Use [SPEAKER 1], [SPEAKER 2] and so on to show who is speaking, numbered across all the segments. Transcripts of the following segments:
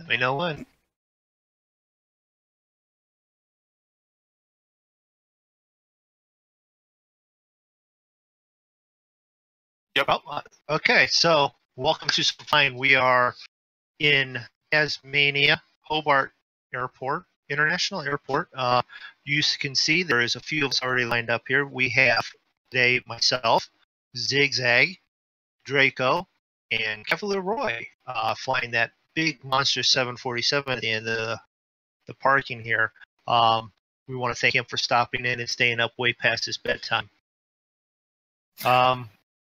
[SPEAKER 1] Let me know when.
[SPEAKER 2] Yep.
[SPEAKER 1] Oh, okay, so welcome to Flying. We are in Tasmania, Hobart Airport, International Airport. You can see there is a few of us already lined up here. We have today myself, Zigzag, Draco, and Cavalier Roy flying that big monster 747 at the end of the parking here. We want to thank him for stopping in and staying up way past his bedtime.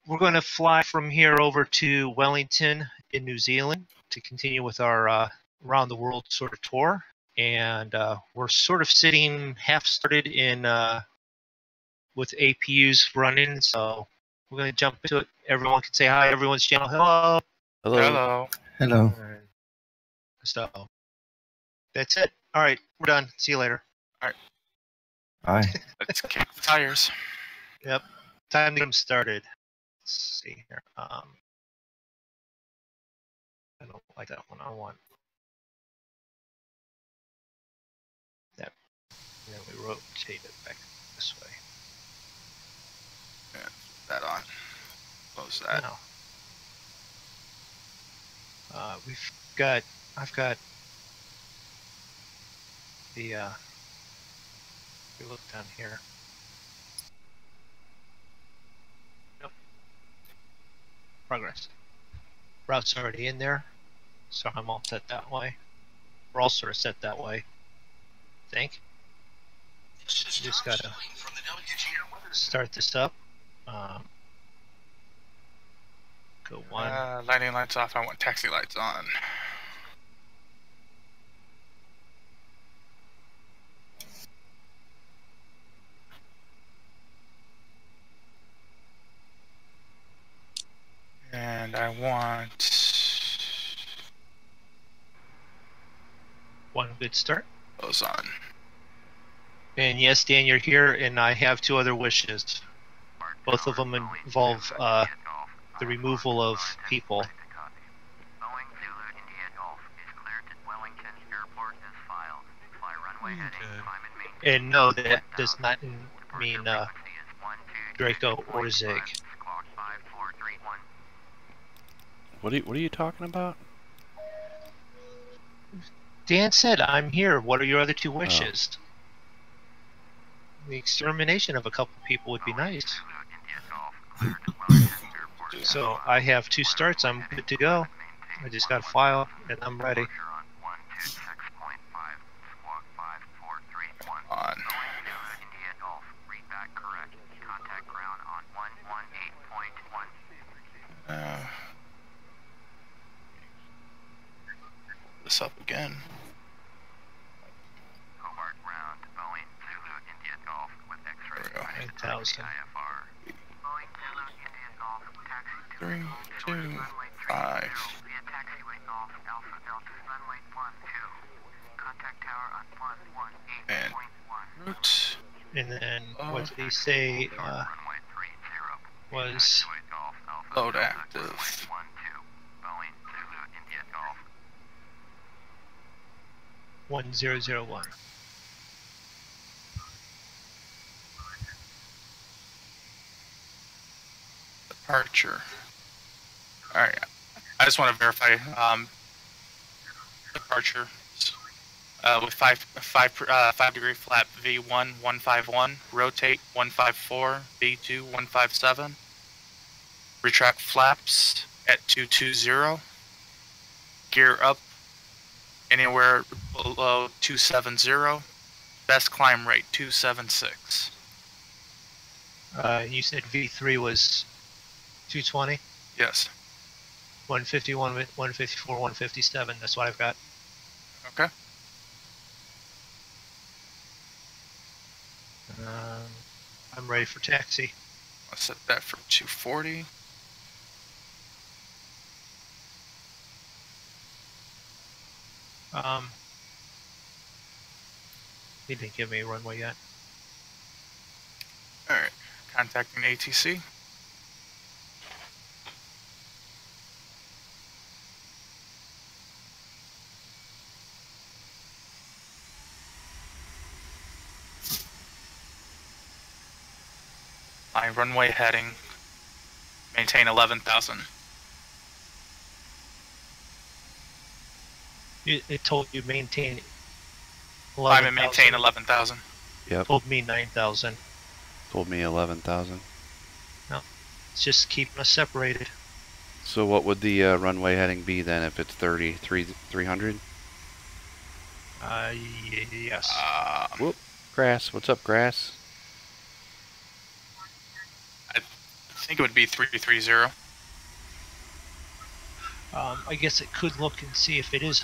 [SPEAKER 1] We're going to fly from here over to Wellington in New Zealand to continue with our around the world sort of tour. And we're sort of sitting half started in with APUs running. So we're going to jump into it. Everyone can say hi. Everyone's channel. Hello.
[SPEAKER 2] Hello.
[SPEAKER 3] Hello.
[SPEAKER 1] So that's it. All right. We're done. See you later.
[SPEAKER 3] Hi.
[SPEAKER 2] Let's kick the tires.
[SPEAKER 1] Yep. Time to get them started. Let's see here. I don't like that one. I want that. And then we rotate it back this way.
[SPEAKER 2] Yeah, that on. Close that.
[SPEAKER 1] Now, I've got the, we look down here. Nope. Progress. Route's already in there, so I'm all set that way. We're all sort of set that way, I think. Just gotta start this up. Go one.
[SPEAKER 2] Lighting lights off. I want taxi lights on. And I want
[SPEAKER 1] One good start.
[SPEAKER 2] those on.
[SPEAKER 1] And yes, Dan, you're here, and I have two other wishes. Both of them involve the removal of people. And no, that does not mean Draco or Zig.
[SPEAKER 4] What are you talking about?
[SPEAKER 1] Dan said, "I'm here. What are your other two wishes?" The extermination of a couple people would be nice. So I have two starts. I'm good to go. I just got a file, and I'm ready.
[SPEAKER 2] On. This up again.
[SPEAKER 5] Hobart ground, Boeing, Zulu, India Golf with X-ray.
[SPEAKER 1] 9,000.
[SPEAKER 5] Boeing, Zulu, India Golf, taxi
[SPEAKER 2] 3, 2, 5.
[SPEAKER 5] via taxiway Golf, Alpha Delta, runway 12. Contact tower on 118.1.
[SPEAKER 2] Route.
[SPEAKER 1] And then what did he say
[SPEAKER 5] Runway 30.
[SPEAKER 1] was
[SPEAKER 5] Golf, Alpha
[SPEAKER 2] Load
[SPEAKER 5] Delta,
[SPEAKER 2] active.
[SPEAKER 5] runway 12. Boeing, Zulu, India Golf.
[SPEAKER 1] 1001?
[SPEAKER 2] Departure. Alright. I just want to verify departure with 5 degree flap V1 151, rotate 154, V2 157, retract flaps at 220, gear up anywhere below 270, best climb rate 276.
[SPEAKER 1] You said V3 was 220,
[SPEAKER 2] Yes.
[SPEAKER 1] 151, 154, 157. That's what I've got.
[SPEAKER 2] Okay.
[SPEAKER 1] I'm ready for taxi.
[SPEAKER 2] I'll set that for 240.
[SPEAKER 1] He didn't give me a runway yet.
[SPEAKER 2] Alright. Contacting ATC. My runway heading. Maintain 11,000.
[SPEAKER 1] It told you maintain.
[SPEAKER 2] Climb and maintain 11,000.
[SPEAKER 4] Yep.
[SPEAKER 1] Told me 9,000.
[SPEAKER 4] Told me 11,000.
[SPEAKER 1] No, it's just keeping us separated.
[SPEAKER 4] So what would the runway heading be then if it's 300?
[SPEAKER 1] Yes.
[SPEAKER 4] Whoop. Grass. What's up, grass?
[SPEAKER 2] I think it would be 330.
[SPEAKER 1] I guess it could look and see if it is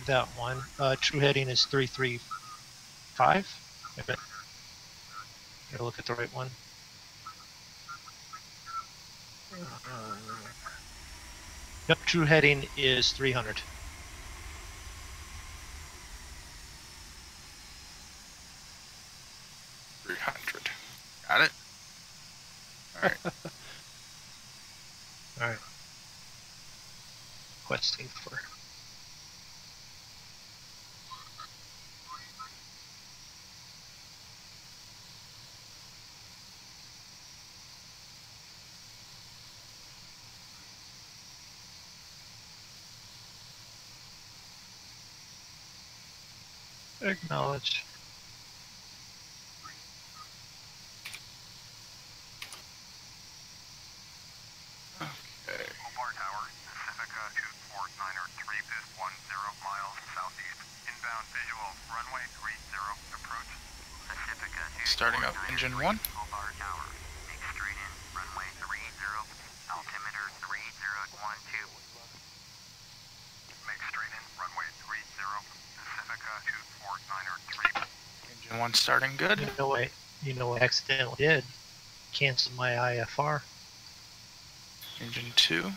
[SPEAKER 1] that one. True heading is 335. Gotta look at the right one. Yep, true heading is 300.
[SPEAKER 2] Got it. All right.
[SPEAKER 1] All right. Questing for. Acknowledge.
[SPEAKER 5] Hobart Tower, Pacifica 249er 3 pit 10 miles southeast. Inbound visual, runway 30 approach. Pacifica 249er
[SPEAKER 2] Starting up engine 1.
[SPEAKER 5] Hobart Tower, make straight in, runway 30, altimeter 3012. Make straight in, runway 30, Pacifica 249er 3.
[SPEAKER 2] Engine 1 starting good.
[SPEAKER 1] You know what I accidentally did? Canceled my IFR.
[SPEAKER 2] Engine 2.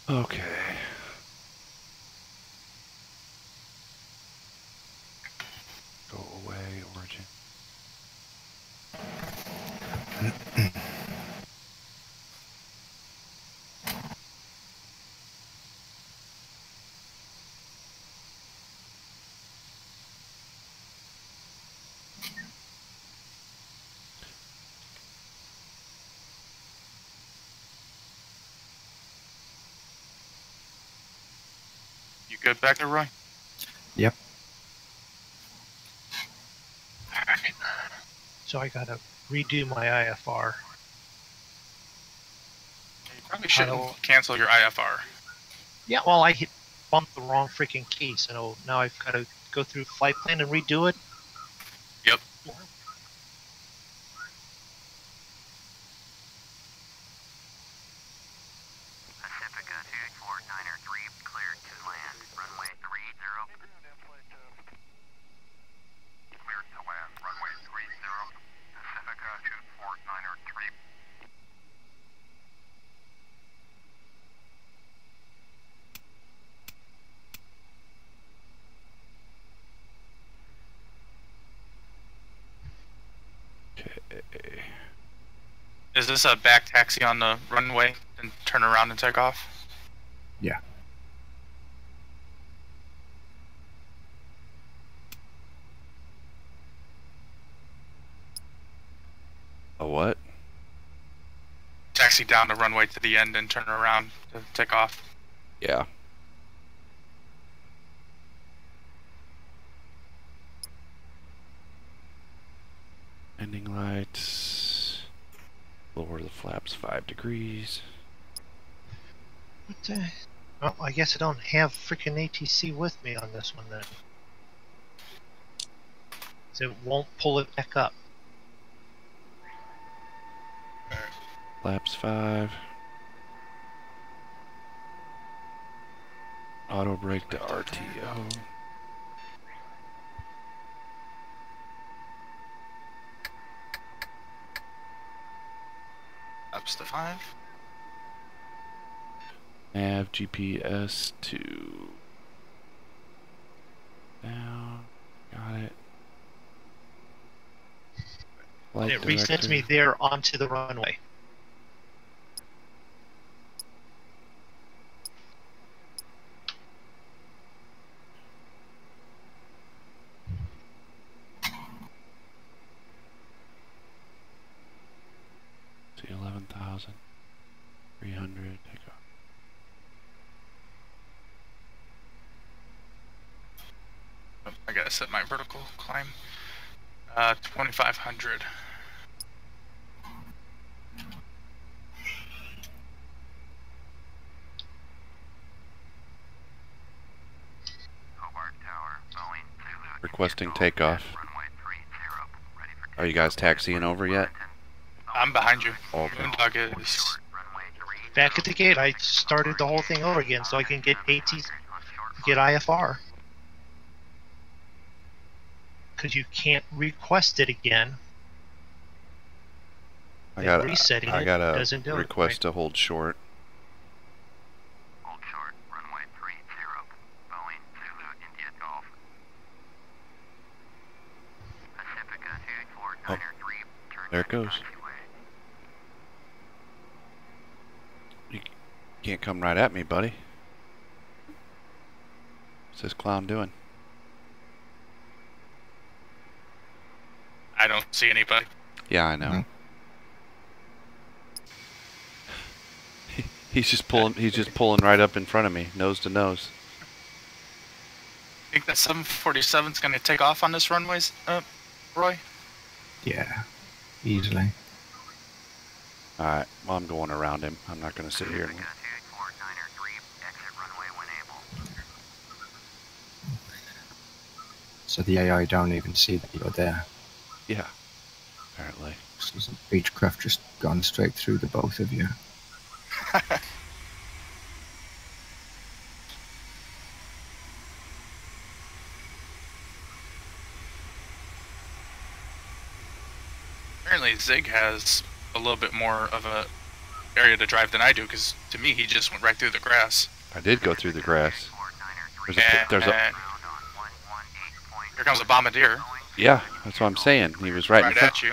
[SPEAKER 4] Okay. Go away, origin.
[SPEAKER 2] You good back there, Roy?
[SPEAKER 3] Yep.
[SPEAKER 1] Alright. So I gotta redo my IFR.
[SPEAKER 2] You probably shouldn't cancel your IFR.
[SPEAKER 1] Yeah, well, I bumped the wrong freaking key, so now I've got to go through flight plan and redo it.
[SPEAKER 2] Yep.
[SPEAKER 5] Pacifica 249er 3 cleared to land, runway 30. Cleared to land, runway 30. Pacifica 249er 3.
[SPEAKER 4] Okay.
[SPEAKER 2] Is this a back taxi on the runway and turn around and take off?
[SPEAKER 3] Yeah.
[SPEAKER 4] A what?
[SPEAKER 2] Taxi down the runway to the end and turn around to take off.
[SPEAKER 4] Yeah. Ending lights. Lower the flaps 5 degrees.
[SPEAKER 1] What the? Oh, I guess I don't have freaking ATC with me on this one then. So it won't pull it back up.
[SPEAKER 4] Flaps 5. Auto brake to RTO.
[SPEAKER 2] Ups to 5.
[SPEAKER 4] Nav GPS to down. Got it. Flight
[SPEAKER 1] It resets
[SPEAKER 4] director.
[SPEAKER 1] me there onto the runway.
[SPEAKER 4] 4,300. Take off.
[SPEAKER 2] Oh, I gotta set my vertical climb. 2,500.
[SPEAKER 5] Hobart Tower, Boeing, Zulu,
[SPEAKER 4] Requesting
[SPEAKER 5] Golf,
[SPEAKER 4] takeoff.
[SPEAKER 5] runway 30, ready for
[SPEAKER 4] Are you guys taxiing over yet?
[SPEAKER 2] I'm behind you.
[SPEAKER 4] Okay.
[SPEAKER 2] Moondog is.
[SPEAKER 5] runway 3,
[SPEAKER 1] Back at the gate, I started the whole thing over again so I can get get IFR. Because you can't request it again.
[SPEAKER 4] I got
[SPEAKER 1] resetting
[SPEAKER 4] I
[SPEAKER 1] it
[SPEAKER 4] got a
[SPEAKER 1] doesn't do it,
[SPEAKER 4] request to hold short.
[SPEAKER 5] hold short, runway 30, Boeing, Zulu, India, Golf. Pacifica 249er 3, turn
[SPEAKER 4] There it
[SPEAKER 5] left
[SPEAKER 4] goes.
[SPEAKER 5] taxiway.
[SPEAKER 4] You can't come right at me, buddy. What's this clown doing?
[SPEAKER 2] I don't see anybody.
[SPEAKER 4] Yeah, I know.
[SPEAKER 3] No.
[SPEAKER 4] He's just pulling right up in front of me, nose to nose.
[SPEAKER 2] Think that 747's gonna take off on this runways, Roy?
[SPEAKER 3] Yeah, easily.
[SPEAKER 4] Alright, well, I'm going around him. I'm not going to sit here.
[SPEAKER 5] Pacifica 249er 3, exit runway when able.
[SPEAKER 3] So the AI don't even see that you're there.
[SPEAKER 4] Yeah, apparently.
[SPEAKER 3] So the Beechcraft just gone straight through the both of you.
[SPEAKER 2] Apparently Zig has a little bit more of a area to drive than I do, because to me he just went right through the grass.
[SPEAKER 4] I did go through the grass. There's a,
[SPEAKER 2] And
[SPEAKER 4] there's a,
[SPEAKER 2] here comes a bombardier
[SPEAKER 4] yeah, that's what I'm saying. He was right in
[SPEAKER 2] right
[SPEAKER 4] front.
[SPEAKER 2] at you.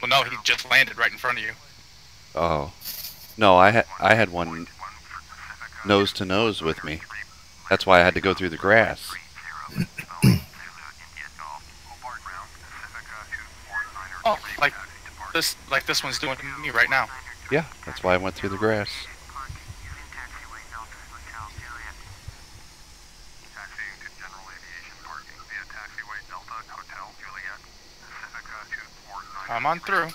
[SPEAKER 2] Well, no, he just landed right in front of you.
[SPEAKER 4] Oh, no, I had one nose to nose with me. That's why I had to go through the grass.
[SPEAKER 2] Oh, like this one's doing to me right now.
[SPEAKER 4] Yeah, that's why I went through the grass.
[SPEAKER 5] Taxiing to general aviation parking via taxiway Delta Hotel Juliet, Pacifica 249.
[SPEAKER 2] Come on through.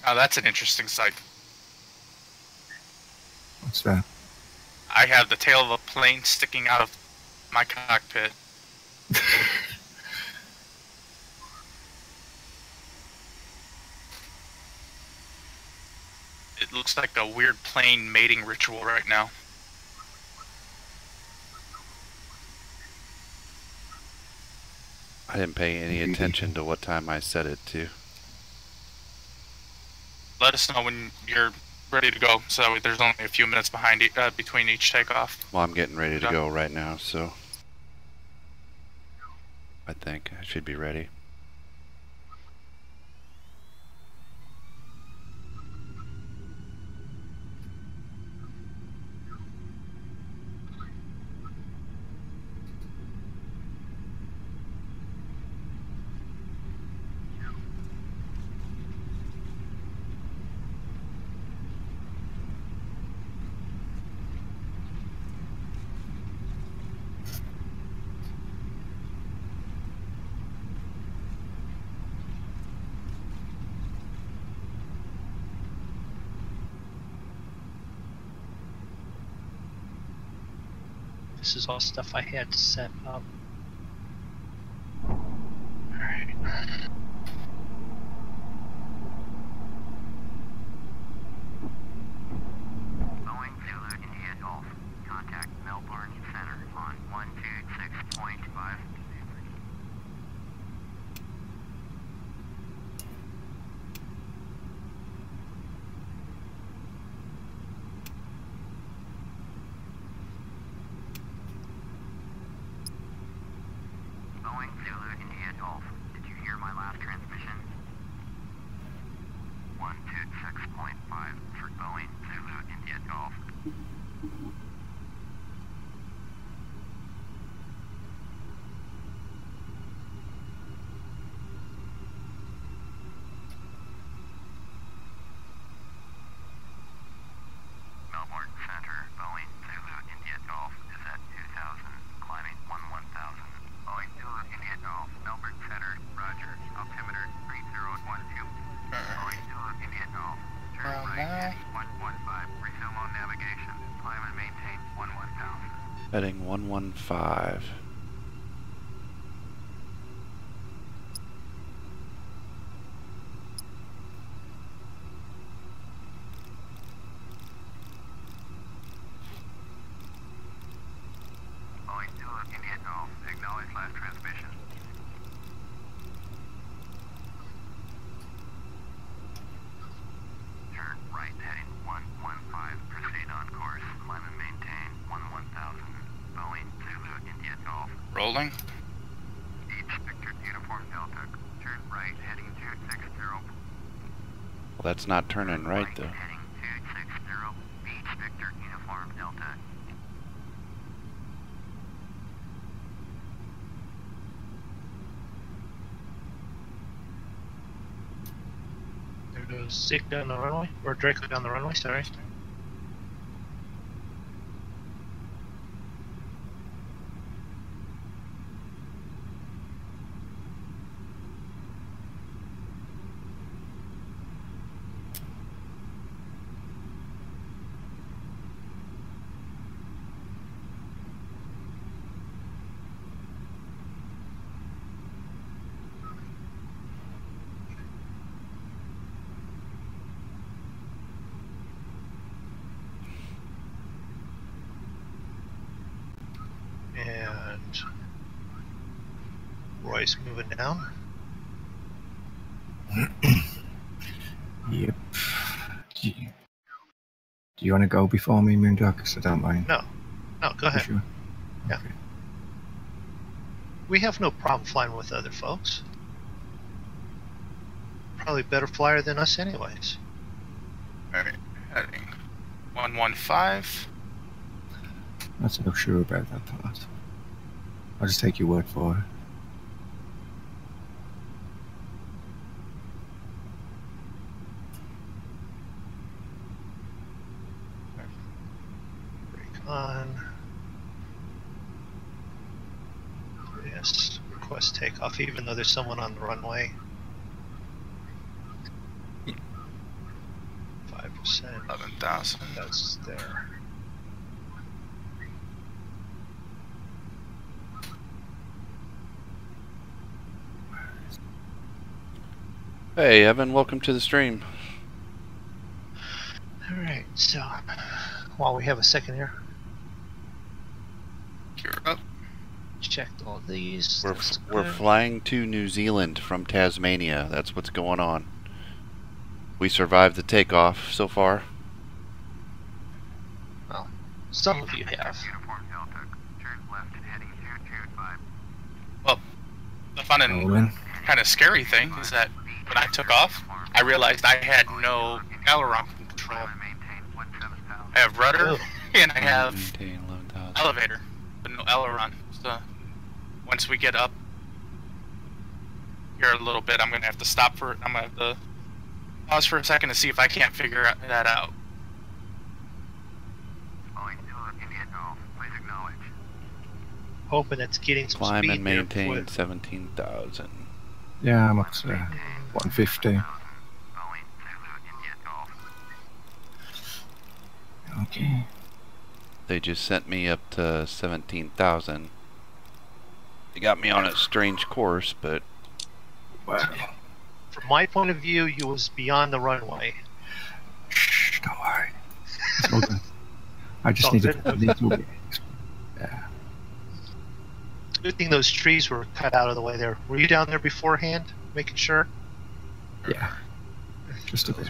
[SPEAKER 2] Oh, that's an interesting sight.
[SPEAKER 3] What's that?
[SPEAKER 2] I have the tail of a plane sticking out of my cockpit. It looks like a weird plane mating ritual right now.
[SPEAKER 4] I didn't pay any attention to what time I set it to.
[SPEAKER 2] Let us know when you're ready to go, so there's only a few minutes behind between each takeoff.
[SPEAKER 4] Well, I'm getting ready to go right now, so I think I should be ready.
[SPEAKER 1] This is all stuff I had to set up. Alright.
[SPEAKER 5] Boeing Zulu India Golf. Contact Melbourne Center on 126.5.
[SPEAKER 4] Heading 115.
[SPEAKER 5] Boeing 2 India Golf, acknowledge last transmission. Turn right heading 115, proceed on course, climb and maintain 1000. Boeing Zulu India Golf.
[SPEAKER 2] Rolling.
[SPEAKER 5] Each Victor Uniform Delta, turn right heading 260.
[SPEAKER 4] Well, that's not turning right though.
[SPEAKER 5] Heading 260, Beach Victor Uniform Delta.
[SPEAKER 1] There goes Zig down the runway, or Draco down the runway, sorry. And Roy's moving down.
[SPEAKER 3] Yep. Do you want to go before me, Moondog? Because I don't mind.
[SPEAKER 1] No, go
[SPEAKER 3] You
[SPEAKER 1] ahead.
[SPEAKER 3] sure?
[SPEAKER 1] Yeah.
[SPEAKER 3] Okay.
[SPEAKER 1] We have no problem flying with other folks. Probably better flyer than us anyways.
[SPEAKER 2] Alright, heading 115.
[SPEAKER 3] Not so sure about that part. I'll just take your word for it.
[SPEAKER 1] Brake on. Yes, request takeoff even though there's someone on the runway. 5%.
[SPEAKER 2] 11,000.
[SPEAKER 1] That's there.
[SPEAKER 4] Hey Evan, welcome to the stream.
[SPEAKER 1] Alright, so while we have a second here,
[SPEAKER 2] Gear up.
[SPEAKER 1] checked all these.
[SPEAKER 4] We're
[SPEAKER 1] This is
[SPEAKER 4] we're
[SPEAKER 1] good.
[SPEAKER 4] flying to New Zealand from Tasmania. That's what's going on. We survived the takeoff so far.
[SPEAKER 1] Well, some of you have.
[SPEAKER 5] Uniform Delta, turn left heading 225.
[SPEAKER 2] Well, the fun and
[SPEAKER 3] Roll in.
[SPEAKER 2] kind of scary thing is that when I took off, I realized I had no aileron control. I have rudder
[SPEAKER 1] Oh.
[SPEAKER 2] and I have
[SPEAKER 4] Maintain 11,000.
[SPEAKER 2] elevator, but no aileron. So once we get up here a little bit, I'm gonna have to stop for. I'm gonna have to pause for a second to see if I can't figure that out.
[SPEAKER 5] Boeing 2 India Golf, please acknowledge.
[SPEAKER 1] Hoping it's getting some
[SPEAKER 4] Climb
[SPEAKER 1] speed
[SPEAKER 4] and
[SPEAKER 1] here
[SPEAKER 4] maintain
[SPEAKER 1] with-
[SPEAKER 4] 17,000.
[SPEAKER 3] Yeah, I'm up to 150.
[SPEAKER 5] Boeing Zulu India Golf.
[SPEAKER 3] Okay.
[SPEAKER 4] They just sent me up to 17,000. They got me on a strange course, but
[SPEAKER 3] Well,
[SPEAKER 1] From my point of view, you was beyond the runway.
[SPEAKER 3] shh, don't worry. It's all good. I just
[SPEAKER 1] all
[SPEAKER 3] need to
[SPEAKER 1] good?
[SPEAKER 3] put a little bit. Yeah.
[SPEAKER 1] Good thing those trees were cut out of the way there. Were you down there beforehand, making sure?
[SPEAKER 3] Yeah. Just a bit.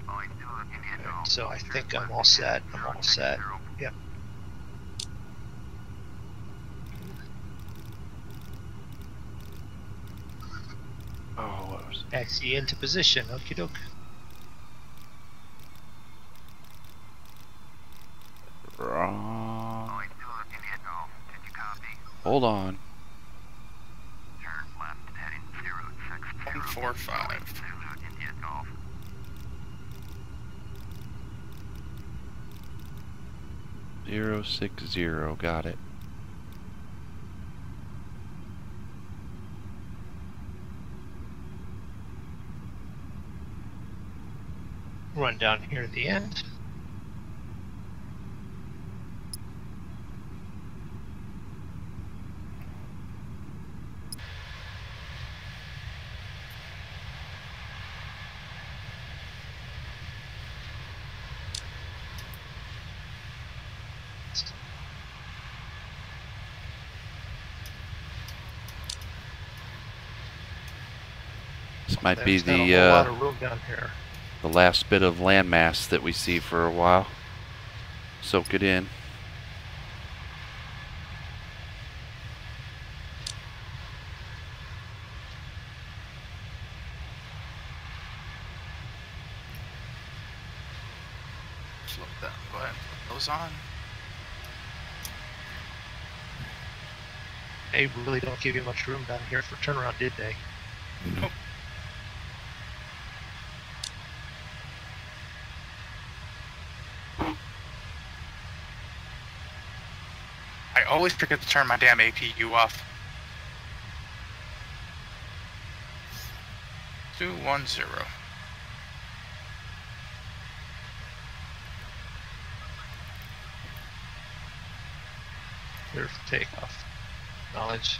[SPEAKER 5] Boeing 2 India Golf.
[SPEAKER 1] So I think I'm all set. I'm all set. Yep.
[SPEAKER 4] oh, what was
[SPEAKER 1] Taxi into position. Okie doke.
[SPEAKER 4] wrong?
[SPEAKER 5] Boeing 2 India Golf, did you copy?
[SPEAKER 4] Hold on.
[SPEAKER 5] Turn left heading 060.
[SPEAKER 2] 145.
[SPEAKER 5] Zulu India Golf.
[SPEAKER 4] 060, got it.
[SPEAKER 1] Run down here at the end.
[SPEAKER 4] This might be
[SPEAKER 1] There's not a whole lot
[SPEAKER 4] the
[SPEAKER 1] of room down here.
[SPEAKER 4] last bit of landmass that we see for a while. Soak it in.
[SPEAKER 2] Slow down. Go ahead and put those on.
[SPEAKER 1] They really don't give you much room down here for turnaround, did they?
[SPEAKER 2] Nope. I always forget to turn my damn APU off. 210.
[SPEAKER 1] Clear for takeoff. Knowledge.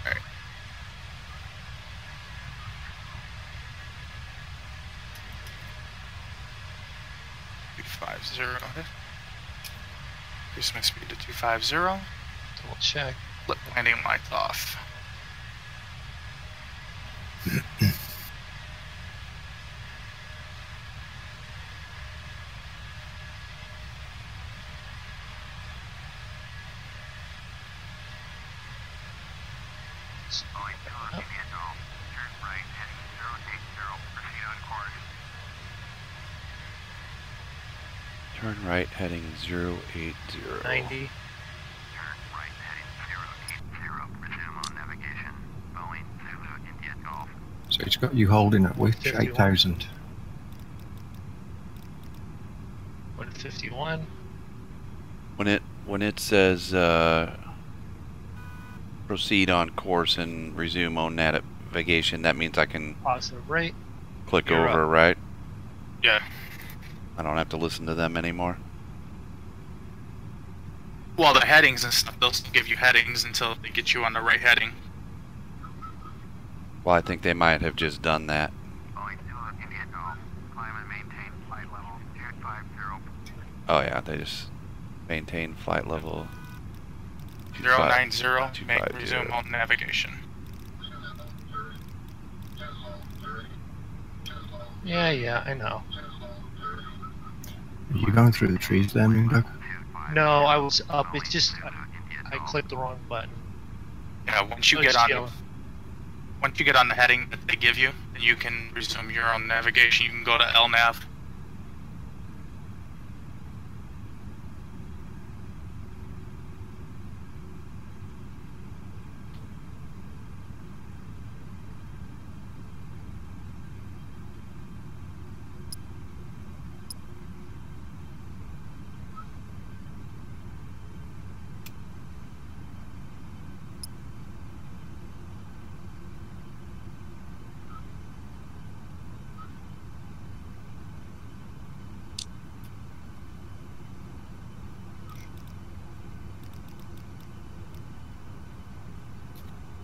[SPEAKER 2] Alright. Increase my speed to 250.
[SPEAKER 1] Double check.
[SPEAKER 2] Flip landing lights off.
[SPEAKER 5] Boeing 2 India Golf. Turn right, heading 080. Proceed on course.
[SPEAKER 4] Turn right, heading 080.
[SPEAKER 1] 90.
[SPEAKER 5] Turn right, heading 080. Resume on navigation. Boeing 2 India Golf.
[SPEAKER 3] So it's got you holding at which?
[SPEAKER 1] 51.
[SPEAKER 3] 8,000.
[SPEAKER 1] 151.
[SPEAKER 4] When it says proceed on course and resume on navigation, that means I can
[SPEAKER 1] Positive rate.
[SPEAKER 4] click
[SPEAKER 1] You're
[SPEAKER 4] over,
[SPEAKER 1] up.
[SPEAKER 4] right?
[SPEAKER 2] Yeah.
[SPEAKER 4] I don't have to listen to them anymore.
[SPEAKER 2] Well, the headings and stuff, they'll still give you headings until they get you on the right heading.
[SPEAKER 4] Well, I think they might have just done that.
[SPEAKER 5] Boeing 2 India Golf. Climb and maintain flight level 250.
[SPEAKER 4] Oh yeah, they just maintain flight level
[SPEAKER 2] 090, make
[SPEAKER 4] 250.
[SPEAKER 2] resume on navigation.
[SPEAKER 1] Yeah, I know.
[SPEAKER 3] Are you going through the trees there, Moondog?
[SPEAKER 1] No, I was up. It's just I clicked the wrong button.
[SPEAKER 2] Yeah, once you
[SPEAKER 1] Oh,
[SPEAKER 2] get
[SPEAKER 1] it's
[SPEAKER 2] on,
[SPEAKER 1] yellow.
[SPEAKER 2] once you get on the heading that they give you, then you can resume your own navigation. You can go to LNAV.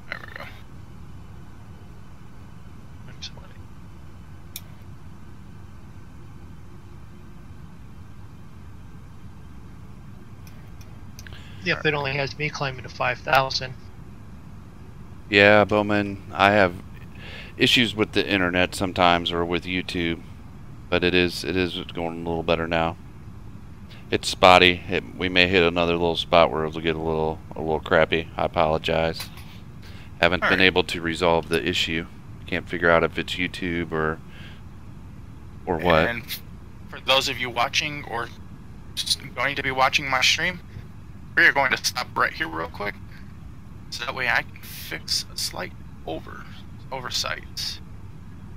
[SPEAKER 2] There we go.
[SPEAKER 1] 120. Yep, it only has me climbing to 5,000.
[SPEAKER 4] Yeah, Bowman, I have issues with the internet sometimes, or with YouTube, but it is going a little better now. It's spotty. We may hit another little spot where it'll get a little crappy. I apologize. Haven't been
[SPEAKER 2] Alright.
[SPEAKER 4] able to resolve the issue. Can't figure out if it's YouTube or what.
[SPEAKER 2] And for those of you watching or just going to be watching my stream, we are going to stop right here real quick, so that way I can fix a slight oversight.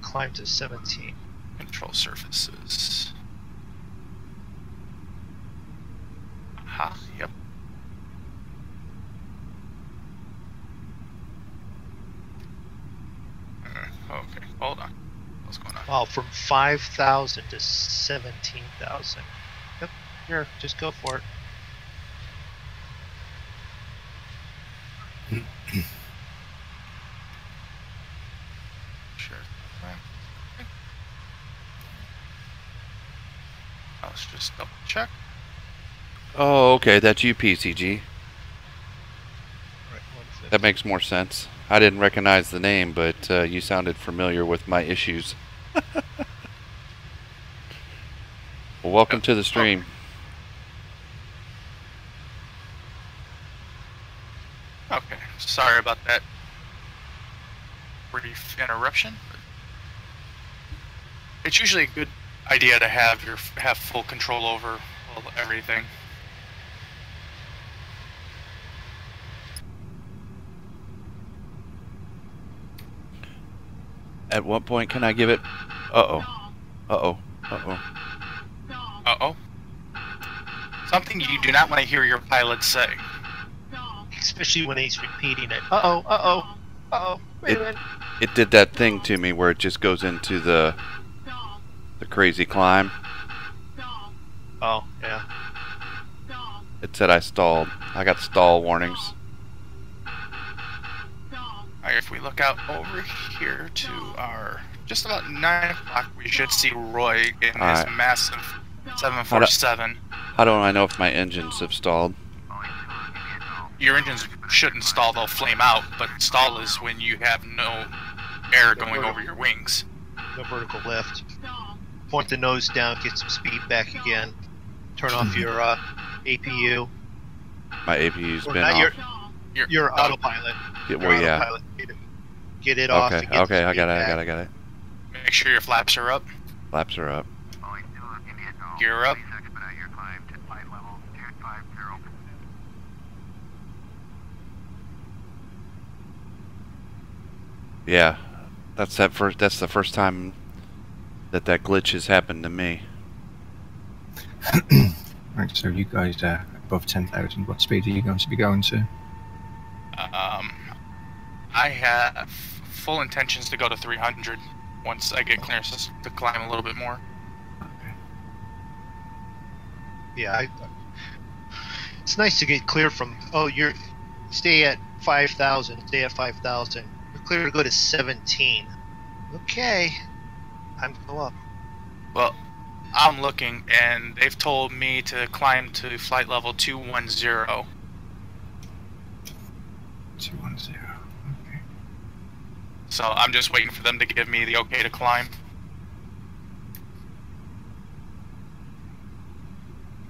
[SPEAKER 1] Climb to 17.
[SPEAKER 2] Control surfaces. Aha, yep. Okay, hold on. What's going on?
[SPEAKER 1] Wow, from 5,000 to 17,000. Yep, here, just go for it.
[SPEAKER 2] Sure. Let's just double check.
[SPEAKER 4] Oh, okay, that's you, PCG.
[SPEAKER 1] Right, 150.
[SPEAKER 4] That makes more sense. I didn't recognize the name, but you sounded familiar with my issues. Well, welcome to the stream.
[SPEAKER 2] Okay, sorry about that brief interruption. It's usually a good idea to have full control over everything.
[SPEAKER 4] At what point can I give it? Uh-oh. Uh-oh. Uh-oh.
[SPEAKER 2] Uh-oh. Something you do not want to hear your pilot say.
[SPEAKER 1] Especially when he's repeating it. Uh-oh, uh-oh, uh-oh. Wait a minute.
[SPEAKER 4] It did that thing to me where it just goes into the crazy climb.
[SPEAKER 1] Oh, yeah.
[SPEAKER 4] It said I stalled. I got stall warnings.
[SPEAKER 2] Alright, if we look out over here to our just about 9 o'clock, we should see Roy in his massive 747.
[SPEAKER 4] How do I know if my engines have stalled?
[SPEAKER 2] Your engines shouldn't stall, they'll flame out, but stall is when you have no air going over your wings.
[SPEAKER 1] No vertical lift. Point the nose down, get some speed back again. Turn off your APU.
[SPEAKER 4] My APU's
[SPEAKER 1] Or
[SPEAKER 4] been
[SPEAKER 1] not
[SPEAKER 4] off.
[SPEAKER 1] Your autopilot.
[SPEAKER 4] Well, yeah.
[SPEAKER 1] Autopilot. Get it off.
[SPEAKER 4] Okay,
[SPEAKER 1] to get
[SPEAKER 4] okay,
[SPEAKER 1] the
[SPEAKER 4] I got
[SPEAKER 1] speed
[SPEAKER 4] it,
[SPEAKER 1] back.
[SPEAKER 4] I got it.
[SPEAKER 2] Make sure your flaps are up.
[SPEAKER 4] Flaps are up.
[SPEAKER 2] Gear up.
[SPEAKER 4] Yeah, that's the first time that glitch has happened to me.
[SPEAKER 3] Right, so you guys above 10,000, what speed are you going to be going to?
[SPEAKER 2] I have full intentions to go to 300 once I get clearance to climb a little bit more.
[SPEAKER 3] Okay.
[SPEAKER 1] Yeah, it's nice to get clear from. Oh, you're stay at 5,000. Stay at 5,000. You're clear to go to 17. Okay, time to go up.
[SPEAKER 2] Well, I'm looking, and they've told me to climb to flight level 210.
[SPEAKER 3] 210. Okay.
[SPEAKER 2] So I'm just waiting for them to give me the okay to climb.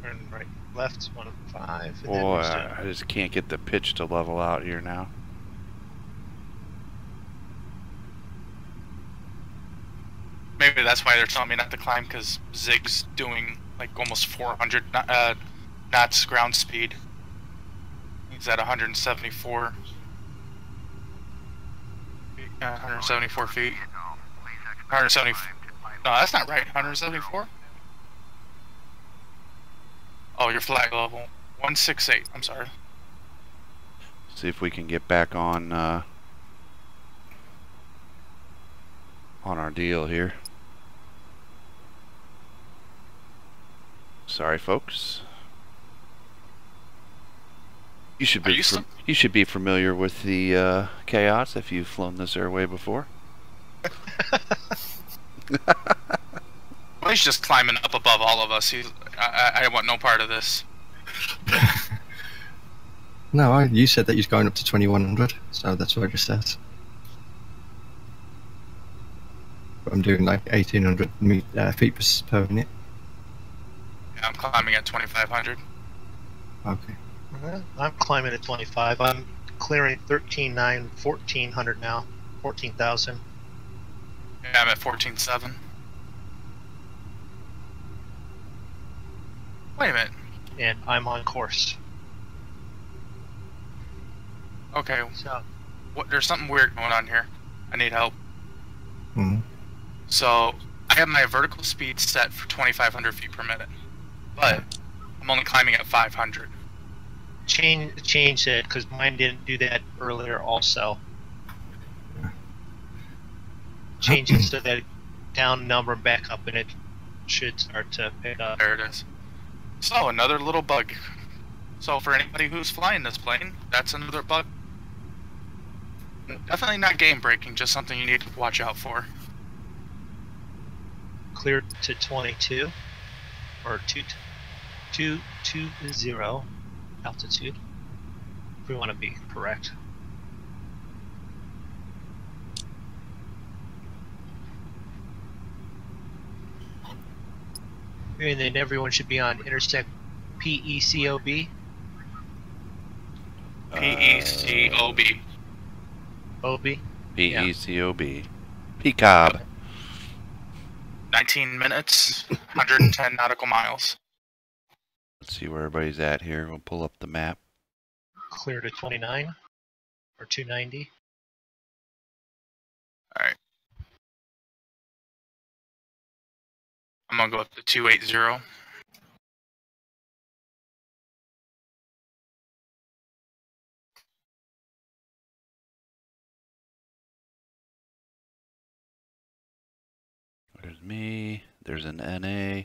[SPEAKER 1] Turn right, left, 105. And
[SPEAKER 4] Boy,
[SPEAKER 1] then
[SPEAKER 4] I just can't get the pitch to level out here now.
[SPEAKER 2] Maybe that's why they're telling me not to climb, because Zig's doing like almost 400 knots ground speed. He's at 174. 174 feet. 170. No, that's not right. 174? Oh, your flag level. 168. I'm sorry.
[SPEAKER 4] See if we can get back on our deal here. Sorry, folks. You should be familiar with the KSUS if you've flown this airway before.
[SPEAKER 2] Well, he's just climbing up above all of us. I want no part of this.
[SPEAKER 3] No, you said that he's going up to 2100, so that's what I just said. But I'm doing like 1800 feet per minute.
[SPEAKER 2] Yeah, I'm climbing at 2500.
[SPEAKER 3] Okay.
[SPEAKER 1] I'm climbing at 25. I'm clearing 13,900, 1,400 now. 14,000.
[SPEAKER 2] Yeah, I'm at 14.7. Wait a minute.
[SPEAKER 1] And I'm on course.
[SPEAKER 2] Okay.
[SPEAKER 1] So,
[SPEAKER 2] There's something weird going on here. I need help.
[SPEAKER 3] Mm-hmm.
[SPEAKER 2] So, I have my vertical speed set for 2,500 feet per minute. But I'm only climbing at 500.
[SPEAKER 1] change it, because mine didn't do that earlier also. Change it so that down number back up, and it should start to pick up.
[SPEAKER 2] There it is. So, another little bug. So, for anybody who's flying this plane, that's another bug. Definitely not game breaking, just something you need to watch out for.
[SPEAKER 1] Clear to 22 or 220 altitude, if we want to be correct. And then everyone should be on intersect PECOB.
[SPEAKER 2] PECOB.
[SPEAKER 1] OB.
[SPEAKER 4] PECOB. PCOB.
[SPEAKER 2] 19 minutes, 110 nautical miles.
[SPEAKER 4] Let's see where everybody's at here. We'll pull up the map.
[SPEAKER 1] Clear to 29 or 290.
[SPEAKER 2] All right. I'm gonna go up to 280.
[SPEAKER 4] There's me. There's an NA.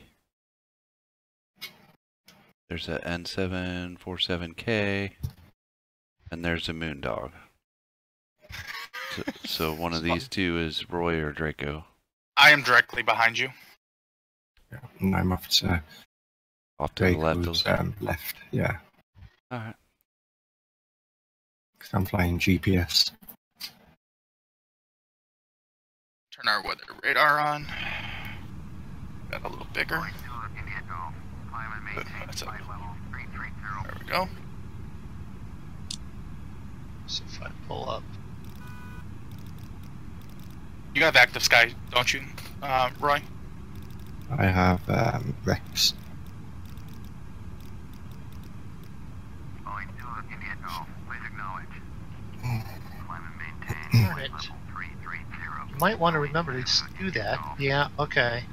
[SPEAKER 4] There's a N747K. And there's a Moondog. So one of these two is Roy or Draco.
[SPEAKER 2] I am directly behind you.
[SPEAKER 3] Yeah, and I'm off to
[SPEAKER 4] Off to the left.
[SPEAKER 3] Draco's, left. Yeah,
[SPEAKER 4] Alright.
[SPEAKER 3] because I'm flying GPS.
[SPEAKER 2] Turn our weather radar on. Got a little bigger. That's it. There we go.
[SPEAKER 1] So if I pull up.
[SPEAKER 2] You have active sky, don't you, Roy?
[SPEAKER 3] I have Rex.
[SPEAKER 1] Darn it. You might want to remember to do that. Yeah, okay.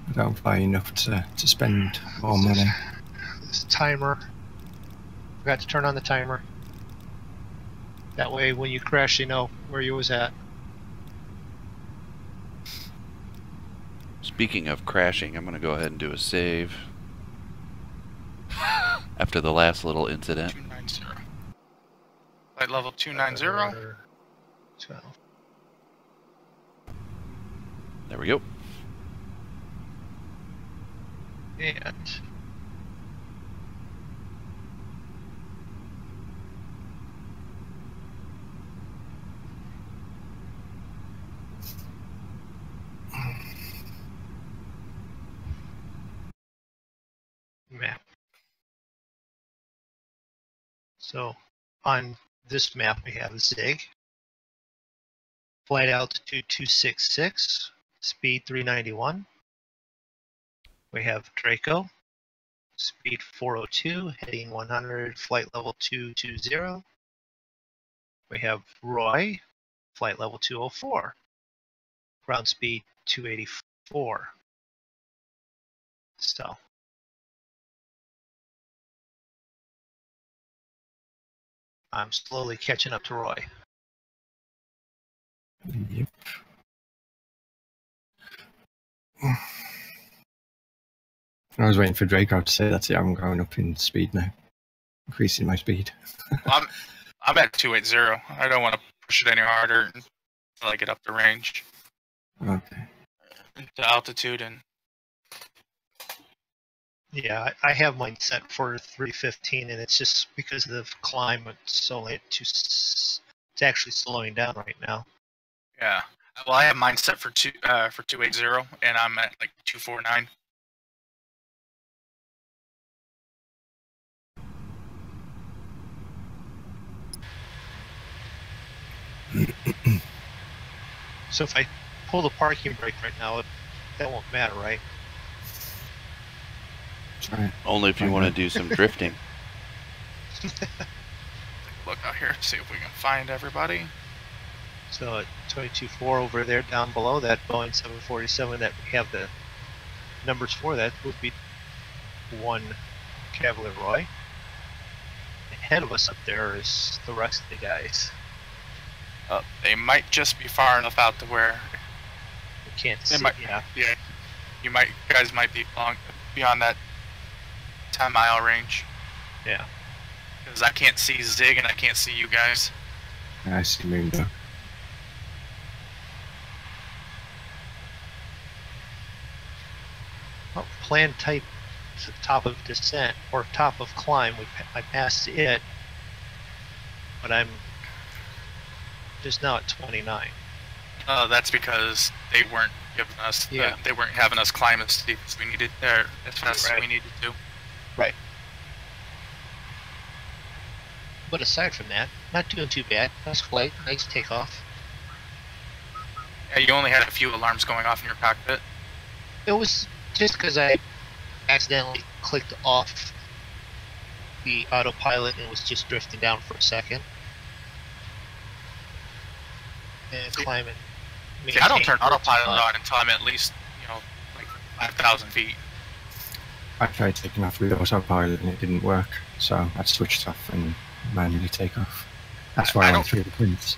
[SPEAKER 3] I don't fly enough to spend more money.
[SPEAKER 1] This timer. Forgot to turn on the timer. That way when you crash you know where you was at.
[SPEAKER 4] Speaking of crashing, I'm going to go ahead and do a save. After the last little incident.
[SPEAKER 2] 290. Flight level 290.
[SPEAKER 1] 12.
[SPEAKER 4] There we go.
[SPEAKER 1] And map. So on this map we have Zig, flight altitude 266, speed 391. We have Draco, speed 402, heading 100, flight level 220. We have Roy, flight level 204, ground speed 284. So I'm slowly catching up to Roy.
[SPEAKER 3] Yep. I was waiting for Draco to say that's it. I'm going up in speed now, increasing my speed.
[SPEAKER 2] I'm at 280. I don't want to push it any harder until I get up the range,
[SPEAKER 3] Okay.
[SPEAKER 2] to altitude, and
[SPEAKER 1] Yeah, I have mine set for 315, and it's just because of the climb. It's only at it's actually slowing down right now.
[SPEAKER 2] yeah. Well, I have mine set for 280, and I'm at like 249.
[SPEAKER 1] So if I pull the parking brake right now, that won't matter, right?
[SPEAKER 3] Sorry.
[SPEAKER 4] Only if you want to do some drifting.
[SPEAKER 2] Look out here, see if we can find everybody.
[SPEAKER 1] So at 22.4 over there down below that Boeing 747 that we have the numbers for, that would be 1 Cavalier Roy. Ahead of us up there is the rest of the guys.
[SPEAKER 2] They might just be far enough out to where
[SPEAKER 1] We can't
[SPEAKER 2] they
[SPEAKER 1] see.
[SPEAKER 2] might.
[SPEAKER 1] Yeah.
[SPEAKER 2] Yeah, guys might be beyond that 10-mile range.
[SPEAKER 1] Yeah.
[SPEAKER 2] Because I can't see Zig and I can't see you guys.
[SPEAKER 3] I see Moondog.
[SPEAKER 1] Well, plan type is at the top of descent or top of climb. I passed it, but I'm just now at 29.
[SPEAKER 2] That's because they weren't giving us.
[SPEAKER 1] Yeah.
[SPEAKER 2] They weren't having us climb as steep as we needed, or as fast as
[SPEAKER 1] Right.
[SPEAKER 2] we needed to.
[SPEAKER 1] Right. But aside from that, not doing too bad. Nice flight, nice takeoff.
[SPEAKER 2] Yeah, you only had a few alarms going off in your cockpit.
[SPEAKER 1] It was just because I accidentally clicked off the autopilot and was just drifting down for a second. And climbing.
[SPEAKER 2] See, I don't turn autopilot on until I'm at least, like 5,000 feet.
[SPEAKER 3] I tried taking off with autopilot and it didn't work, so I switched off and manually take off. That's why I went through the prints.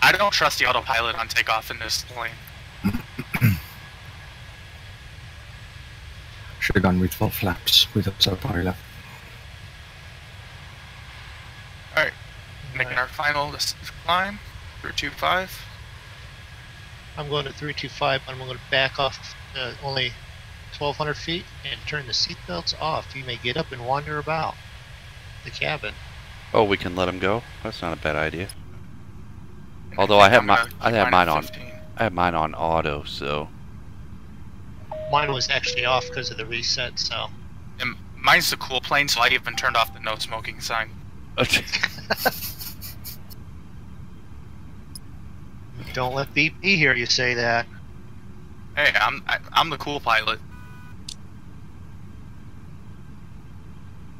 [SPEAKER 2] I don't trust the autopilot on takeoff in this plane.
[SPEAKER 3] Should have gone with full flaps with autopilot.
[SPEAKER 2] Alright, making our final climb, 325.
[SPEAKER 1] I'm going to 325, but I'm going to back off only 1,200 feet and turn the seatbelts off. You may get up and wander about the cabin.
[SPEAKER 4] Oh, we can let them go? That's not a bad idea. Although I have mine on auto, so
[SPEAKER 1] Mine was actually off because of the reset, so.
[SPEAKER 2] And mine's the cool plane, so I even turned off the no smoking sign.
[SPEAKER 1] Don't let BP hear you say that.
[SPEAKER 2] Hey, I'm the cool pilot.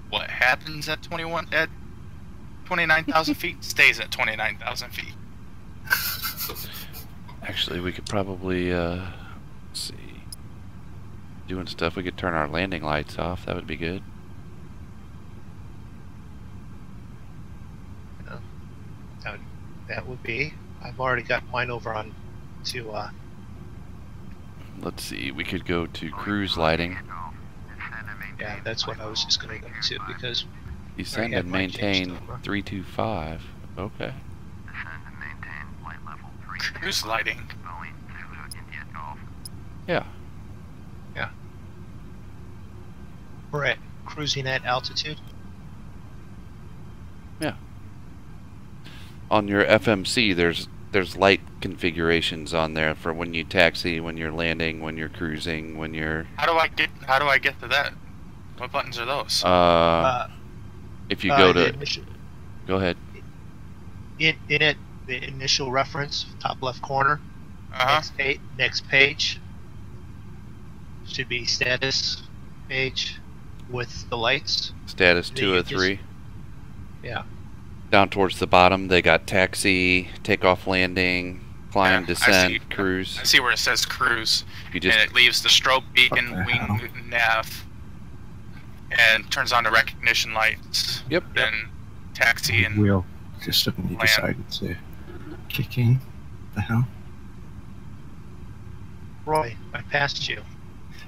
[SPEAKER 2] What happens at 29,000 feet stays at 29,000 feet.
[SPEAKER 4] actually we could probably let's see. Doing stuff, we could turn our landing lights off. That would be good.
[SPEAKER 1] That would be. I've already got mine over on to.
[SPEAKER 4] Let's see. We could go to cruise lighting.
[SPEAKER 1] Yeah, that's what I was just going to go to because.
[SPEAKER 4] Descend and maintain 325. Okay.
[SPEAKER 2] Cruise lighting.
[SPEAKER 4] Yeah.
[SPEAKER 1] Yeah. We're at cruising at altitude.
[SPEAKER 4] Yeah. On your FMC, there's light configurations on there for when you taxi, when you're landing, when you're cruising, when you're.
[SPEAKER 2] How do I get to that? What buttons are those?
[SPEAKER 4] If you go to. Go ahead.
[SPEAKER 1] In it, the initial reference, top left corner. Next page should be status page with the lights.
[SPEAKER 4] Status 203.
[SPEAKER 1] Yeah.
[SPEAKER 4] Down towards the bottom, they got taxi, takeoff, landing, climb, descent, cruise.
[SPEAKER 2] I see where it says cruise,
[SPEAKER 4] You just
[SPEAKER 2] and it leaves the strobe, beacon, wing, nav, and turns on the recognition lights.
[SPEAKER 4] Yep.
[SPEAKER 2] Then taxi and
[SPEAKER 3] Wheel just suddenly
[SPEAKER 2] land.
[SPEAKER 3] decided to kick in. The hell?
[SPEAKER 1] Roy, I passed you.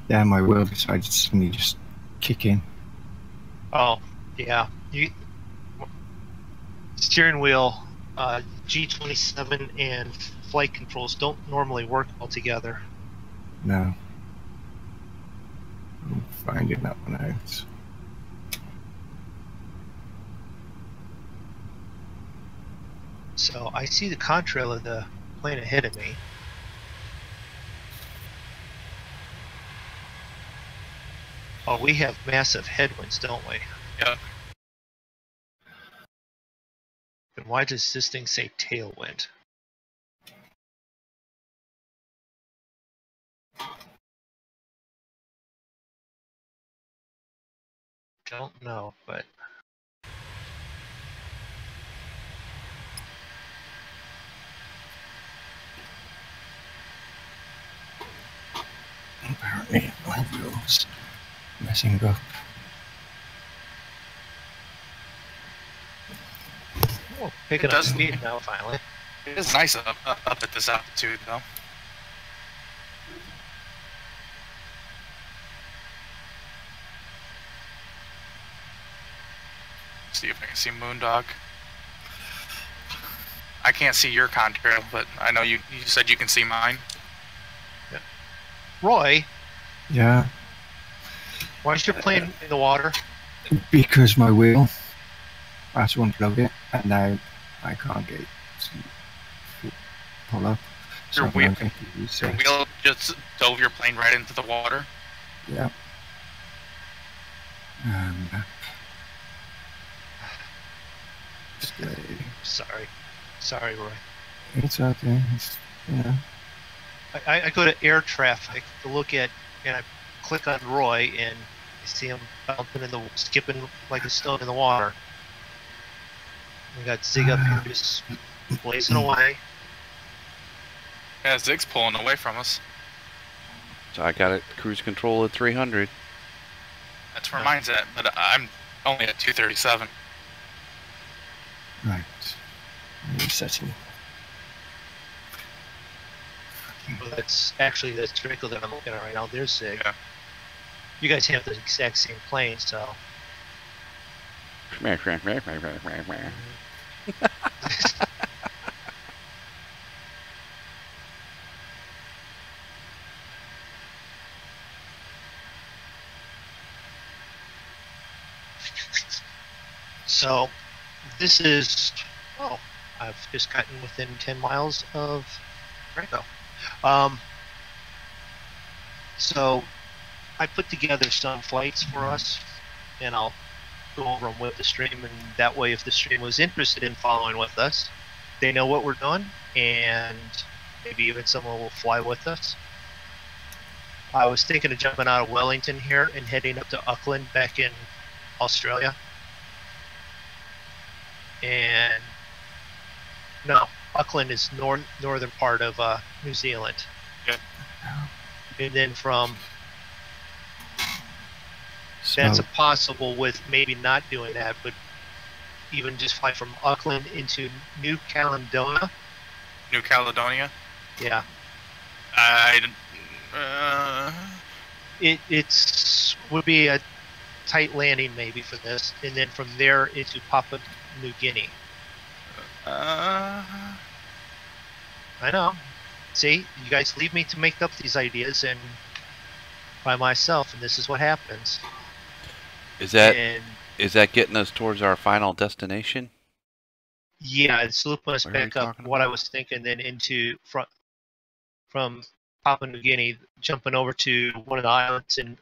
[SPEAKER 3] Yeah, my wheel decided to suddenly just kick in.
[SPEAKER 1] Oh, yeah. Steering wheel, G27 and flight controls don't normally work well together.
[SPEAKER 3] No. I'm finding that one out.
[SPEAKER 1] So I see the contrail of the plane ahead of me. Oh, we have massive headwinds, don't we?
[SPEAKER 2] Yep.
[SPEAKER 1] Then why does this thing say tailwind? Don't know, but
[SPEAKER 3] Apparently, my wheel's messing up.
[SPEAKER 1] oh, picking up speed now finally.
[SPEAKER 2] It is nice up at this altitude, though. See if I can see Moondog. I can't see your contrail, but I know you said you can see mine.
[SPEAKER 1] Roy,
[SPEAKER 3] Yeah,
[SPEAKER 1] why is your plane in the water?
[SPEAKER 3] because my wheel, I just unplugged it, and now I can't get it to pull up. So
[SPEAKER 2] Your wheel-
[SPEAKER 3] I'm going to use,
[SPEAKER 2] Your wheel just dove your plane right into the water.
[SPEAKER 3] yeah. Stay.
[SPEAKER 1] Sorry, Roy.
[SPEAKER 3] It's okay. It's, yeah.
[SPEAKER 1] I go to air traffic to look at, and I click on Roy, and I see him bouncing skipping like a stone in the water. We got Zig up here just blazing away.
[SPEAKER 2] Yeah, Zig's pulling away from us.
[SPEAKER 4] So I got it cruise control at 300.
[SPEAKER 2] That's where mine's at, but I'm only at 237.
[SPEAKER 3] Right. Resetting.
[SPEAKER 1] Well, that's actually the Draco that I'm looking at right now. There's Zig.
[SPEAKER 2] Yeah.
[SPEAKER 1] You guys have the exact same plane, so. So, this is, oh, I've just gotten within 10 miles of Draco. So, I put together some flights for us, and I'll go over them with the stream, and that way if the stream was interested in following with us, they know what we're doing, and maybe even someone will fly with us. I was thinking of jumping out of Wellington here and heading up to Auckland back in Australia. And no, Auckland is northern part of New Zealand.
[SPEAKER 2] Yep.
[SPEAKER 1] And then from
[SPEAKER 3] So,
[SPEAKER 1] that's possible with maybe not doing that, but even just fly from Auckland into New Caledonia.
[SPEAKER 2] New Caledonia?
[SPEAKER 1] Yeah, it's would be a tight landing maybe for this, and then from there into Papua New Guinea. I know. See, you guys leave me to make up these ideas and by myself, and this is what happens.
[SPEAKER 4] Is that
[SPEAKER 1] And
[SPEAKER 4] getting us towards our final destination?
[SPEAKER 1] yeah, it's looping us
[SPEAKER 4] What are we
[SPEAKER 1] back up.
[SPEAKER 4] talking
[SPEAKER 1] What I
[SPEAKER 4] about?
[SPEAKER 1] was thinking, then into from Papua New Guinea, jumping over to one of the islands in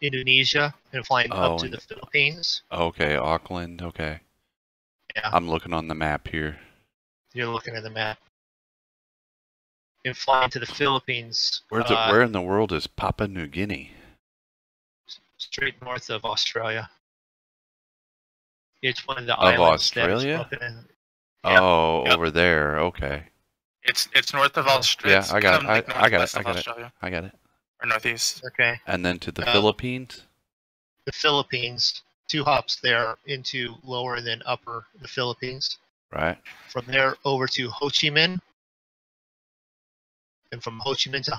[SPEAKER 1] Indonesia and flying
[SPEAKER 4] Oh,
[SPEAKER 1] up to the Philippines.
[SPEAKER 4] Okay, Auckland. Okay.
[SPEAKER 1] Yeah.
[SPEAKER 4] I'm looking on the map here.
[SPEAKER 1] You're looking at the map. And flying to the Philippines.
[SPEAKER 4] Where in the world is Papua New Guinea?
[SPEAKER 1] Straight north of Australia. It's one of the
[SPEAKER 4] Of
[SPEAKER 1] islands
[SPEAKER 4] Australia?
[SPEAKER 1] that is broken in. Yeah.
[SPEAKER 4] Oh,
[SPEAKER 2] Yep.
[SPEAKER 4] over there. Okay.
[SPEAKER 2] It's north of Australia.
[SPEAKER 4] Yeah, I got it. I got it. I got it.
[SPEAKER 2] Or northeast.
[SPEAKER 1] Okay.
[SPEAKER 4] And then to the Philippines?
[SPEAKER 1] The Philippines, 2 hops there into lower and then upper the Philippines.
[SPEAKER 4] Right.
[SPEAKER 1] From there over to Ho Chi Minh. And from Ho Chi Minh to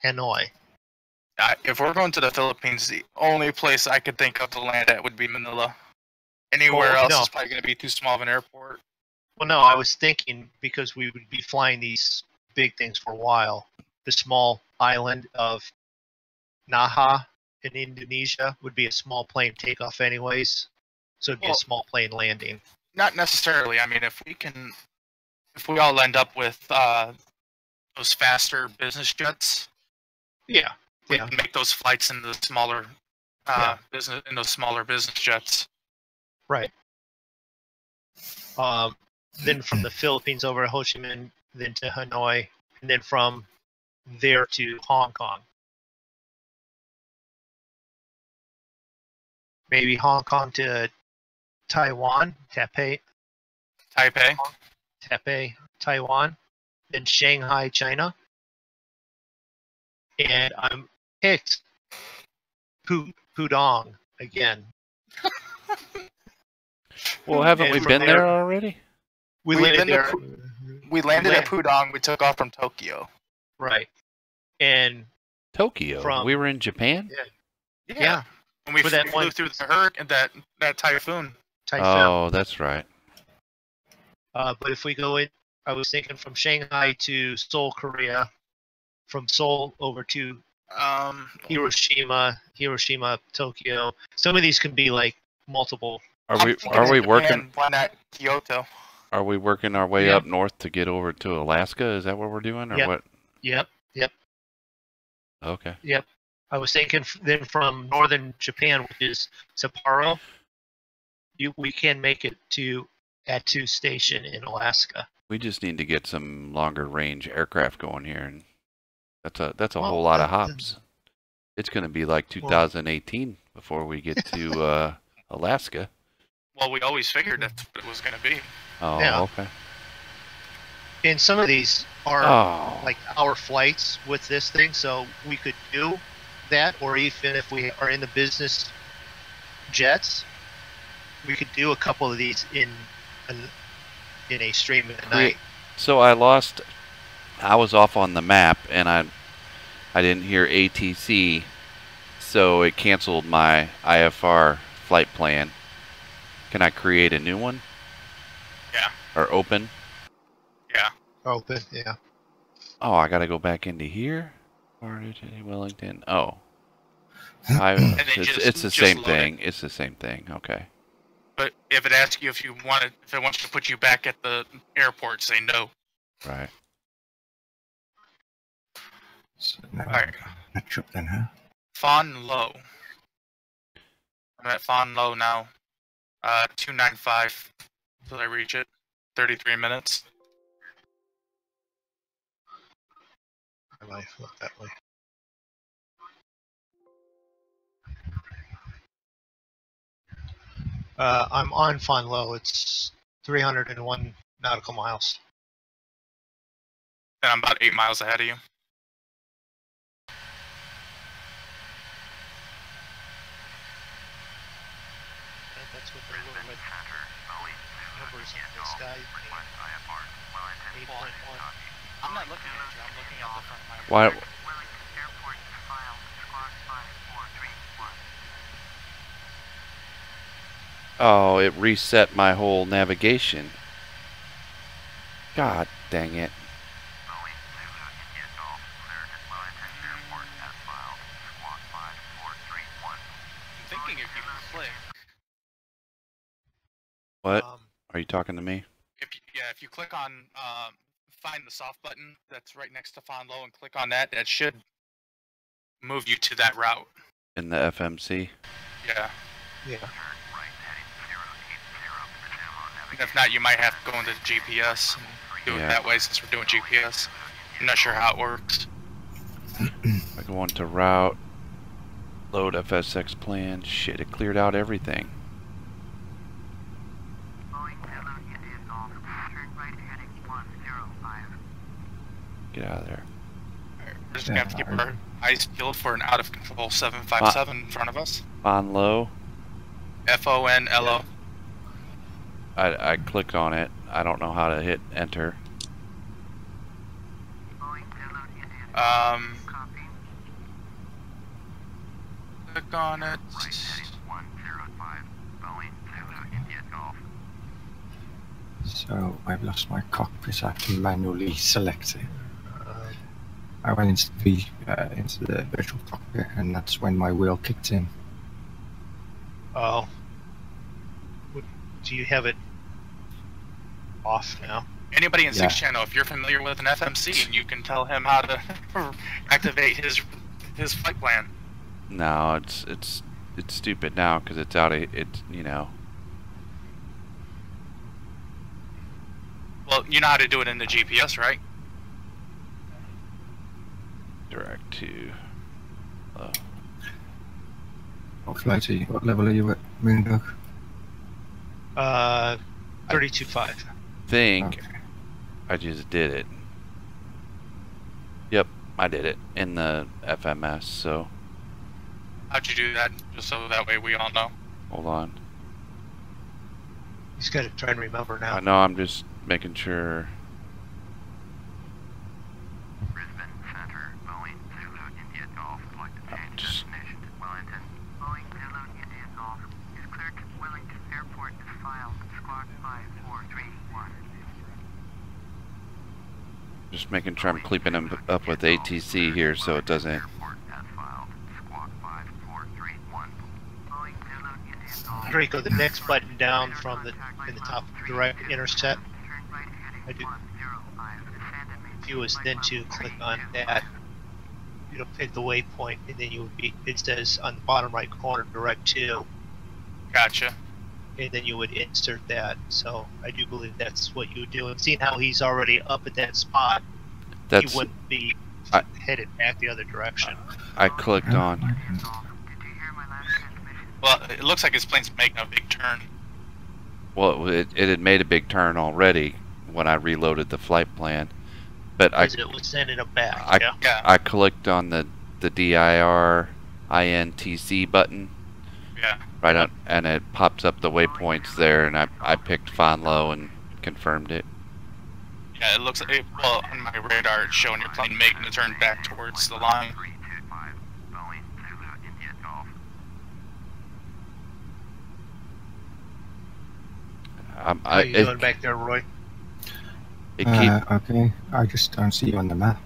[SPEAKER 1] Hanoi.
[SPEAKER 2] If we're going to the Philippines, the only place I could think of to land at would be Manila. Anywhere
[SPEAKER 1] Oh,
[SPEAKER 2] else
[SPEAKER 1] no.
[SPEAKER 2] is probably going to be too small of an airport.
[SPEAKER 1] Well, no, I was thinking because we would be flying these big things for a while. The small island of Naha in Indonesia would be a small plane takeoff anyways. So it'd be a
[SPEAKER 2] Well-
[SPEAKER 1] small plane landing.
[SPEAKER 2] Not necessarily. I mean, if we all end up with those faster business jets,
[SPEAKER 1] Yeah.
[SPEAKER 2] we
[SPEAKER 1] Yeah.
[SPEAKER 2] can make those flights in the smaller
[SPEAKER 1] Yeah.
[SPEAKER 2] those smaller business jets.
[SPEAKER 1] Right. Then from the Philippines over to Ho Chi Minh, then to Hanoi, and then from there to Hong Kong. Maybe Hong Kong to Taiwan, Taipei, Taiwan, then Shanghai, China. And I'm picked Pudong again.
[SPEAKER 4] Well, haven't
[SPEAKER 1] And
[SPEAKER 4] we
[SPEAKER 1] from
[SPEAKER 4] been there
[SPEAKER 1] there-
[SPEAKER 4] already?
[SPEAKER 1] We
[SPEAKER 2] We've
[SPEAKER 1] landed
[SPEAKER 2] been to
[SPEAKER 1] there.
[SPEAKER 2] We landed at
[SPEAKER 1] land-
[SPEAKER 2] Pudong. We took off from Tokyo.
[SPEAKER 1] Right. And
[SPEAKER 4] Tokyo.
[SPEAKER 1] From-
[SPEAKER 4] We were in Japan?
[SPEAKER 1] yeah,
[SPEAKER 2] And we
[SPEAKER 1] For that
[SPEAKER 2] flew
[SPEAKER 1] one-
[SPEAKER 2] through the hurricane, that typhoon.
[SPEAKER 1] Typhoon.
[SPEAKER 4] Oh, that's right.
[SPEAKER 1] But if we go in, I was thinking from Shanghai to Seoul, Korea, from Seoul over to Hiroshima, Tokyo. Some of these can be like multiple.
[SPEAKER 4] Are we working
[SPEAKER 2] One at Kyoto.
[SPEAKER 4] Are we working our way
[SPEAKER 1] Yeah.
[SPEAKER 4] up north to get over to Alaska? Is that what we're doing, or
[SPEAKER 1] Yep.
[SPEAKER 4] what?
[SPEAKER 1] Yep.
[SPEAKER 4] Okay.
[SPEAKER 1] Yep. I was thinking then from northern Japan, which is Sapporo, we can make it to Attu Station in Alaska.
[SPEAKER 4] We just need to get some longer range aircraft going here, and that's a
[SPEAKER 1] Well,
[SPEAKER 4] whole lot of
[SPEAKER 1] that-
[SPEAKER 4] hops. It's going to be like 2018 before we get to Alaska.
[SPEAKER 2] Well, we always figured that's what it was going to be.
[SPEAKER 4] Oh,
[SPEAKER 1] Yeah.
[SPEAKER 4] okay.
[SPEAKER 1] And some of these are
[SPEAKER 4] Oh,
[SPEAKER 1] like our flights with this thing, so we could do that, or even if we are in the business jets, we could do a couple of these in a stream at night.
[SPEAKER 4] so I was off on the map, and I didn't hear ATC, so it canceled my IFR flight plan. Can I create a new one?
[SPEAKER 2] Yeah.
[SPEAKER 4] Or open?
[SPEAKER 2] Yeah.
[SPEAKER 1] Open, yeah.
[SPEAKER 4] Oh, I gotta go back into here? Wellington. Oh.
[SPEAKER 2] then
[SPEAKER 4] It's the
[SPEAKER 2] just
[SPEAKER 4] same
[SPEAKER 2] load
[SPEAKER 4] thing. It's the same thing. Okay.
[SPEAKER 2] But if it asks you if it wants to put you back at the airport, say no.
[SPEAKER 4] Right.
[SPEAKER 3] So now
[SPEAKER 2] Alright.
[SPEAKER 3] catch up then, huh?
[SPEAKER 2] Fawn Low. I'm at Fawn Low now. 295 till I reach it. 33 minutes.
[SPEAKER 1] My life look that way. I'm on Fon Low. It's 301 nautical miles.
[SPEAKER 2] And I'm about 8 miles ahead of you.
[SPEAKER 1] And that's what they were with numbers in the sky. 8.1.
[SPEAKER 2] I'm not looking at you. I'm looking at the front of my
[SPEAKER 4] Why?
[SPEAKER 5] Wellington Airport file squawk 5431.
[SPEAKER 4] Oh, it reset my whole navigation. God dang it.
[SPEAKER 5] Boeing Zulu India Golf cleared at Wellington Airport as filed squawk 5431.
[SPEAKER 2] I'm thinking if you click,
[SPEAKER 4] What?
[SPEAKER 1] Um,
[SPEAKER 4] Are you talking to me?
[SPEAKER 2] if you click on find the soft button that's right next to Fawn Low and click on that, that should move you to that route.
[SPEAKER 4] In the FMC?
[SPEAKER 2] Yeah.
[SPEAKER 1] yeah.
[SPEAKER 5] Turn right heading 080 Pajama
[SPEAKER 2] And if not, you might have to go into GPS and do it
[SPEAKER 4] Yeah.
[SPEAKER 2] that way since we're doing GPS. I'm not sure how it works.
[SPEAKER 4] I go on to route. Load FSX plan. Shit, it cleared out everything.
[SPEAKER 5] Boeing Zulu India Golf turn right heading 105.
[SPEAKER 4] Get out of there.
[SPEAKER 2] We're just gonna have to keep our eyes peeled for an out of control 757 in front of us.
[SPEAKER 4] On low.
[SPEAKER 2] FONLO.
[SPEAKER 4] I click on it. I don't know how to hit enter.
[SPEAKER 5] Boeing Zulu India Golf copy.
[SPEAKER 2] Click on it.
[SPEAKER 5] Right heading 105. Boeing Zulu India Golf.
[SPEAKER 3] So I've lost my cockpit. I have to manually select it.
[SPEAKER 1] Uh,
[SPEAKER 3] I went into the virtual cockpit, and that's when my wheel kicked in.
[SPEAKER 1] oh. Do you have it off now?
[SPEAKER 2] Anybody in
[SPEAKER 3] Yeah.
[SPEAKER 2] 6 channel, if you're familiar with an FMC, you can tell him how to activate his flight plan.
[SPEAKER 4] No, it's stupid now because it's out of it. You know.
[SPEAKER 2] Well, you know how to do it in the GPS, right?
[SPEAKER 4] Direct to.
[SPEAKER 3] What flight are you? What level are you at, Moondog?
[SPEAKER 1] 32.5.
[SPEAKER 4] Think
[SPEAKER 3] Okay.
[SPEAKER 4] I just did it. Yep, I did it in the FMS. So
[SPEAKER 2] How'd you do that? Just so that way we all know.
[SPEAKER 4] hold on.
[SPEAKER 1] He's got to try and remember now.
[SPEAKER 4] I know. I'm just making sure.
[SPEAKER 5] Brisbane Center. Boeing Zulu India Golf. Select to change
[SPEAKER 4] Just-
[SPEAKER 5] destination to Wellington. Boeing Zulu India Golf is cleared to Wellington Airport as filed squawk 5431.
[SPEAKER 4] Just making sure I'm keeping him up with ATC here, so it doesn't.
[SPEAKER 5] Airport as filed squawk 5431. Boeing Zulu India Golf.
[SPEAKER 1] Draco, the next button down from in the top direct intercept. I do. If you was then to click on that, it'll pick the waypoint, and then you would be. It says on the bottom right corner, direct to,
[SPEAKER 2] Gotcha.
[SPEAKER 1] and then you would insert that. So I do believe that's what you would do. And seeing how he's already up at that spot,
[SPEAKER 4] That's
[SPEAKER 1] he wouldn't be headed back the other direction.
[SPEAKER 4] I clicked on.
[SPEAKER 2] Well, it looks like his plane's making a big turn.
[SPEAKER 4] Well, it had made a big turn already when I reloaded the flight plan, but
[SPEAKER 1] Because it was sending him back.
[SPEAKER 2] Yeah.
[SPEAKER 4] I clicked on the DIR INTC button.
[SPEAKER 2] Yeah.
[SPEAKER 4] Right on, and it pops up the waypoints there, and I picked Fonlo and confirmed it.
[SPEAKER 2] Yeah, it looks like, well, on my radar, it's showing your plane making a turn back towards the line.
[SPEAKER 1] How are you doing back there, Roy?
[SPEAKER 3] Okay, I just don't see you on the map.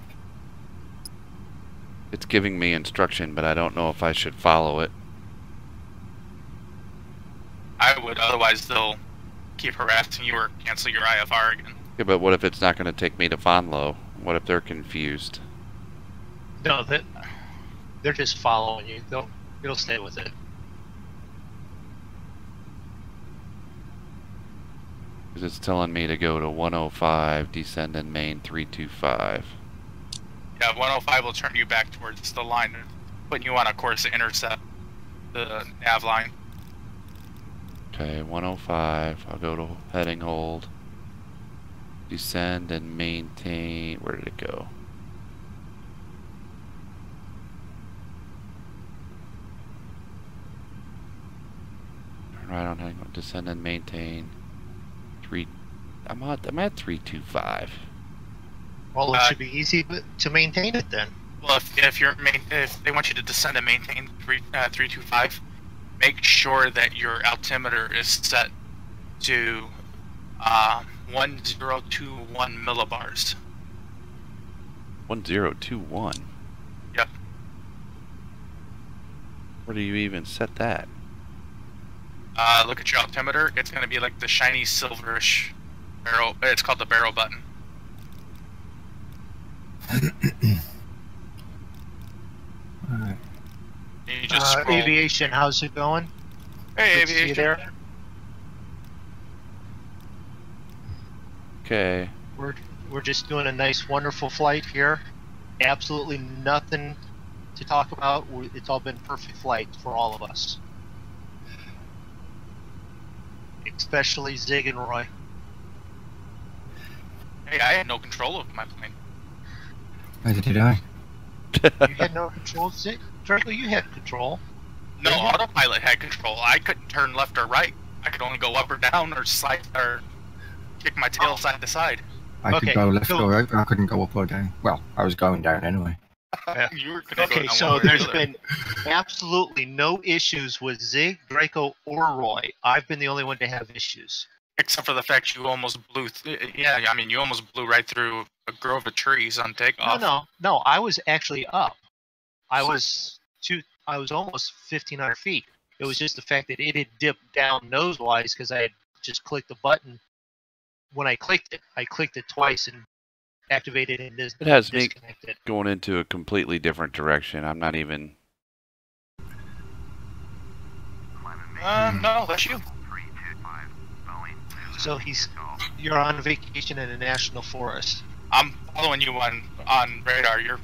[SPEAKER 4] It's giving me instruction, but I don't know if I should follow it.
[SPEAKER 2] I would, otherwise they'll keep harassing you or cancel your IFR again.
[SPEAKER 4] Yeah, but what if it's not going to take me to Fonlo? What if they're confused?
[SPEAKER 1] No, they're just following you. It'll stay with it.
[SPEAKER 4] Because it's telling me to go to 105, descend in main 325.
[SPEAKER 2] Yeah, 105 will turn you back towards the line, putting you on a course to intercept the nav line.
[SPEAKER 4] Okay, 105, I'll go to heading hold. Descend and maintain, where did it go? Turn right on heading hold, descend and maintain. I'm at 325.
[SPEAKER 1] Well, it should be easy to maintain it then.
[SPEAKER 2] Well, if they want you to descend and maintain 325, make sure that your altimeter is set to 1021 millibars.
[SPEAKER 4] 1021.
[SPEAKER 2] Yep.
[SPEAKER 4] Where do you even set that?
[SPEAKER 2] Look at your altimeter. It's going to be like the shiny silverish barrel. It's called the barrel button.
[SPEAKER 3] Alright.
[SPEAKER 2] You just scroll.
[SPEAKER 1] Aviation, how's it going?
[SPEAKER 2] Hey,
[SPEAKER 1] Good to see you
[SPEAKER 2] aviation.
[SPEAKER 1] there.
[SPEAKER 4] Okay.
[SPEAKER 1] We're just doing a nice, wonderful flight here. Absolutely nothing to talk about. It's all been perfect flight for all of us. Especially Zig and Roy.
[SPEAKER 2] Hey, I had no control of my plane.
[SPEAKER 3] Neither did I.
[SPEAKER 1] You had no control, Zig? Draco, you had control.
[SPEAKER 2] No, autopilot had control. I couldn't turn left or right. I could only go up or down or slide or kick my tail side to side.
[SPEAKER 3] I
[SPEAKER 1] Okay,
[SPEAKER 3] could go left
[SPEAKER 1] so-
[SPEAKER 3] or right, but I couldn't go up or down. Well, I was going down anyway.
[SPEAKER 2] You were gonna go
[SPEAKER 1] Okay,
[SPEAKER 2] down
[SPEAKER 1] so
[SPEAKER 2] one way or
[SPEAKER 1] there's
[SPEAKER 2] the other.
[SPEAKER 1] been absolutely no issues with Zig, Draco, or Roy. I've been the only one to have issues.
[SPEAKER 2] Except for the fact you almost blew. Yeah, I mean, you almost blew right through a grove of trees on takeoff.
[SPEAKER 1] No, I was actually up. I was almost 1,500 feet. It was just the fact that it had dipped down nose-wise because I had just clicked the button. When I clicked it twice and activated and
[SPEAKER 4] It has me
[SPEAKER 1] disconnected.
[SPEAKER 4] going into a completely different direction. I'm not even...
[SPEAKER 2] No, that's you.
[SPEAKER 1] So you're on vacation in a national forest.
[SPEAKER 2] I'm following you on radar. You're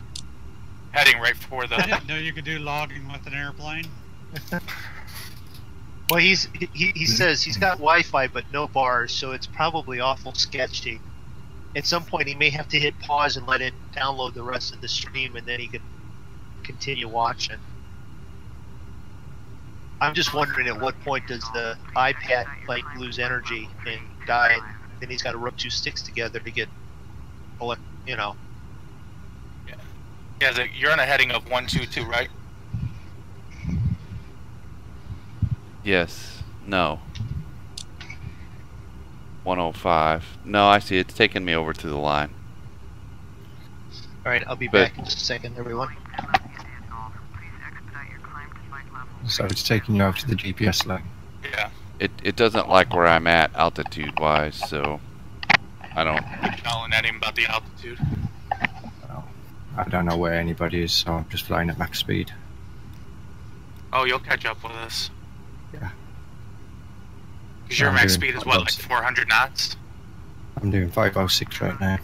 [SPEAKER 2] heading right for
[SPEAKER 6] I
[SPEAKER 2] the.
[SPEAKER 6] didn't know you could do logging with an airplane.
[SPEAKER 1] Well, he says he's got Wi-Fi but no bars, so it's probably awful sketchy. At some point, he may have to hit pause and let it download the rest of the stream, and then he can continue watching. I'm just wondering at what point does the iPad like lose energy and die, and then he's got to rub two sticks together to get, you know.
[SPEAKER 2] Yeah, you're on a heading of 122, right?
[SPEAKER 4] Yes. No. 105. No, I see. It's taking me over to the line.
[SPEAKER 1] All right, I'll be
[SPEAKER 4] But-
[SPEAKER 1] back in just a second, everyone.
[SPEAKER 3] So it's taking you over to the GPS line.
[SPEAKER 2] Yeah.
[SPEAKER 4] It doesn't like where I'm at altitude-wise, so... I don't.
[SPEAKER 2] Yelling at him about the altitude.
[SPEAKER 3] Well, I don't know where anybody is, so I'm just flying at max speed.
[SPEAKER 2] Oh, you'll catch up with us.
[SPEAKER 3] Yeah.
[SPEAKER 2] Because your
[SPEAKER 3] I'm
[SPEAKER 2] max
[SPEAKER 3] doing
[SPEAKER 2] speed is what, like
[SPEAKER 3] 506.
[SPEAKER 2] 400 knots?
[SPEAKER 3] I'm doing 506 right now.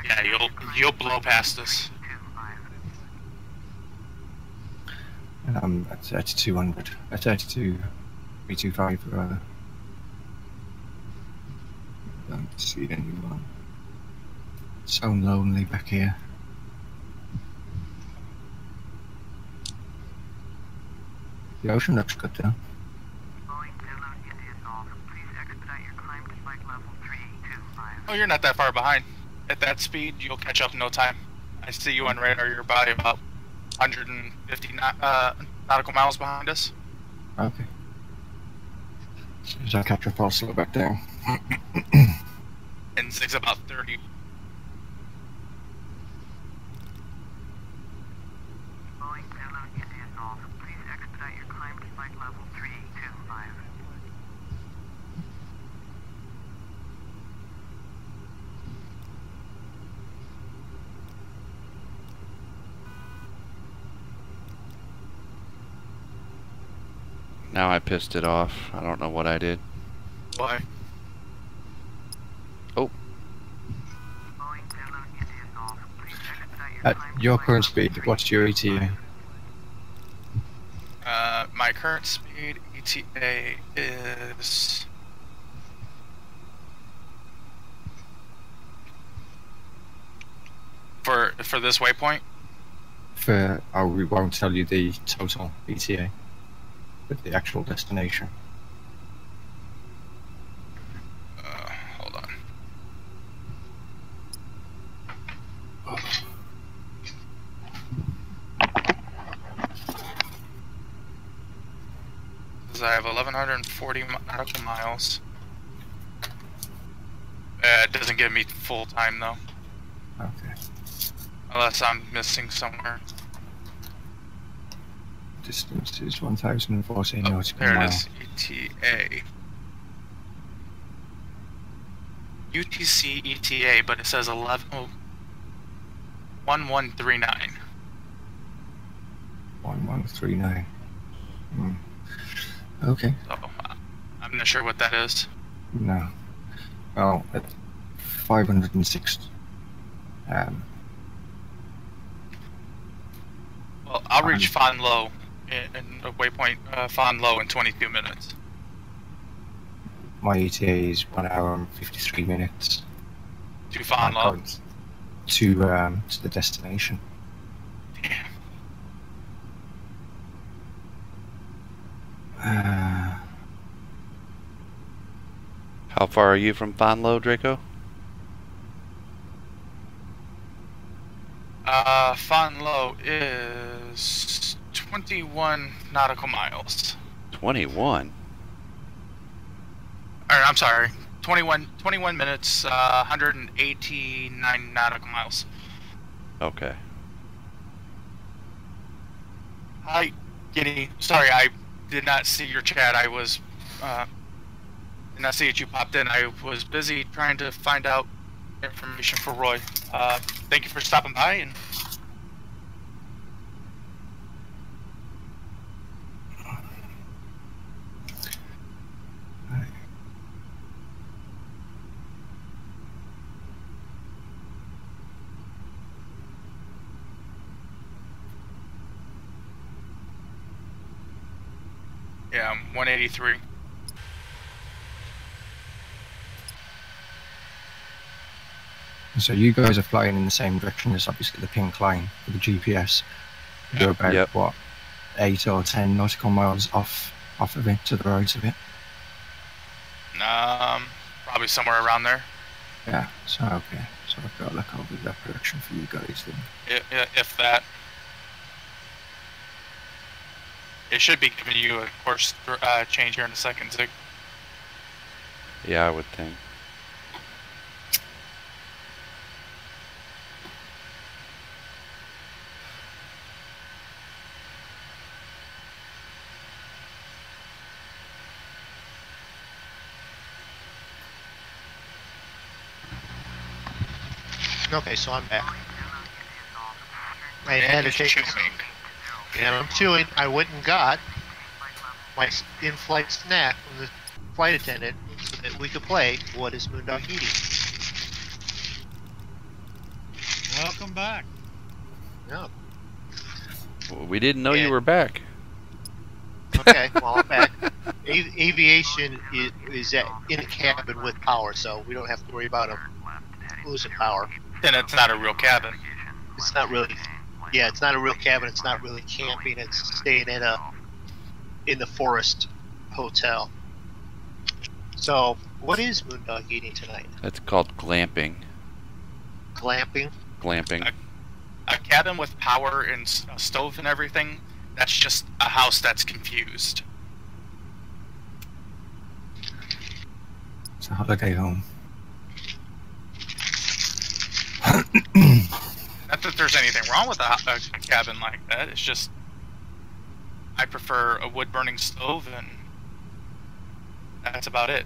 [SPEAKER 2] Yeah, you'll blow past us.
[SPEAKER 3] And I'm at 3200. At 325 rather. Don't see anyone. So lonely back here. The ocean looks good though.
[SPEAKER 2] Oh, you're not that far behind. At that speed, you'll catch up in no time. I see you on radar. You're probably about 150 nautical miles behind us.
[SPEAKER 3] Okay. As soon as I catch up, I'll slow back down.
[SPEAKER 2] And Zig's about 30.
[SPEAKER 4] Now I pissed it off. I don't know what I did.
[SPEAKER 2] Why?
[SPEAKER 4] Oh,
[SPEAKER 3] At your current speed, what's your ETA?
[SPEAKER 2] My current speed ETA is for this waypoint.
[SPEAKER 3] We won't tell you the total ETA, but the actual destination.
[SPEAKER 2] Hold on. Because I have 1,140 nautical miles. It doesn't give me full time though,
[SPEAKER 3] Okay.
[SPEAKER 2] unless I'm missing somewhere.
[SPEAKER 3] Distance is 1,014
[SPEAKER 2] Oh,
[SPEAKER 3] nautical
[SPEAKER 2] there it
[SPEAKER 3] miles.
[SPEAKER 2] is. ETA. UTC ETA, but it says 1139.
[SPEAKER 3] 1139. Okay.
[SPEAKER 2] So I'm not sure what that is.
[SPEAKER 3] No. Well, at 506.
[SPEAKER 2] Well, I'll reach Fon Low in a waypoint Fon Low in 22 minutes.
[SPEAKER 3] My ETA is 1 hour and 53 minutes.
[SPEAKER 2] To Fon Low.
[SPEAKER 3] To the destination.
[SPEAKER 2] Damn.
[SPEAKER 4] how far are you from Fonlo, Draco?
[SPEAKER 2] Fon Low is 21 nautical miles.
[SPEAKER 4] 21.
[SPEAKER 2] Or, I'm sorry, 21 minutes, 189 nautical miles.
[SPEAKER 4] Okay.
[SPEAKER 2] Hi, Giddy. Sorry, I did not see your chat. I was, did not see that you popped in. I was busy trying to find out information for Roy. Thank you for stopping by, and yeah, I'm 183.
[SPEAKER 3] So you guys are flying in the same direction as obviously the pink line for the GPS. You're about
[SPEAKER 4] Yep.
[SPEAKER 3] what, 8 or 10 nautical miles off of it, to the right of it.
[SPEAKER 2] Probably somewhere around there.
[SPEAKER 3] Yeah. So okay. So I've got to look over that direction for you guys then.
[SPEAKER 2] If that. It should be giving you a course change here in a second, Zig.
[SPEAKER 4] Yeah, I would think.
[SPEAKER 1] Okay, so I'm back. I had to take.
[SPEAKER 2] chewing.
[SPEAKER 1] And I'm chewing. I went and got my in-flight snack from the flight attendant so that we could play What is Moondog Eating?
[SPEAKER 6] Welcome back.
[SPEAKER 1] Yeah.
[SPEAKER 4] Well, we didn't know you
[SPEAKER 1] And-
[SPEAKER 4] were back.
[SPEAKER 1] Okay, well, I'm back. Aviation is in a cabin with power, so we don't have to worry about them losing power.
[SPEAKER 2] Then it's not a real cabin.
[SPEAKER 1] It's not really, yeah, it's not a real cabin. It's not really camping. It's staying in the forest hotel. So, what is Moondog eating tonight?
[SPEAKER 4] That's called glamping.
[SPEAKER 1] Glamping?
[SPEAKER 4] Glamping.
[SPEAKER 2] A cabin with power and a stove and everything, that's just a house that's confused.
[SPEAKER 3] It's a holiday home.
[SPEAKER 2] Not that there's anything wrong with a cabin like that, it's just I prefer a wood-burning stove, and that's about it.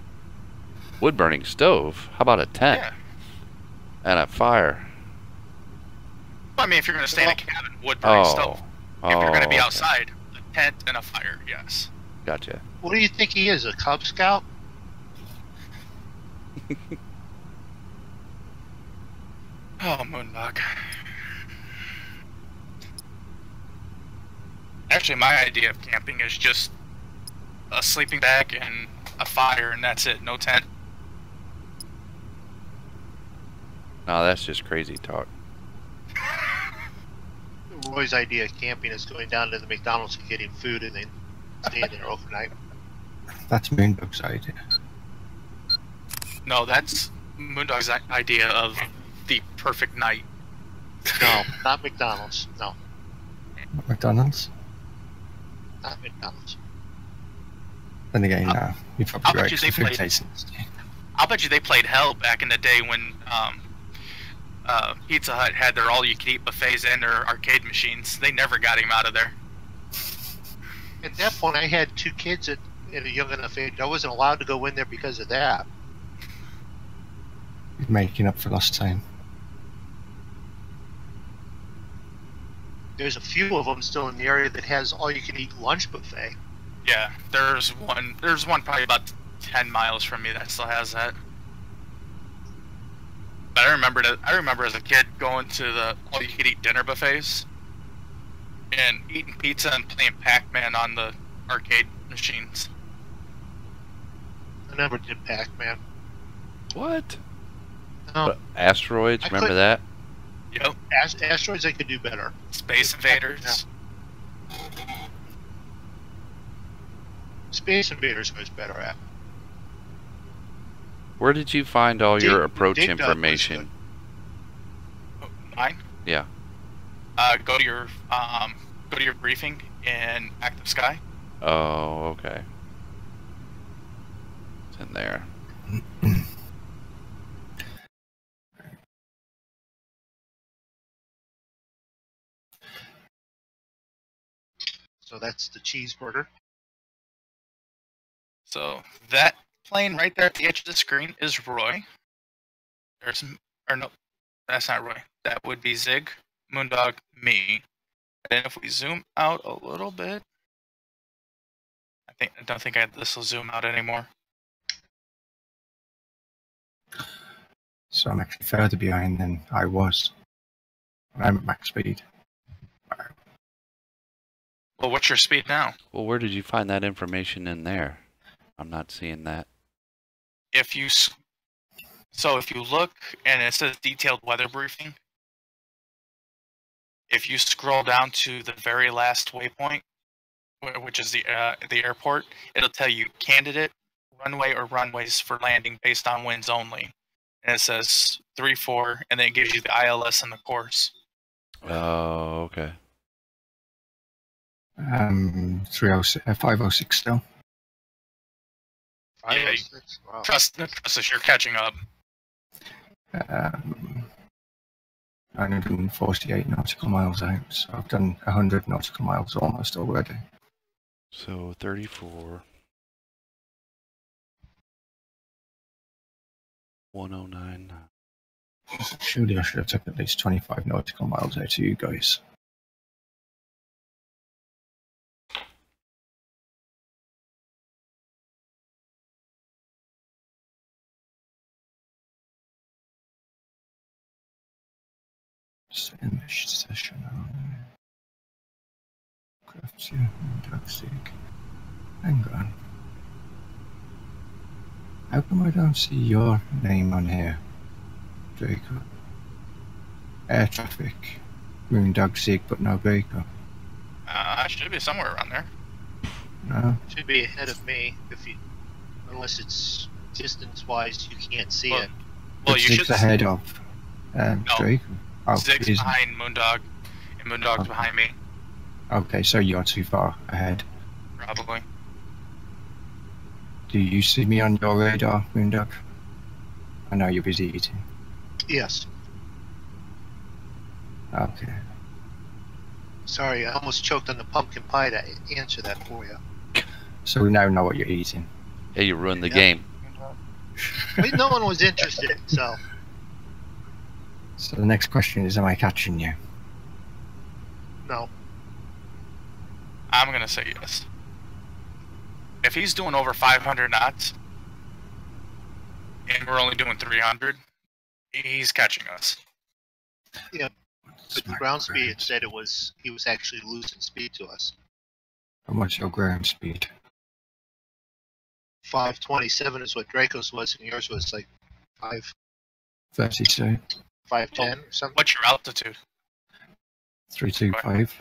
[SPEAKER 4] Wood burning stove? How about a tent?
[SPEAKER 2] Yeah.
[SPEAKER 4] And a fire?
[SPEAKER 2] I mean, if you're going to stay in a cabin, wood-burning stove. If you're going to be
[SPEAKER 4] okay.
[SPEAKER 2] outside, a tent and a fire, yes.
[SPEAKER 4] Gotcha.
[SPEAKER 1] What do you think he is, a Cub Scout?
[SPEAKER 2] Oh, Moondog. Actually, my idea of camping is just a sleeping bag and a fire, and that's it. No tent.
[SPEAKER 4] No, that's just crazy talk.
[SPEAKER 1] Roy's idea of camping is going down to the McDonald's and getting food and then staying there overnight.
[SPEAKER 3] That's Moondog's idea.
[SPEAKER 2] No, that's Moondog's idea of the perfect night.
[SPEAKER 1] No, not McDonald's. No,
[SPEAKER 3] McDonald's?
[SPEAKER 1] not McDonald's.
[SPEAKER 3] Then again, no. You're
[SPEAKER 2] I'll
[SPEAKER 3] probably
[SPEAKER 2] bet
[SPEAKER 3] right,
[SPEAKER 2] you
[SPEAKER 3] 'cause
[SPEAKER 2] they
[SPEAKER 3] the food
[SPEAKER 2] played-
[SPEAKER 3] tastes.
[SPEAKER 2] I'll bet you they played hell back in the day when Pizza Hut had their all-you-can-eat buffets and their arcade machines. They never got him out of there.
[SPEAKER 1] At that point, I had two kids at a young enough age. I wasn't allowed to go in there because of that.
[SPEAKER 3] You're making up for lost time.
[SPEAKER 1] There's a few of them still in the area that has all-you-can-eat lunch buffet.
[SPEAKER 2] Yeah, there's one. There's one probably about 10 miles from me that still has that. But I remember as a kid going to the all-you-can-eat dinner buffets and eating pizza and playing Pac-Man on the arcade machines.
[SPEAKER 1] I never did Pac-Man.
[SPEAKER 4] What?
[SPEAKER 1] No,
[SPEAKER 4] Asteroids?
[SPEAKER 1] I
[SPEAKER 4] Remember
[SPEAKER 1] could-
[SPEAKER 4] that?
[SPEAKER 2] Yep,
[SPEAKER 1] Asteroids I could do better.
[SPEAKER 2] Space Invaders.
[SPEAKER 1] Space Invaders was better at.
[SPEAKER 4] Where did you find all your
[SPEAKER 1] Dig-
[SPEAKER 4] approach
[SPEAKER 1] Dig Dug was
[SPEAKER 4] information?
[SPEAKER 2] Mine.
[SPEAKER 4] Yeah.
[SPEAKER 2] Go to your briefing in Active Sky.
[SPEAKER 4] Oh, okay. It's in there.
[SPEAKER 1] So that's the cheeseburger.
[SPEAKER 2] So that plane right there at the edge of the screen is Roy. No, that's not Roy. That would be Zig, Moondog, me. And if we zoom out a little bit, I don't think this will zoom out anymore.
[SPEAKER 3] So I'm actually further behind than I was. I'm at max speed.
[SPEAKER 2] Well, what's your speed now?
[SPEAKER 4] Well, where did you find that information in there? I'm not seeing that.
[SPEAKER 2] If you look and it says detailed weather briefing, if you scroll down to the very last waypoint, which is the airport, it'll tell you candidate, runway, or runways for landing based on winds only. And it says 3-4, and then it gives you the ILS and the course.
[SPEAKER 4] Oh, okay.
[SPEAKER 3] 506 still.
[SPEAKER 1] 506. Wow.
[SPEAKER 2] Trust us, you're catching up.
[SPEAKER 3] 948 nautical miles out, so I've done 100 nautical miles almost already.
[SPEAKER 4] So 34. 109.
[SPEAKER 3] Surely I should have took at least 25 nautical miles out to you guys. Finish session. Crafts here, toxic. Hang on. How come I don't see your name on here, Draco? Air traffic. Moondog Zig, but no Draco.
[SPEAKER 2] I should be somewhere around there.
[SPEAKER 3] No.
[SPEAKER 1] Should be ahead of me if you, unless it's distance-wise, you can't see it.
[SPEAKER 2] Well, you
[SPEAKER 3] Zig's
[SPEAKER 2] should
[SPEAKER 3] ahead of Draco. Oh,
[SPEAKER 2] Zig's
[SPEAKER 3] isn't.
[SPEAKER 2] behind Moondog, and Moondog's behind me,
[SPEAKER 3] Okay, so you're too far ahead.
[SPEAKER 2] probably.
[SPEAKER 3] Do you see me on your radar, Moondog? I know you're busy eating.
[SPEAKER 1] Yes.
[SPEAKER 3] Okay.
[SPEAKER 1] Sorry, I almost choked on the pumpkin pie to answer that for you.
[SPEAKER 3] So we now know what you're eating.
[SPEAKER 4] Hey, you ruined the
[SPEAKER 1] Yeah.
[SPEAKER 4] game.
[SPEAKER 1] But no one was interested, so
[SPEAKER 3] So the next question is, am I catching you?
[SPEAKER 1] no.
[SPEAKER 2] I'm gonna say yes. If he's doing over 500 knots, and we're only doing 300, he's catching us.
[SPEAKER 1] But the ground speed said he was actually losing speed to us.
[SPEAKER 3] And what's your ground speed?
[SPEAKER 1] 527 is what Draco's was, and yours was like
[SPEAKER 3] 32.
[SPEAKER 1] 510 or something.
[SPEAKER 2] What's your altitude?
[SPEAKER 3] 325.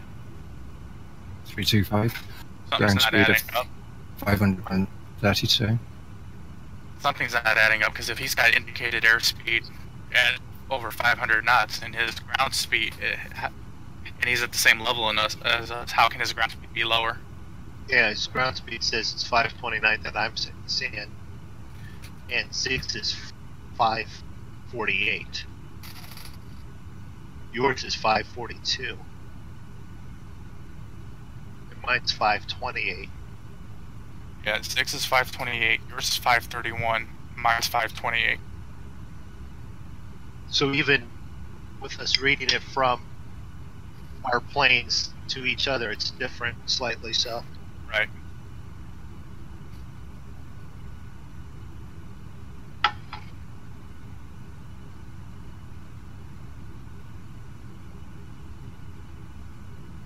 [SPEAKER 3] 325.
[SPEAKER 2] Something's
[SPEAKER 3] Ground
[SPEAKER 2] not
[SPEAKER 3] speed
[SPEAKER 2] adding
[SPEAKER 3] of
[SPEAKER 2] up.
[SPEAKER 3] 532.
[SPEAKER 2] Something's not adding up, because if he's got indicated airspeed at over 500 knots and his ground speed, and he's at the same level as us, how can his ground speed be lower?
[SPEAKER 1] Yeah, his ground speed says it's 529 that I'm seeing, and 6 is 548. Yours is 542. And mine's 528.
[SPEAKER 2] Yeah, 6 is 528, yours is 531, mine's 528.
[SPEAKER 1] So even with us reading it from our planes to each other, it's different, slightly so.
[SPEAKER 2] Right.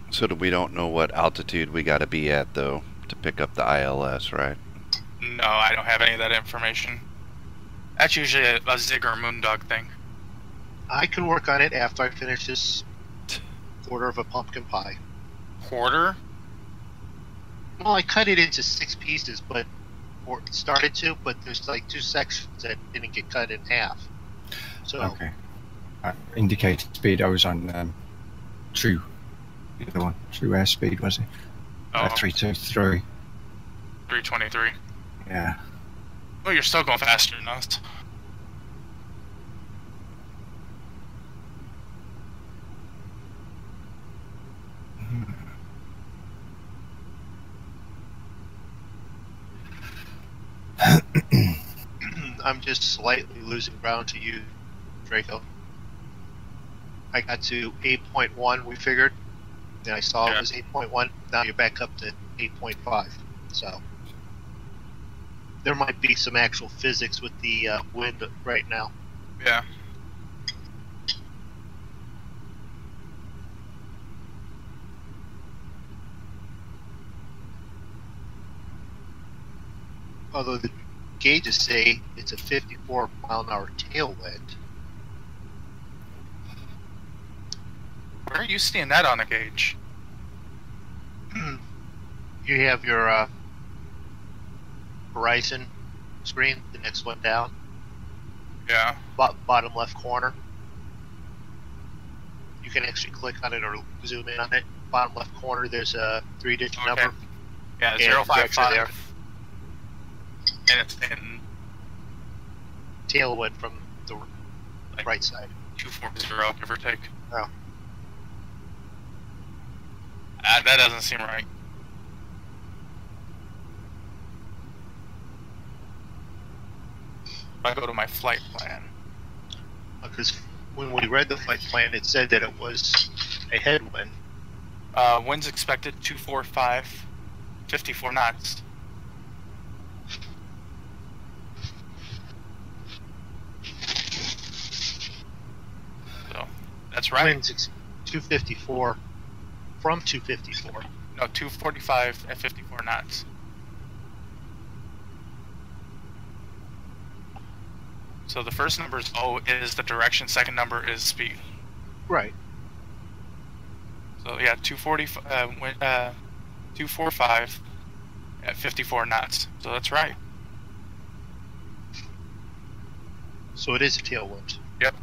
[SPEAKER 4] So we don't know what altitude we got to be at, though, to pick up the ILS, right?
[SPEAKER 2] No, I don't have any of that information. That's usually a Zig or Moondog thing.
[SPEAKER 1] I can work on it after I finish this quarter of a pumpkin pie.
[SPEAKER 2] Quarter?
[SPEAKER 1] Well, I cut it into 6 pieces, or started to, but there's like 2 sections that didn't get cut in half. So
[SPEAKER 3] Okay. Indicated speed, I was on true. The other one. True airspeed, was it?
[SPEAKER 2] Oh,
[SPEAKER 3] 323.
[SPEAKER 2] 323.
[SPEAKER 3] Yeah.
[SPEAKER 2] Well, you're still going faster than us.
[SPEAKER 1] I'm just slightly losing ground to you, Draco. I got to 8.1, we figured. Then I saw it was 8.1. Now you're back up to 8.5. So there might be some actual physics with the wind right now.
[SPEAKER 2] Yeah.
[SPEAKER 1] Although the gauges say it's a 54 mile an hour tailwind.
[SPEAKER 2] Where are you seeing that on the gauge?
[SPEAKER 1] You have your horizon screen, the next one down,
[SPEAKER 2] Yeah.
[SPEAKER 1] bottom left corner. You can actually click on it or zoom in on it. Bottom left corner, there's a 3-digit
[SPEAKER 2] Okay.
[SPEAKER 1] number.
[SPEAKER 2] Yeah,
[SPEAKER 1] And
[SPEAKER 2] 055.
[SPEAKER 1] there.
[SPEAKER 2] And it's in
[SPEAKER 1] Tailwind from the
[SPEAKER 2] Like-
[SPEAKER 1] right side.
[SPEAKER 2] 240, give or take.
[SPEAKER 1] Oh.
[SPEAKER 2] That doesn't seem right. If I go to my flight plan.
[SPEAKER 1] Because when we read the flight plan, it said that it was a headwind.
[SPEAKER 2] Winds expected 245, 54 knots. So that's right.
[SPEAKER 1] Winds 254 from 254.
[SPEAKER 2] No, 245 at 54 knots. So the first number is the direction, second number is speed.
[SPEAKER 1] Right.
[SPEAKER 2] So yeah, 245 at 54 knots. So that's right.
[SPEAKER 1] So it is a tailwind.
[SPEAKER 2] Yep.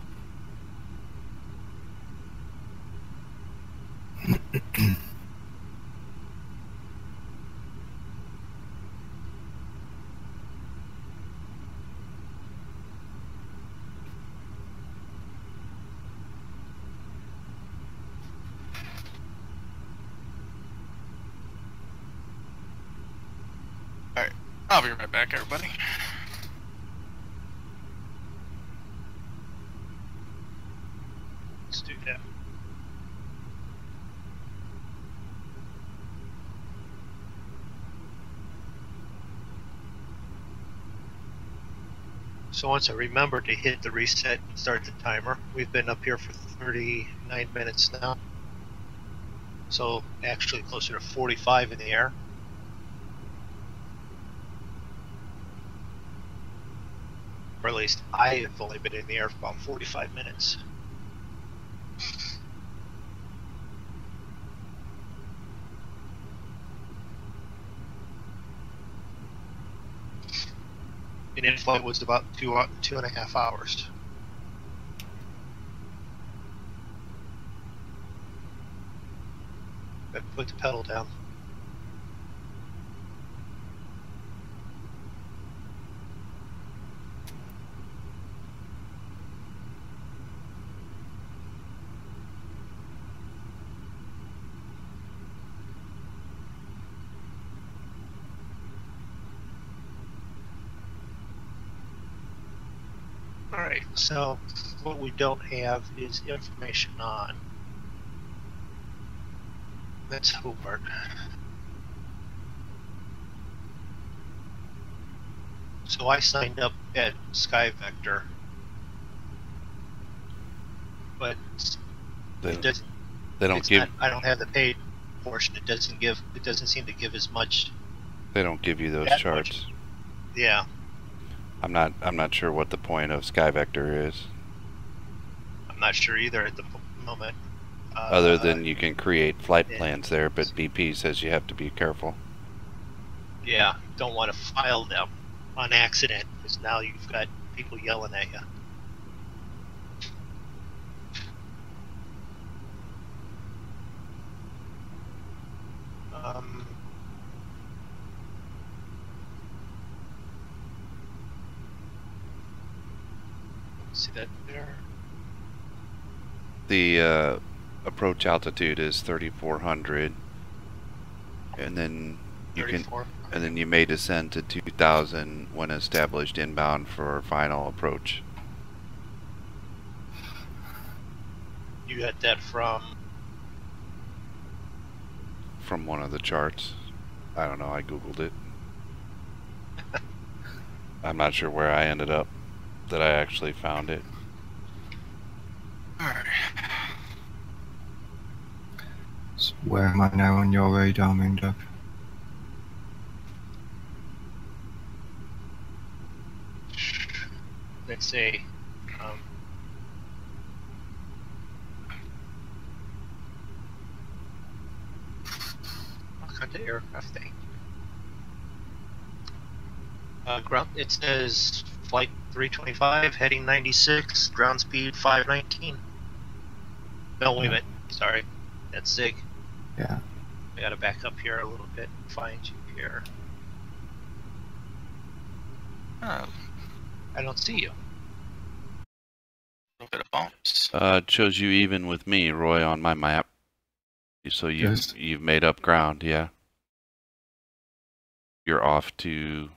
[SPEAKER 2] Alright, I'll be right back, everybody.
[SPEAKER 1] Let's do that. So once I remember to hit the reset and start the timer, we've been up here for 39 minutes now. So actually closer to 45 in the air. Or at least I have only been in the air for about 45 minutes. And in flight was about 2.5 hours. But put the pedal down. Alright, so what we don't have is information on. That's Hobart. So I signed up at SkyVector, but
[SPEAKER 4] They
[SPEAKER 1] it doesn't.
[SPEAKER 4] They don't give.
[SPEAKER 1] I don't have the paid portion. It doesn't give. It doesn't seem to give as much.
[SPEAKER 4] They don't give you those
[SPEAKER 1] that
[SPEAKER 4] charts.
[SPEAKER 1] much. Yeah.
[SPEAKER 4] I'm not sure what the point of SkyVector is.
[SPEAKER 1] I'm not sure either at the moment.
[SPEAKER 4] Other than you can create flight
[SPEAKER 1] yeah.
[SPEAKER 4] plans there, but BP says you have to be careful.
[SPEAKER 1] Yeah, don't want to file them on accident because now you've got people yelling at you. See that there?
[SPEAKER 4] The approach altitude is 3,400, and then you
[SPEAKER 1] 34.
[SPEAKER 4] and then you may descend to 2,000 when established inbound for final approach.
[SPEAKER 1] You got that from
[SPEAKER 4] One of the charts. I don't know, I googled it. I'm not sure where I ended up that I actually found it.
[SPEAKER 2] Alright.
[SPEAKER 3] So where am I now on your radar, Moondog?
[SPEAKER 1] let's say what kind of aircraft thing? Ground. It says flight 325, heading 96, ground speed 519. No, wait a minute. Sorry, that's SIG.
[SPEAKER 3] Yeah.
[SPEAKER 1] I gotta back up here a little bit and find you here.
[SPEAKER 2] Oh,
[SPEAKER 1] I don't see you.
[SPEAKER 2] a little bit of bumps.
[SPEAKER 4] It shows you even with me, Roy, on my map. So
[SPEAKER 3] Yes.
[SPEAKER 4] you've made up ground, yeah. You're off to...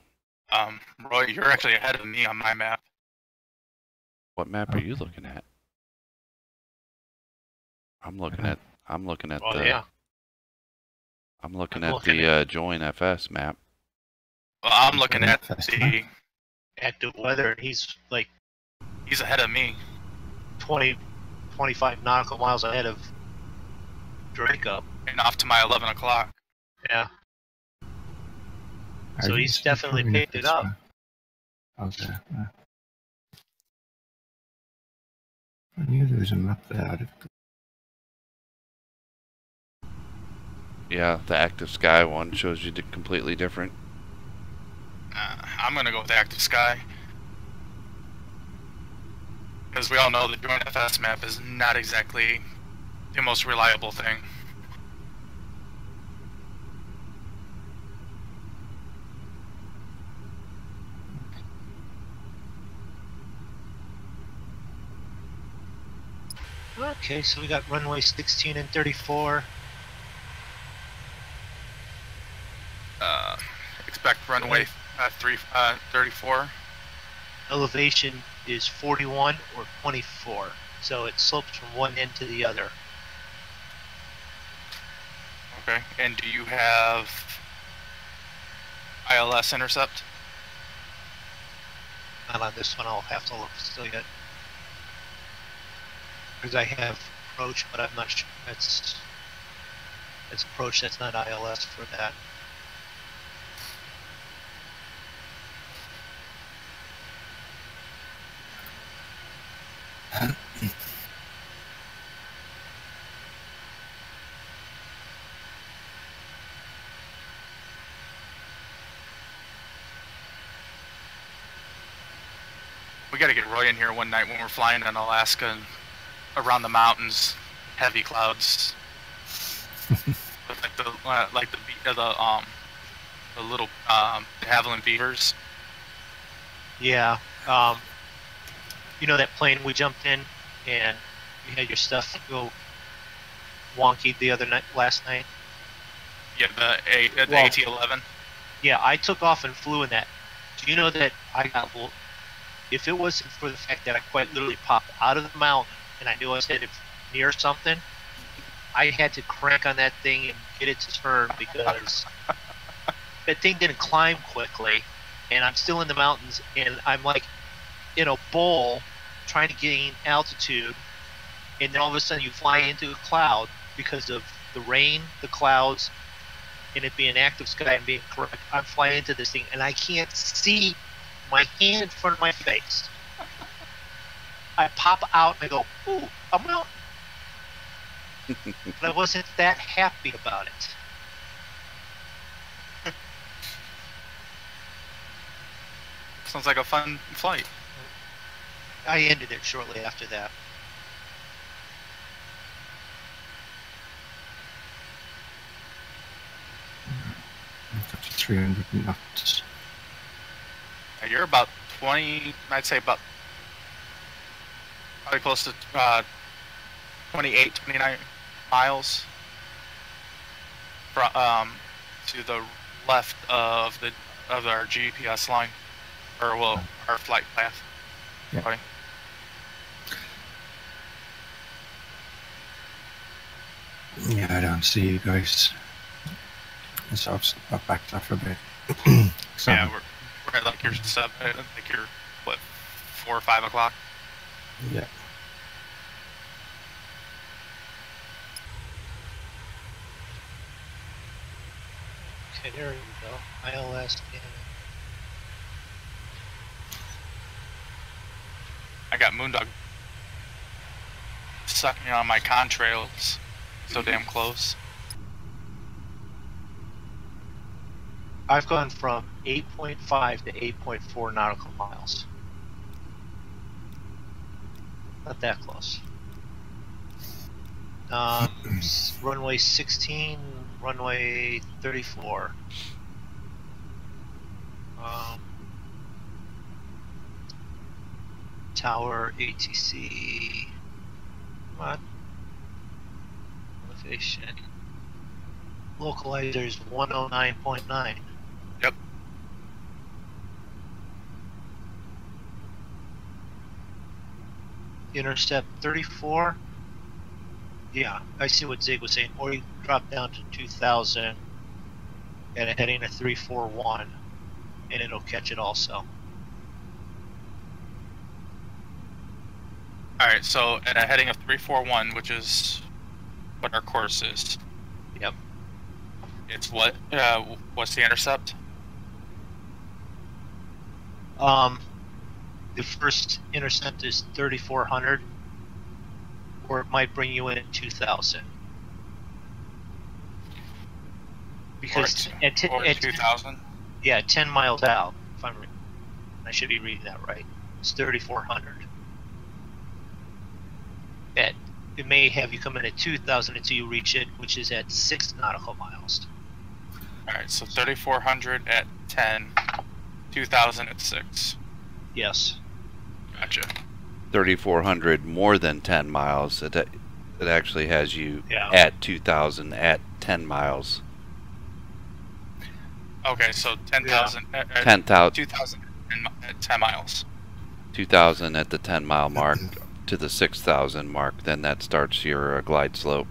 [SPEAKER 2] Roy, you're actually ahead of me on my map.
[SPEAKER 4] What map are you looking at? I'm looking at
[SPEAKER 1] Oh
[SPEAKER 4] the
[SPEAKER 1] yeah.
[SPEAKER 4] I'm looking
[SPEAKER 1] I'm
[SPEAKER 4] at
[SPEAKER 1] looking
[SPEAKER 4] the Join FS map.
[SPEAKER 2] Well, I'm looking at the.
[SPEAKER 1] Active weather, and he's like
[SPEAKER 2] He's ahead of me.
[SPEAKER 1] 20, 25 nautical miles ahead of Draco.
[SPEAKER 2] And off to my 11 o'clock.
[SPEAKER 1] Yeah. So he's definitely picked it up.
[SPEAKER 3] Okay. I knew there was a map there.
[SPEAKER 4] Yeah, the Active Sky one shows you completely different.
[SPEAKER 2] I'm gonna go with Active Sky. Because we all know the Joint FS map is not exactly the most reliable thing.
[SPEAKER 1] Okay, so we got runway 16 and 34.
[SPEAKER 2] Expect runway 34.
[SPEAKER 1] Elevation is 41 or 24, so it slopes from one end to the other.
[SPEAKER 2] Okay, and do you have ILS intercept?
[SPEAKER 1] Not on this one, I'll have to look still yet. Because I have approach, but I'm not sure that's approach, that's not ILS for that.
[SPEAKER 2] We gotta get Roy in here one night when we're flying in Alaska and around the mountains, heavy clouds. With the little de Havilland beavers.
[SPEAKER 1] Yeah, you know that plane we jumped in and you had your stuff go wonky the other night, last night?
[SPEAKER 2] Yeah, the
[SPEAKER 1] Well,
[SPEAKER 2] AT-11.
[SPEAKER 1] Yeah, I took off and flew in that. Do you know that I got, if it wasn't for the fact that I quite literally popped out of the mountain and I knew I was headed near something, I had to crank on that thing and get it to turn because that thing didn't climb quickly, and I'm still in the mountains, and I'm like in a bowl trying to gain altitude, and then all of a sudden you fly into a cloud because of the rain, the clouds, and it being active sky and being correct. I'm flying into this thing, and I can't see my hand in front of my face. I pop out and I go, ooh, a mountain. But I wasn't that happy about it.
[SPEAKER 2] Sounds like a fun flight.
[SPEAKER 1] I ended it shortly after that.
[SPEAKER 3] I've got 300 knots.
[SPEAKER 2] You're about 20, I'd say about probably close to 28, 29 miles from to the left of our GPS line, or well, our flight path.
[SPEAKER 3] Yeah.
[SPEAKER 2] Sorry.
[SPEAKER 3] Yeah, I don't see you guys. So I've backed off a bit. So,
[SPEAKER 2] Yeah, we're at like your 7, I think you're what, 4 or 5 o'clock.
[SPEAKER 3] yeah.
[SPEAKER 1] Okay, there you go. ILS.
[SPEAKER 2] I got Moondog sucking on my contrails so damn close.
[SPEAKER 1] I've gone from 8.5 to 8.4 nautical miles. Not that close. Runway 16, runway 34. Tower ATC. Come on. Elevation. Localizer is 109.9.
[SPEAKER 2] Yep.
[SPEAKER 1] Intercept 34. Yeah, I see what Zig was saying. Or you drop down to 2,000 and a heading of 341, and it'll catch it also.
[SPEAKER 2] Alright, so at a heading of 341, which is what our course is.
[SPEAKER 1] Yep.
[SPEAKER 2] It's what? What's the intercept?
[SPEAKER 1] The first intercept is 3,400, or it might bring you in at 2,000. Because
[SPEAKER 2] Or
[SPEAKER 1] at
[SPEAKER 2] 2,000?
[SPEAKER 1] yeah, 10 miles out. If I should be reading that right. It's 3,400. It may have you come in at 2,000 until you reach it, which is at 6 nautical miles.
[SPEAKER 2] Alright, so 3,400 at 10, 2,000 at 6.
[SPEAKER 1] Yes.
[SPEAKER 2] Gotcha.
[SPEAKER 4] 3,400 more than 10 miles. It actually has you at 2,000 at 10 miles.
[SPEAKER 2] Okay, so 10,000 at
[SPEAKER 4] 10,000.
[SPEAKER 2] 2,000 at 10 miles.
[SPEAKER 4] 2,000 at the 10 mile mark to the 6,000 mark. Then that starts your glide slope.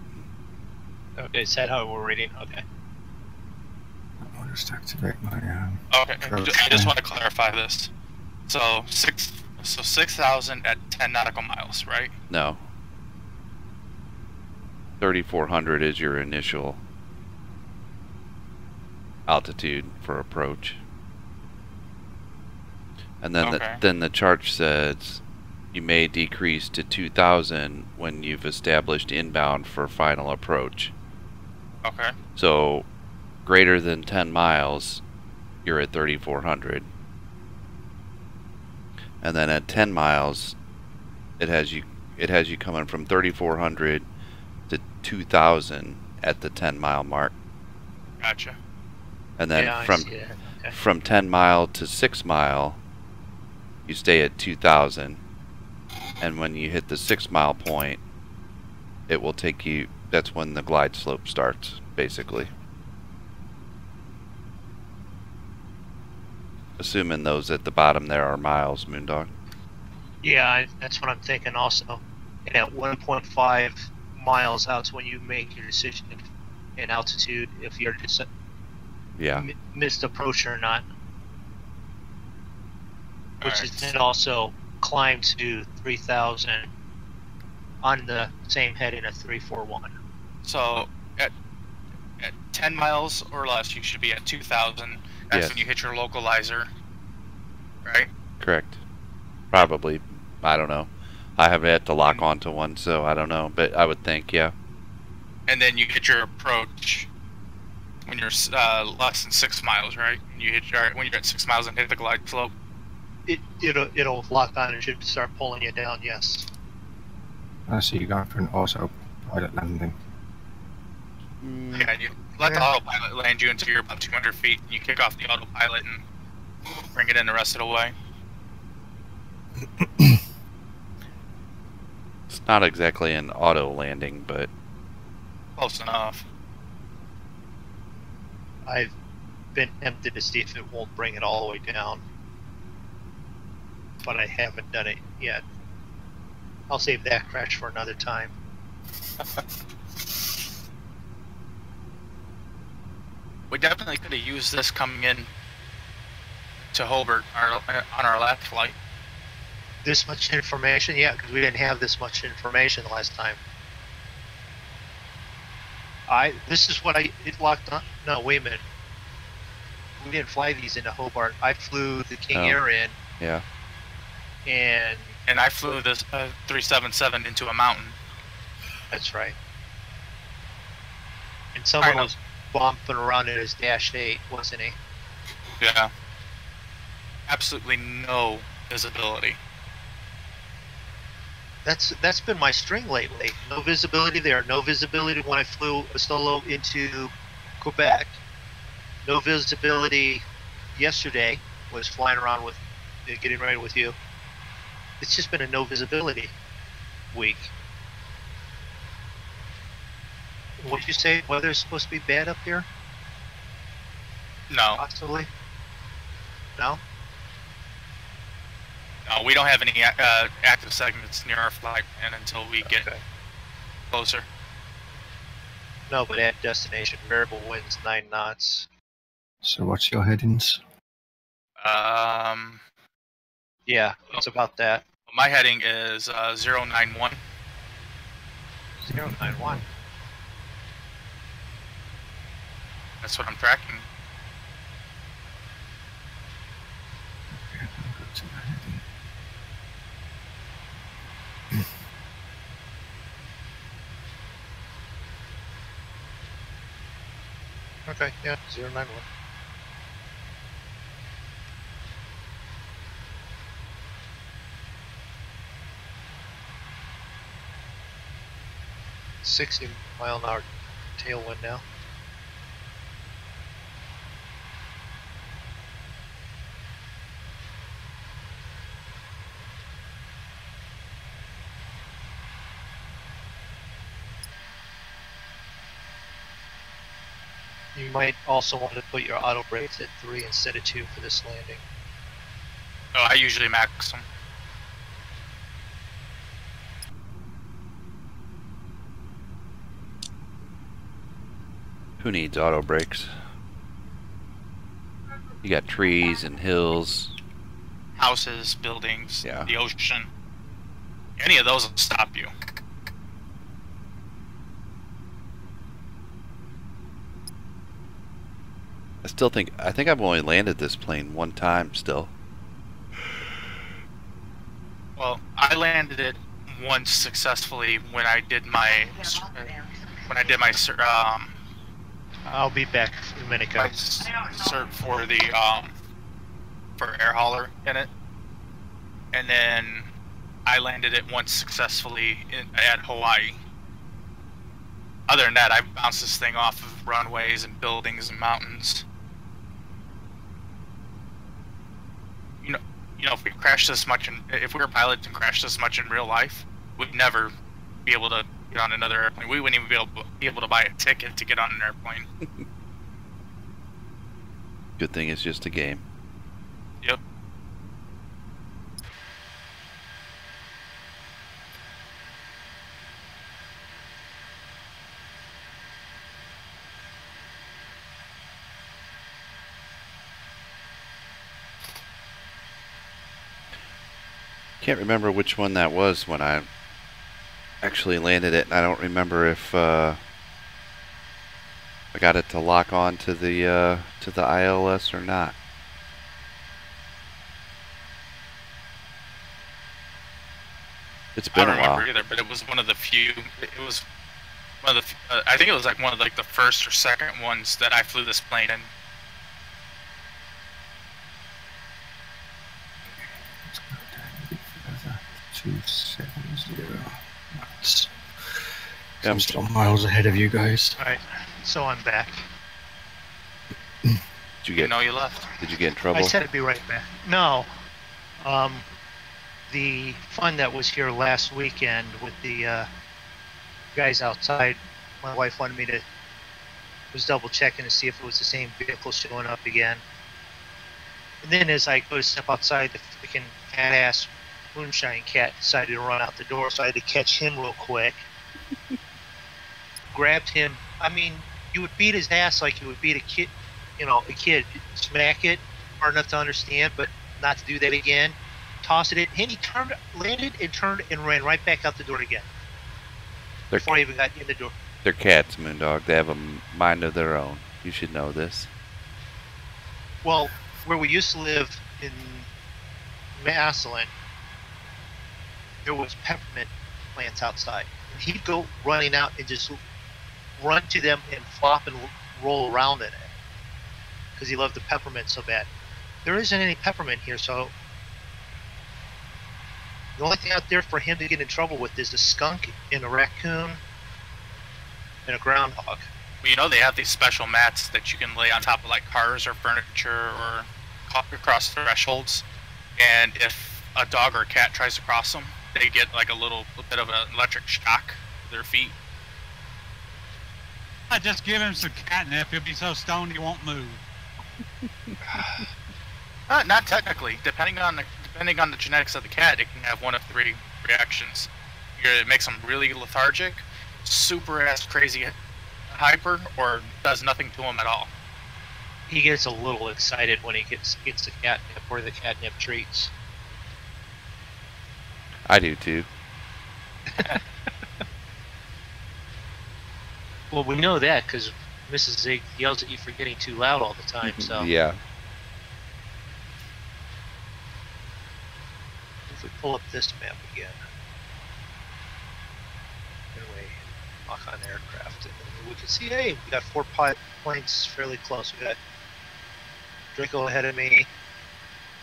[SPEAKER 1] Okay, is that how we're reading? Okay.
[SPEAKER 3] I'll just activate my.
[SPEAKER 2] Okay, I just want to clarify this. So 6,000 at 10 nautical miles, right?
[SPEAKER 4] No. 3,400 is your initial altitude for approach. And then then the chart says you may decrease to 2,000 when you've established inbound for final approach.
[SPEAKER 2] Okay.
[SPEAKER 4] So greater than 10 miles, you're at 3,400. And then at 10 miles, it has you coming from 3,400 to 2,000 at the 10 mile mark.
[SPEAKER 2] Gotcha.
[SPEAKER 4] And then from 10 mile to 6 mile, you stay at 2,000. And when you hit the 6 mile point, it will take you, that's when the glide slope starts, basically. Assuming those at the bottom there are miles, Moondog.
[SPEAKER 1] Yeah, that's what I'm thinking also. And at 1.5 miles out is when you make your decision in altitude if you're just missed approach or not. Which is then also climb to 3,000 on the same heading of 341.
[SPEAKER 2] So at 10 miles or less, you should be at 2,000. That's when you hit your localizer, right?
[SPEAKER 4] Correct. Probably. I don't know. I haven't had to lock onto one, so I don't know. But I would think, yeah.
[SPEAKER 2] And then you hit your approach when you're less than 6 miles, right? You hit when you're at 6 miles and hit the glide slope.
[SPEAKER 1] It'll lock on and should start pulling you down. Yes.
[SPEAKER 3] I see you going for an autopilot landing.
[SPEAKER 2] Yeah, you let the autopilot land you until you're about 200 feet, and you kick off the autopilot and bring it in the rest of the way.
[SPEAKER 4] It's not exactly an auto landing, but
[SPEAKER 2] close enough.
[SPEAKER 1] I've been tempted to see if it won't bring it all the way down, but I haven't done it yet. I'll save that crash for another time.
[SPEAKER 2] We definitely could have used this coming in to Hobart on our last flight.
[SPEAKER 1] This much information? Yeah, because we didn't have this much information the last time. This is what it locked on. No, wait a minute. We didn't fly these into Hobart. I flew the King Air in.
[SPEAKER 4] Yeah.
[SPEAKER 2] And I flew this 377 into a mountain.
[SPEAKER 1] That's right. And someone was bumping around in his Dash 8, wasn't he?
[SPEAKER 2] Yeah. Absolutely no visibility.
[SPEAKER 1] That's been my string lately. No visibility there. No visibility when I flew a solo into Quebec. No visibility yesterday. Was flying around with, getting ready with you. It's just been a no visibility week. What did you say? Weather's supposed to be bad up here?
[SPEAKER 2] No.
[SPEAKER 1] Possibly. No.
[SPEAKER 2] No, we don't have any active segments near our flight plan until we get closer.
[SPEAKER 1] No, but at destination, variable winds 9 knots.
[SPEAKER 3] So what's your headings?
[SPEAKER 1] Yeah, it's about that.
[SPEAKER 2] My heading is 091.
[SPEAKER 1] 091.
[SPEAKER 2] That's what I'm tracking.
[SPEAKER 3] Okay, I'll go to my heading.
[SPEAKER 1] Okay, yeah, 091. $60-mile-an-hour tailwind now. You might also want to put your auto brakes at 3 instead of 2 for this landing.
[SPEAKER 2] Oh, I usually max them.
[SPEAKER 4] Who needs auto brakes? You got trees and hills.
[SPEAKER 2] Houses, buildings,
[SPEAKER 4] Yeah.
[SPEAKER 2] the ocean. Any of those will stop you.
[SPEAKER 4] I think I've only landed this plane one time still.
[SPEAKER 2] Well, I landed it once successfully when I did my
[SPEAKER 1] I'll be back in a minute,
[SPEAKER 2] my
[SPEAKER 1] guys.
[SPEAKER 2] cert for the for air hauler in it, and then I landed it once successfully at Hawaii. Other than that, I bounced this thing off of runways and buildings and mountains. You know, if we crashed this much, if we were pilots and crashed this much in real life, we'd never be able to get on another airplane. We wouldn't even be able to buy a ticket to get on an airplane.
[SPEAKER 4] Good thing it's just a game.
[SPEAKER 2] Yep.
[SPEAKER 4] Can't remember which one that was when I actually landed it, and I don't remember if I got it to lock on to the ILS or not. It's been
[SPEAKER 2] I don't
[SPEAKER 4] a while.
[SPEAKER 2] remember either, but it was one of the few. It was one of the. I think it was like one of the first or second ones that I flew this plane in.
[SPEAKER 3] Let's go down a bit further. 270 knots.
[SPEAKER 4] Yeah,
[SPEAKER 3] I'm still miles ahead of you guys.
[SPEAKER 1] Alright, so I'm back.
[SPEAKER 4] Did you
[SPEAKER 2] You
[SPEAKER 4] get?
[SPEAKER 2] know you left.
[SPEAKER 4] Did you get in trouble?
[SPEAKER 1] I said I'd be right back. No. The fun that was here last weekend with the guys outside, my wife wanted me to, was double checking to see if it was the same vehicle showing up again. And then as I go to step outside, the freaking fat ass moonshine cat decided to run out the door, so I had to catch him real quick. Grabbed him. I mean, you would beat his ass like you would beat a kid, a kid. Smack it, hard enough to understand, but not to do that again. Tossed it in, and he landed and turned and ran right back out the door again.
[SPEAKER 4] They're,
[SPEAKER 1] Before I even got in the door.
[SPEAKER 4] they're cats, Moondog. They have a mind of their own. You should know this.
[SPEAKER 1] Well, where we used to live in Massillon, there was peppermint plants outside. And he'd go running out and just run to them and flop and roll around in it because he loved the peppermint so bad. There isn't any peppermint here, so the only thing out there for him to get in trouble with is a skunk and a raccoon and a groundhog.
[SPEAKER 2] Well, they have these special mats that you can lay on top of like cars or furniture or across thresholds, and if a dog or a cat tries to cross them, they get like a bit of an electric shock to their feet.
[SPEAKER 6] I just give him some catnip. He'll be so stoned he won't move.
[SPEAKER 2] Not technically. Depending on the genetics of the cat, it can have one of 3 reactions. Either it makes them really lethargic, super ass crazy hyper or does nothing to him at all?
[SPEAKER 1] He gets a little excited when he gets the catnip or the catnip treats.
[SPEAKER 4] I do too.
[SPEAKER 1] Well, we know that because Mrs. Zig yells at you for getting too loud all the time. So
[SPEAKER 4] Yeah.
[SPEAKER 1] if we pull up this map again, anyway, lock on aircraft, and we can see, hey, we got 4 planes fairly close. We got Draco ahead of me,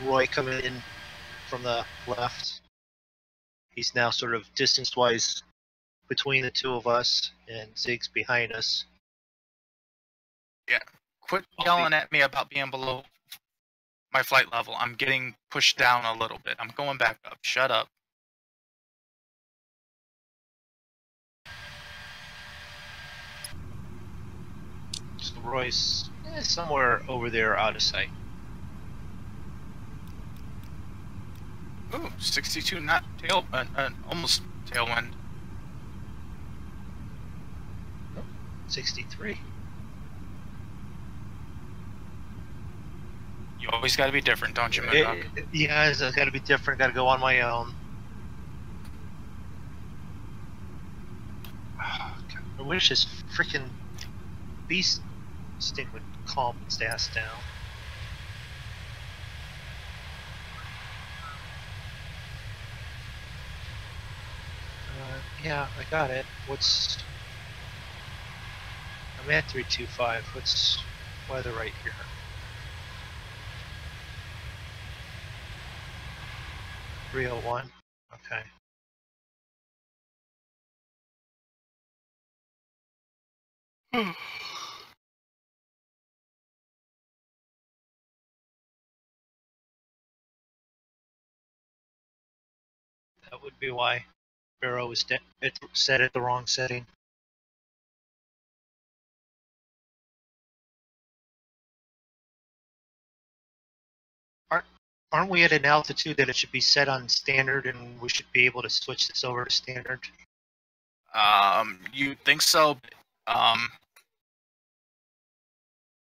[SPEAKER 1] Roy coming in from the left. He's now sort of distance-wise between the two of us, and Zig's behind us.
[SPEAKER 2] Yeah. Quit yelling at me about being below my flight level. I'm getting pushed down a little bit. I'm going back up. Shut up.
[SPEAKER 1] So Roy's somewhere over there out of sight.
[SPEAKER 2] Ooh, 62 knot tail, almost tailwind.
[SPEAKER 1] 63.
[SPEAKER 2] You always got to be different, don't you, Moondog?
[SPEAKER 1] Yeah, it's got to be different. Got to go on my own. Oh, God. I wish this freaking beast sting would calm its ass down. Yeah, I got it. What's... I'm at 325. What's weather right here? .301. Okay. That would be why Barrow was set at the wrong setting. Aren't we at an altitude that it should be set on standard, and we should be able to switch this over to standard?
[SPEAKER 2] You think so?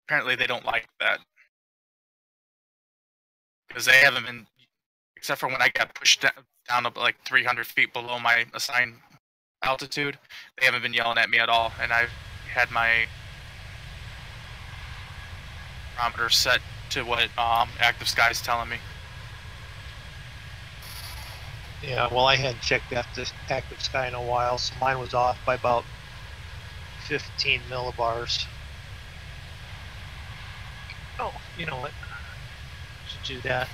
[SPEAKER 2] Apparently they don't like that. Because they haven't been, except for when I got pushed down to like 300 feet below my assigned altitude, they haven't been yelling at me at all, and I've had my barometer set to what Active Sky is telling me.
[SPEAKER 1] Yeah, well, I hadn't checked Active Sky in a while, so mine was off by about 15 millibars. Oh, you know what? Should do that.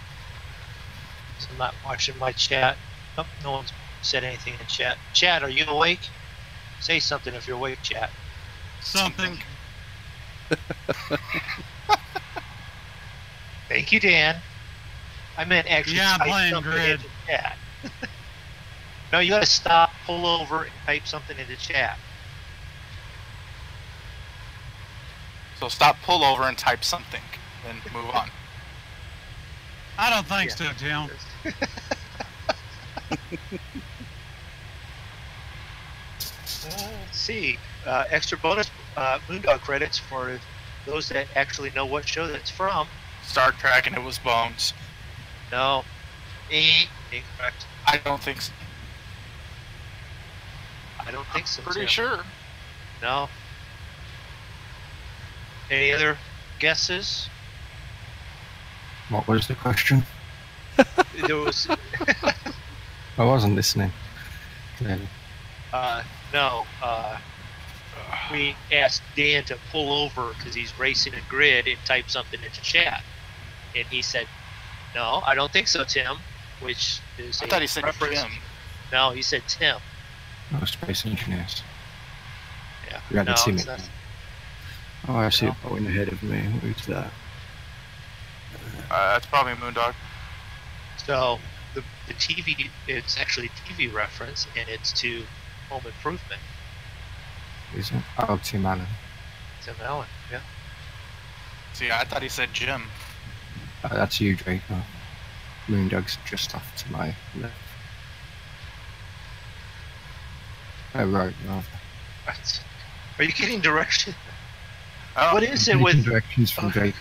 [SPEAKER 1] So I'm not watching my chat. Oh, no one's said anything in chat. Chat, are you awake? Say something if you're awake, chat.
[SPEAKER 6] Something.
[SPEAKER 1] Thank you, Dan. I meant actually
[SPEAKER 6] Yeah, I'm
[SPEAKER 1] type
[SPEAKER 6] playing
[SPEAKER 1] something
[SPEAKER 6] Grid.
[SPEAKER 1] into chat. No, you gotta stop, pull over, and type something into chat.
[SPEAKER 2] So stop, pull over, and type something, then move on.
[SPEAKER 6] I don't think so, Tim.
[SPEAKER 1] Let's see. Extra bonus Moondog credits for those that actually know what show that's from.
[SPEAKER 2] Star Trek, and it was Bones.
[SPEAKER 1] No. Incorrect.
[SPEAKER 2] I don't think so.
[SPEAKER 1] I don't think so.
[SPEAKER 2] Pretty
[SPEAKER 1] Tim.
[SPEAKER 2] sure.
[SPEAKER 1] No. Any other guesses?
[SPEAKER 3] What was the question?
[SPEAKER 1] There was.
[SPEAKER 3] I wasn't listening. Clearly.
[SPEAKER 1] No. We asked Dan to pull over because he's racing a grid and type something into chat, and he said, "No, I don't think so, Tim." Which is
[SPEAKER 2] I thought he said
[SPEAKER 1] reference.
[SPEAKER 2] Jim.
[SPEAKER 1] No, he said Tim.
[SPEAKER 3] Oh, space engineers.
[SPEAKER 1] Yeah.
[SPEAKER 3] You haven't seen
[SPEAKER 1] it's
[SPEAKER 3] it.
[SPEAKER 1] not-
[SPEAKER 3] Oh, I see
[SPEAKER 1] No.
[SPEAKER 3] it going ahead of me. Who's that?
[SPEAKER 2] That's probably Moondog.
[SPEAKER 1] So the TV, it's actually a TV reference, and it's to Home Improvement.
[SPEAKER 3] Is it? Oh, Tim Allen.
[SPEAKER 1] Tim Allen, yeah.
[SPEAKER 2] See, I thought he said Jim.
[SPEAKER 3] That's you, Draco. Moondog's just off to my left. Oh, right, rather.
[SPEAKER 1] Right. Are you getting direction?
[SPEAKER 2] Oh,
[SPEAKER 1] What is it
[SPEAKER 3] Taking
[SPEAKER 1] with?
[SPEAKER 3] directions from Drake.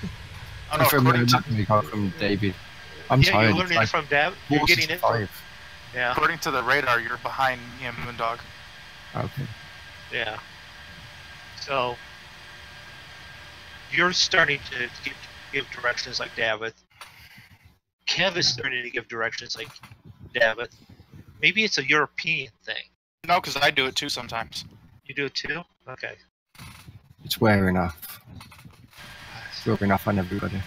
[SPEAKER 2] oh no,
[SPEAKER 3] from
[SPEAKER 2] according to
[SPEAKER 3] from David. I'm
[SPEAKER 1] Yeah,
[SPEAKER 3] tired.
[SPEAKER 1] you're learning it from Dad. You're getting it from.
[SPEAKER 3] 465.
[SPEAKER 1] Yeah.
[SPEAKER 2] according to the radar, you're behind me and Moondog.
[SPEAKER 3] Okay.
[SPEAKER 1] Yeah. So you're starting to give directions like David. Kev is starting to give directions like David. Maybe it's a European thing.
[SPEAKER 2] No, because I do it too sometimes.
[SPEAKER 1] You do it too? Okay.
[SPEAKER 3] It's wearing off. It's rubbing off on everybody.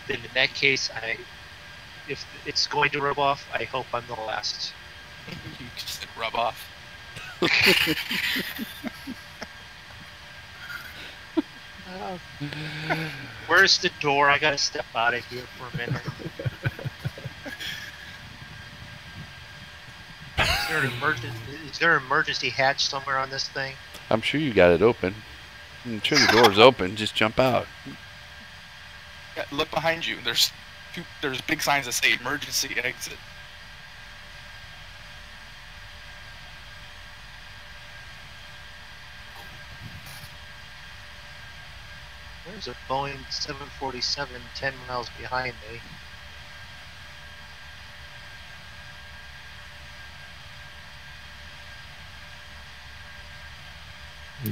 [SPEAKER 1] Then in that case, if it's going to rub off, I hope I'm the last.
[SPEAKER 2] You just said rub off.
[SPEAKER 1] Where's the door? I gotta step out of here for a minute. Is there an emergency hatch somewhere on this thing?
[SPEAKER 4] I'm sure you got it open. I'm sure the door's open. Just jump out.
[SPEAKER 2] Yeah, look behind you. There's big signs that say emergency exit.
[SPEAKER 1] There's a Boeing 747 10 miles behind me.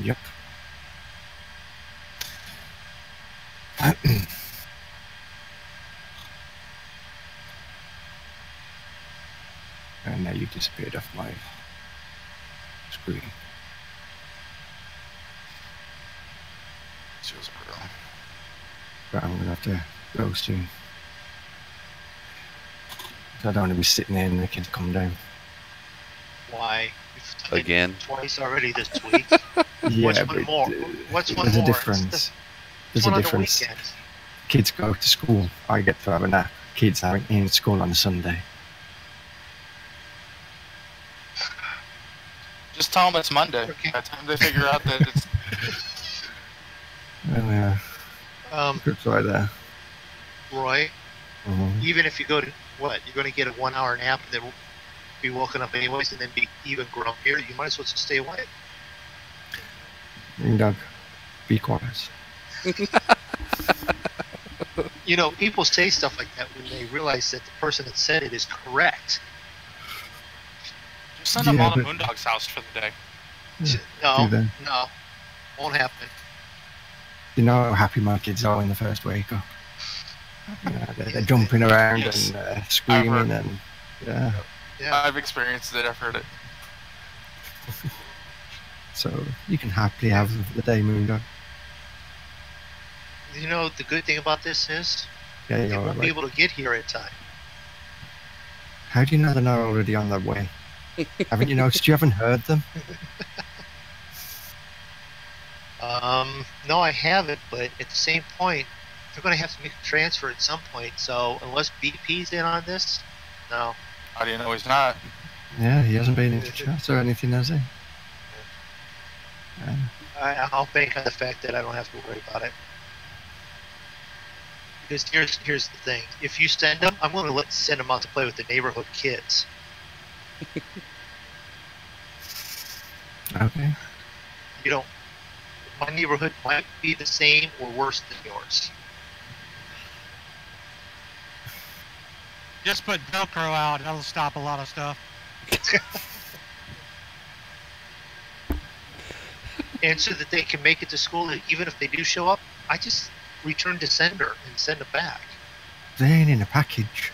[SPEAKER 3] Yep. And now you disappeared off my screen. But I'm gonna have to go soon. I don't want to be sitting there and the kids come down.
[SPEAKER 1] Why? You've done it
[SPEAKER 4] Again?
[SPEAKER 1] twice already this week.
[SPEAKER 3] Yeah,
[SPEAKER 1] What's one
[SPEAKER 3] but
[SPEAKER 1] more? What's one
[SPEAKER 3] there's
[SPEAKER 1] more?
[SPEAKER 3] a difference. There's a
[SPEAKER 1] one on the
[SPEAKER 3] difference.
[SPEAKER 1] weekend.
[SPEAKER 3] Kids go to school. I get to have a nap. Kids aren't in school on a Sunday.
[SPEAKER 2] Just tell them it's Monday.
[SPEAKER 1] Okay.
[SPEAKER 2] By the time they figure out that it's...
[SPEAKER 3] Well, yeah,
[SPEAKER 1] Um,
[SPEAKER 3] good right there.
[SPEAKER 1] Roy,
[SPEAKER 3] Mhm.
[SPEAKER 1] even if you go to what, you're going to get a 1 hour nap and then be woken up anyways and then be even grumpier. You might as well just stay away.
[SPEAKER 3] Doug, be quiet.
[SPEAKER 1] You know, people say stuff like that when they realize that the person that said it is correct.
[SPEAKER 2] Just send them
[SPEAKER 3] Yeah,
[SPEAKER 2] all to
[SPEAKER 3] but-
[SPEAKER 2] Moondog's house for the day.
[SPEAKER 1] No,
[SPEAKER 3] Do they?
[SPEAKER 1] no, won't happen.
[SPEAKER 3] You know how happy my kids are when they first wake up. You know, they're jumping around
[SPEAKER 2] Yes.
[SPEAKER 3] and screaming and yeah.
[SPEAKER 1] Yeah.
[SPEAKER 2] I've experienced it. I've heard it.
[SPEAKER 3] So you can happily have the day, Moondog.
[SPEAKER 1] You know, the good thing about this is
[SPEAKER 3] Yeah,
[SPEAKER 1] they
[SPEAKER 3] you're
[SPEAKER 1] won't be
[SPEAKER 3] right.
[SPEAKER 1] able to get here in time.
[SPEAKER 3] How do you know they're not already on their way? Haven't you noticed? You haven't heard them.
[SPEAKER 1] No, I haven't, but at the same point, they're going to have to make a transfer at some point. So unless BP's in on this, no.
[SPEAKER 2] How do you know he's not?
[SPEAKER 3] Yeah, he hasn't been into chat or anything, has he?
[SPEAKER 1] I'll bank on the fact that I don't have to worry about it. Because here's the thing: if you send them, I'm going to send them out to play with the neighborhood kids.
[SPEAKER 3] Okay.
[SPEAKER 1] You know, my neighborhood might be the same or worse than yours.
[SPEAKER 6] Just put Velcro out. That'll stop a lot of stuff.
[SPEAKER 1] And so that they can make it to school, and even if they do show up, I just return to sender and send them back.
[SPEAKER 3] They ain't in a package.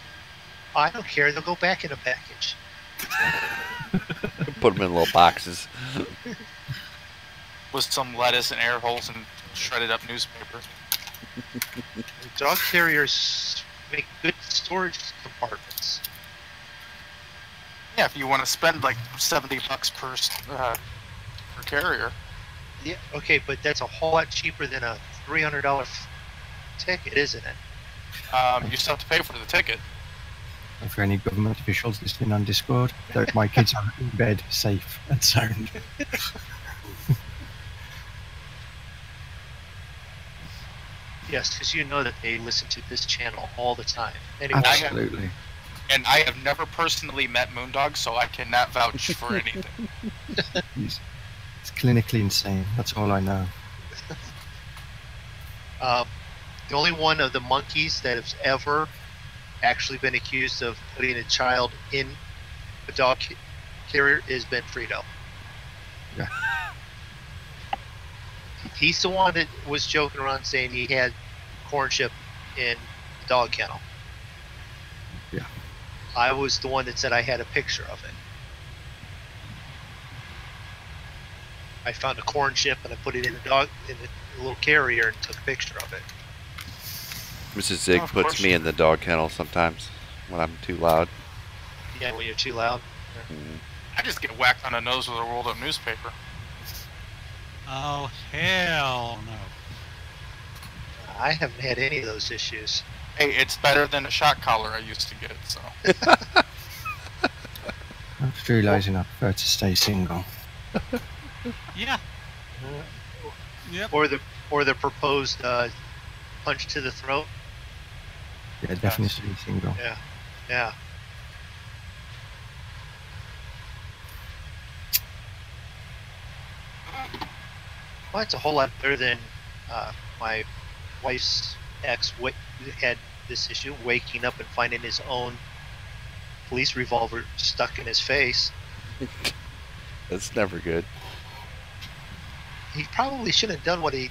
[SPEAKER 1] I don't care; they'll go back in a package.
[SPEAKER 4] Put them in little boxes.
[SPEAKER 2] With some lettuce and air holes and shredded up newspaper.
[SPEAKER 1] Dog carriers make good storage compartments.
[SPEAKER 2] Yeah, if you want to spend like $70 per carrier.
[SPEAKER 1] Yeah, okay, but that's a whole lot cheaper than a $300 ticket, isn't it?
[SPEAKER 2] You still have to pay for the ticket.
[SPEAKER 3] And for any government officials listening on Discord, my kids are in bed, safe and sound.
[SPEAKER 1] Yes, because you know that they listen to this channel all the time. Anyway,
[SPEAKER 3] Absolutely.
[SPEAKER 2] And I have never personally met Moondog, so I cannot vouch for anything.
[SPEAKER 3] It's clinically insane. That's all I know.
[SPEAKER 1] The only one of the monkeys that has ever actually been accused of putting a child in a dog carrier is Ben Frito.
[SPEAKER 3] Yeah.
[SPEAKER 1] He's the one that was joking around saying he had corn chip in the dog kennel.
[SPEAKER 3] Yeah.
[SPEAKER 1] I was the one that said I had a picture of it. I found a corn chip and I put it in a little carrier and took a picture of it.
[SPEAKER 4] Mrs. Zig
[SPEAKER 2] Of
[SPEAKER 4] puts
[SPEAKER 2] course.
[SPEAKER 4] me in the dog kennel sometimes when I'm too loud.
[SPEAKER 1] Yeah, when you're too loud.
[SPEAKER 4] Mm.
[SPEAKER 2] I just get whacked on the nose with a rolled up newspaper.
[SPEAKER 6] Oh, hell no.
[SPEAKER 1] I haven't had any of those issues.
[SPEAKER 2] Hey, it's better than a shot collar I used to get, so.
[SPEAKER 3] After realising I prefer to stay single.
[SPEAKER 6] Yeah. Yep.
[SPEAKER 1] Or the proposed punch to the throat.
[SPEAKER 3] Yeah, definitely stay single.
[SPEAKER 1] Yeah. Well, it's a whole lot better than my wife's ex had this issue, waking up and finding his own police revolver stuck in his face.
[SPEAKER 4] That's never good.
[SPEAKER 1] He probably shouldn't have done what he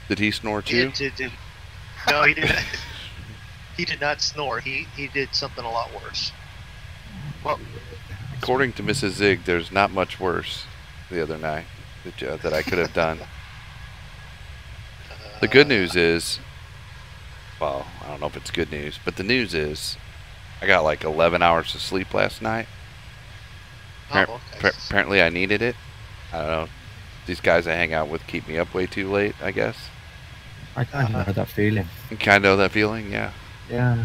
[SPEAKER 4] Did he snore too?
[SPEAKER 1] did. No, he didn't. He did not snore. He did something a lot worse.
[SPEAKER 2] Well,
[SPEAKER 4] According to Mrs. Zig, there's not much worse the other night that I could have done. The good news is, well, I don't know if it's good news, but the news is I got like 11 hours of sleep last night.
[SPEAKER 1] Okay.
[SPEAKER 4] Apparently I needed it. I don't know. These guys I hang out with keep me up way too late, I guess.
[SPEAKER 3] I kind of know that feeling.
[SPEAKER 4] You kind of know that feeling, yeah.
[SPEAKER 3] Yeah.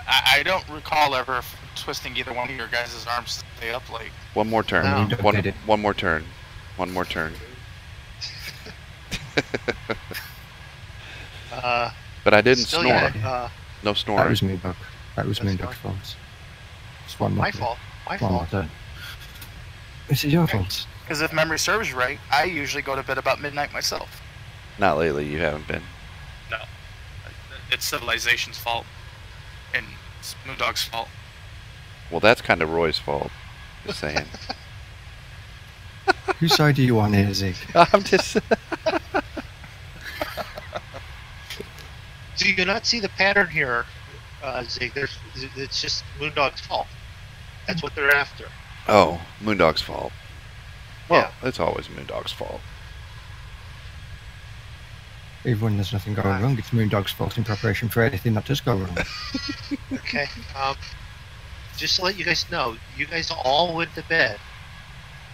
[SPEAKER 2] I don't recall ever twisting either one of your guys' arms to stay up late.
[SPEAKER 4] One more turn.
[SPEAKER 1] No.
[SPEAKER 3] You don't
[SPEAKER 4] One
[SPEAKER 3] get it.
[SPEAKER 4] more turn. One more turn. But I didn't
[SPEAKER 1] still
[SPEAKER 4] snore.
[SPEAKER 1] yet,
[SPEAKER 4] No
[SPEAKER 3] That
[SPEAKER 4] snoring.
[SPEAKER 3] was me, Doug. That was me,
[SPEAKER 1] That's
[SPEAKER 3] Doug's fault. It's one more.
[SPEAKER 1] my fault. My
[SPEAKER 3] One more
[SPEAKER 1] fault.
[SPEAKER 3] turn. This is your fault.
[SPEAKER 2] Because if memory serves right, I usually go to bed about midnight myself.
[SPEAKER 4] Not lately, you haven't been.
[SPEAKER 2] No. It's civilization's fault. And it's Moondog's fault.
[SPEAKER 4] Well, that's kind of Roy's fault. Just saying.
[SPEAKER 3] Whose side are you on here, Zig?
[SPEAKER 4] I'm just.
[SPEAKER 1] Do you not see the pattern here, Zig? It's just Moondog's fault. That's what they're after.
[SPEAKER 4] Oh, Moondog's fault. Well,
[SPEAKER 1] Yeah.
[SPEAKER 4] it's always Moondog's fault.
[SPEAKER 3] Even when there's nothing going wrong, it's Moondog's fault in preparation for anything that does go wrong.
[SPEAKER 1] Okay. Just to let you guys know, you guys all went to bed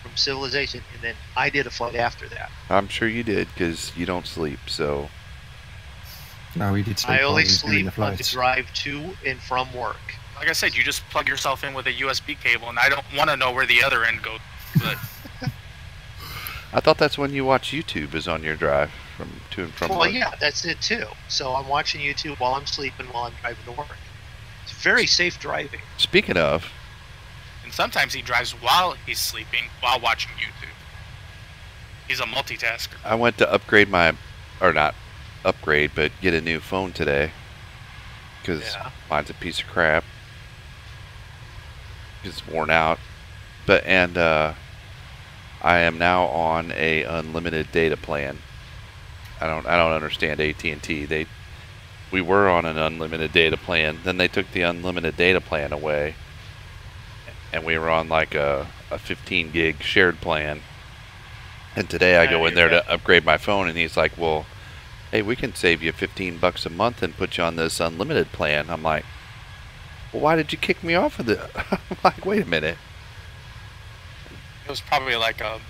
[SPEAKER 1] from civilization, and then I did a flight after that.
[SPEAKER 4] I'm sure you did, because you don't sleep, so.
[SPEAKER 3] No, we did sleep
[SPEAKER 1] I
[SPEAKER 3] while
[SPEAKER 1] only
[SPEAKER 3] he was doing
[SPEAKER 1] sleep
[SPEAKER 3] the
[SPEAKER 1] on the
[SPEAKER 3] flights.
[SPEAKER 1] drive to and from work.
[SPEAKER 2] Like I said, you just plug yourself in with a USB cable, and I don't want to know where the other end goes. But
[SPEAKER 4] I thought that's when you watch YouTube is on your drive to and from
[SPEAKER 1] Well,
[SPEAKER 4] work.
[SPEAKER 1] yeah, that's it too. So I'm watching YouTube while I'm sleeping, while I'm driving to work. It's very safe driving.
[SPEAKER 4] Speaking of,
[SPEAKER 2] and sometimes he drives while he's sleeping, while watching YouTube. He's a multitasker.
[SPEAKER 4] I went to upgrade my, or not upgrade, but get a new phone today. Because
[SPEAKER 1] Yeah.
[SPEAKER 4] mine's a piece of crap. It's worn out. And I am now on a unlimited data plan. I don't understand AT&T. We were on an unlimited data plan, then they took the unlimited data plan away, and we were on like a 15 gig shared plan. And today I go in there to upgrade my phone, and he's like, "Well, hey, we can save you $15 a month and put you on this unlimited plan." I'm like, "Well, why did you kick me off of the?" I'm like, "Wait a minute."
[SPEAKER 2] It was probably like a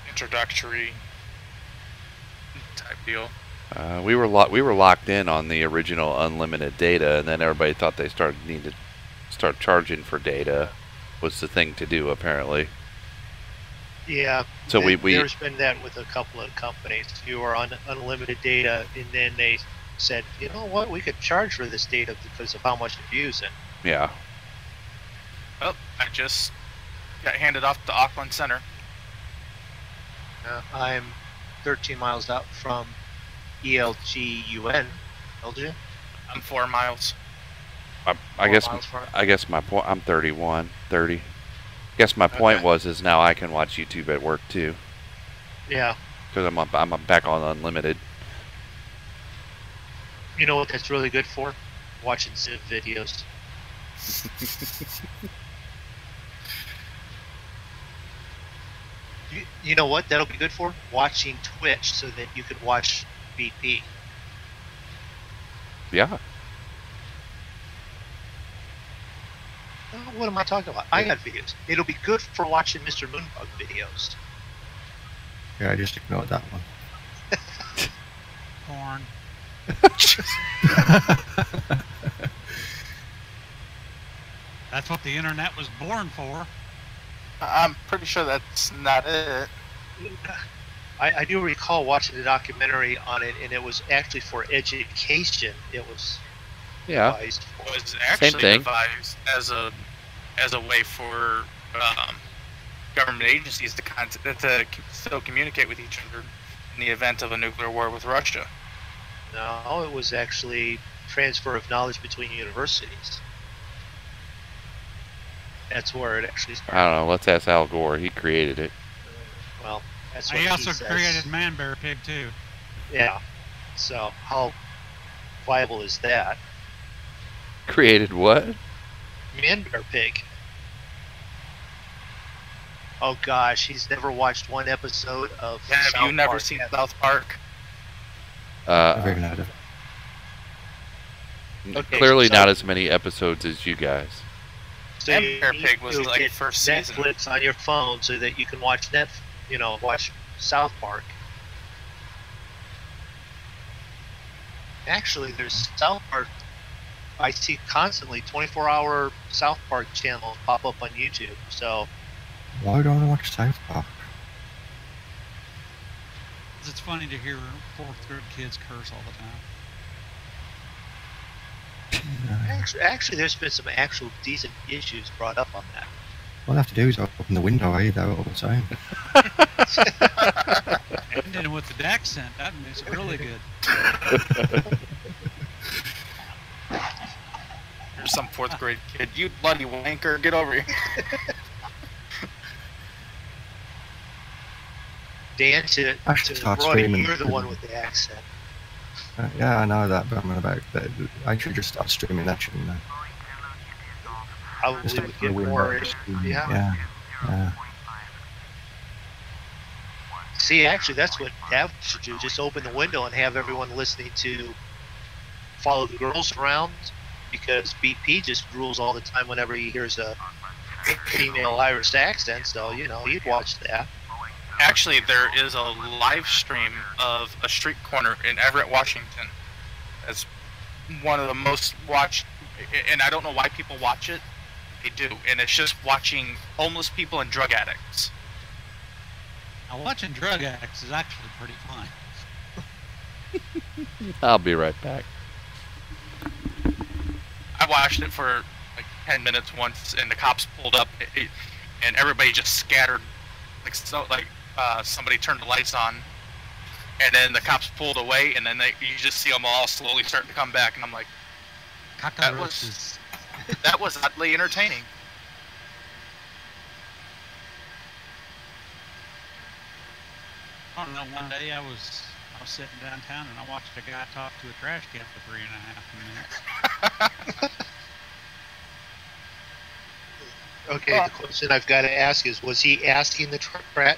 [SPEAKER 2] introductory type deal.
[SPEAKER 4] We were locked in on the original unlimited data, and then everybody thought they needed to start charging for data was the thing to do, apparently.
[SPEAKER 1] Yeah.
[SPEAKER 4] So
[SPEAKER 1] there's been that with a couple of companies. You were on unlimited data, and then they said, you know what, we could charge for this data because of how much you're using.
[SPEAKER 4] Yeah.
[SPEAKER 2] Well, I just got handed off to Auckland Center.
[SPEAKER 1] I'm 13 miles out from ELGUN. LG?
[SPEAKER 2] I'm 4 miles.
[SPEAKER 4] I guess
[SPEAKER 1] 4 miles from it.
[SPEAKER 4] I guess my point. I'm 31, 30. I guess my point is now I can watch YouTube at work too
[SPEAKER 1] Yeah.
[SPEAKER 4] because I'm back on unlimited.
[SPEAKER 1] You know what that's really good for? Watching Civ videos. You know what that'll be good for? Watching Twitch so that you can watch BP.
[SPEAKER 4] Yeah.
[SPEAKER 1] What am I talking about? I got videos. It'll be good for watching Mr. Moonbug videos.
[SPEAKER 3] Yeah, I just ignored that one.
[SPEAKER 6] Porn. That's what the internet was born for.
[SPEAKER 2] I'm pretty sure that's not it.
[SPEAKER 1] I do recall watching a documentary on it, and it was actually for education. It was devised for.
[SPEAKER 2] It was actually
[SPEAKER 4] thing.
[SPEAKER 2] devised as a way for government agencies to still communicate with each other in the event of a nuclear war with Russia.
[SPEAKER 1] No, it was actually transfer of knowledge between universities. That's where it actually started.
[SPEAKER 4] I don't know. Let's ask Al Gore. He created it.
[SPEAKER 1] Well, that's what
[SPEAKER 6] He
[SPEAKER 1] he
[SPEAKER 6] also
[SPEAKER 1] says.
[SPEAKER 6] created Man Bear Pig too.
[SPEAKER 1] Yeah. So how viable is that?
[SPEAKER 4] Created what?
[SPEAKER 1] Man Bear Pig. Oh gosh, he's never watched one episode of.
[SPEAKER 2] Have
[SPEAKER 1] South
[SPEAKER 2] you never
[SPEAKER 1] Park
[SPEAKER 2] seen
[SPEAKER 1] yet.
[SPEAKER 2] South Park?
[SPEAKER 3] Never even heard of it.
[SPEAKER 1] Okay,
[SPEAKER 4] Clearly
[SPEAKER 1] so-
[SPEAKER 4] not as many episodes as you guys.
[SPEAKER 1] So
[SPEAKER 2] Man
[SPEAKER 1] you
[SPEAKER 2] Bear
[SPEAKER 1] need
[SPEAKER 2] Pig was
[SPEAKER 1] to
[SPEAKER 2] like
[SPEAKER 1] get
[SPEAKER 2] first season.
[SPEAKER 1] Netflix on your phone so that you can watch watch South Park. Actually, there's South Park. I see constantly 24-hour South Park channels pop up on YouTube. So
[SPEAKER 3] Why do I want to watch South Park?
[SPEAKER 6] It's funny to hear fourth grade kids curse all the time.
[SPEAKER 1] actually, there's been some actual decent issues brought up on that.
[SPEAKER 3] All I have to do is open the window, though, all the time.
[SPEAKER 6] Ending with the accent, that makes it really good.
[SPEAKER 2] There's some fourth grade kid. You bloody wanker, get over here.
[SPEAKER 1] Dan, to
[SPEAKER 3] I should start
[SPEAKER 1] Roy,
[SPEAKER 3] screaming.
[SPEAKER 1] you're the one with the accent.
[SPEAKER 3] Yeah, I know that, but I'm on about that. I should just start streaming that, shouldn't I?
[SPEAKER 1] Probably
[SPEAKER 3] Just
[SPEAKER 1] would
[SPEAKER 3] open
[SPEAKER 1] get
[SPEAKER 3] the window.
[SPEAKER 1] more.
[SPEAKER 3] Yeah. Yeah.
[SPEAKER 1] See, actually, that's what Dav should do. Just open the window and have everyone listening to Follow the Girls around, because BP just drools all the time whenever he hears a female Irish accent. So, you'd watch that.
[SPEAKER 2] Actually, there is a live stream of a street corner in Everett, Washington. It's one of the most watched, and I don't know why people watch it. They do, and it's just watching homeless people and drug addicts.
[SPEAKER 6] Now, watching drug addicts is actually pretty fun.
[SPEAKER 4] I'll be right back.
[SPEAKER 2] I watched it for like 10 minutes once, and the cops pulled up, and everybody just scattered, somebody turned the lights on, and then the cops pulled away, and then you just see them all slowly starting to come back, and I'm like,
[SPEAKER 6] Cockroaches.
[SPEAKER 2] that was oddly entertaining.
[SPEAKER 6] I don't know, one day I was sitting downtown and I watched a guy talk to a trash can for 3.5 minutes.
[SPEAKER 1] Okay, the question I've got to ask is, was he asking the trash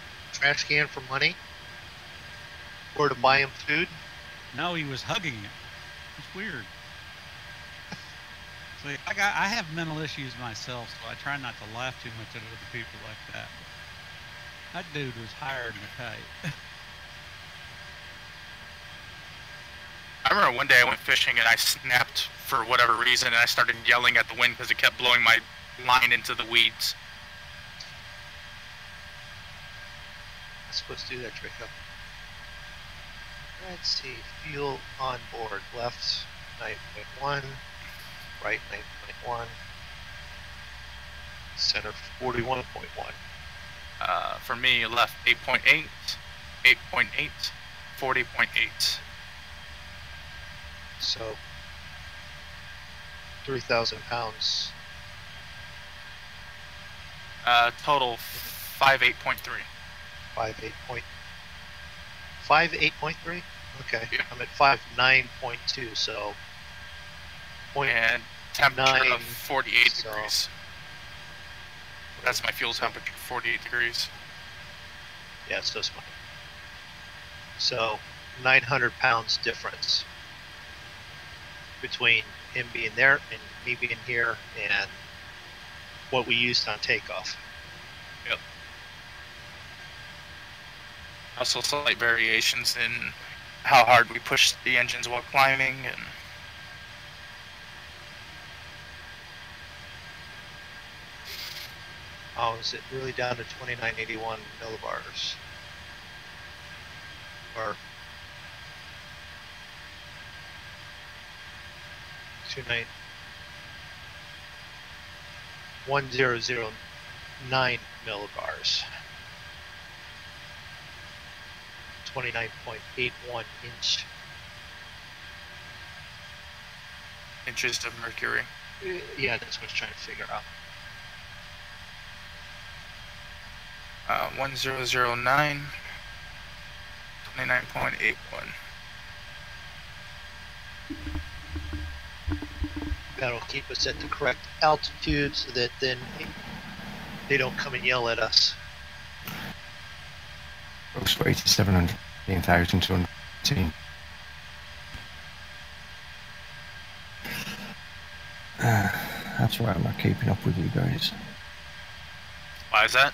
[SPEAKER 1] can for money? Or to buy him food?
[SPEAKER 6] No, he was hugging it. It's weird. See, I have mental issues myself, so I try not to laugh too much at other people like that. That dude was higher than a kite.
[SPEAKER 2] I remember one day I went fishing and I snapped for whatever reason, and I started yelling at the wind because it kept blowing my line into the weeds.
[SPEAKER 1] I'm supposed to do that trick up. Let's see, fuel on board. Left 9.1, right 9.1, center 41.1.
[SPEAKER 2] For me, left 8.8, 8.8, 40.8.
[SPEAKER 1] So 3,000 pounds.
[SPEAKER 2] Total 58.3.
[SPEAKER 1] 58.3? Okay.
[SPEAKER 2] Yeah.
[SPEAKER 1] I'm at 59.2, so
[SPEAKER 2] And temperature
[SPEAKER 1] 0.9,
[SPEAKER 2] of 48
[SPEAKER 1] so-
[SPEAKER 2] degrees. That's my fuel temperature, 48 degrees.
[SPEAKER 1] yeah, so it's mine. So 900 pounds difference between him being there and me being here and what we used on takeoff.
[SPEAKER 2] Yep. Also slight variations in how hard we push the engines while climbing, and
[SPEAKER 1] Oh, is it really down to 2981 millibars? Or 1009 millibars. 29.81
[SPEAKER 2] inches of mercury.
[SPEAKER 1] Yeah, that's what I was trying to figure out.
[SPEAKER 2] 1009, 29.81.
[SPEAKER 1] That'll keep us at the correct altitude so that then they don't come and yell at us.
[SPEAKER 3] Gross weight is 718,218. That's why I'm not keeping up with you guys.
[SPEAKER 2] Why is that?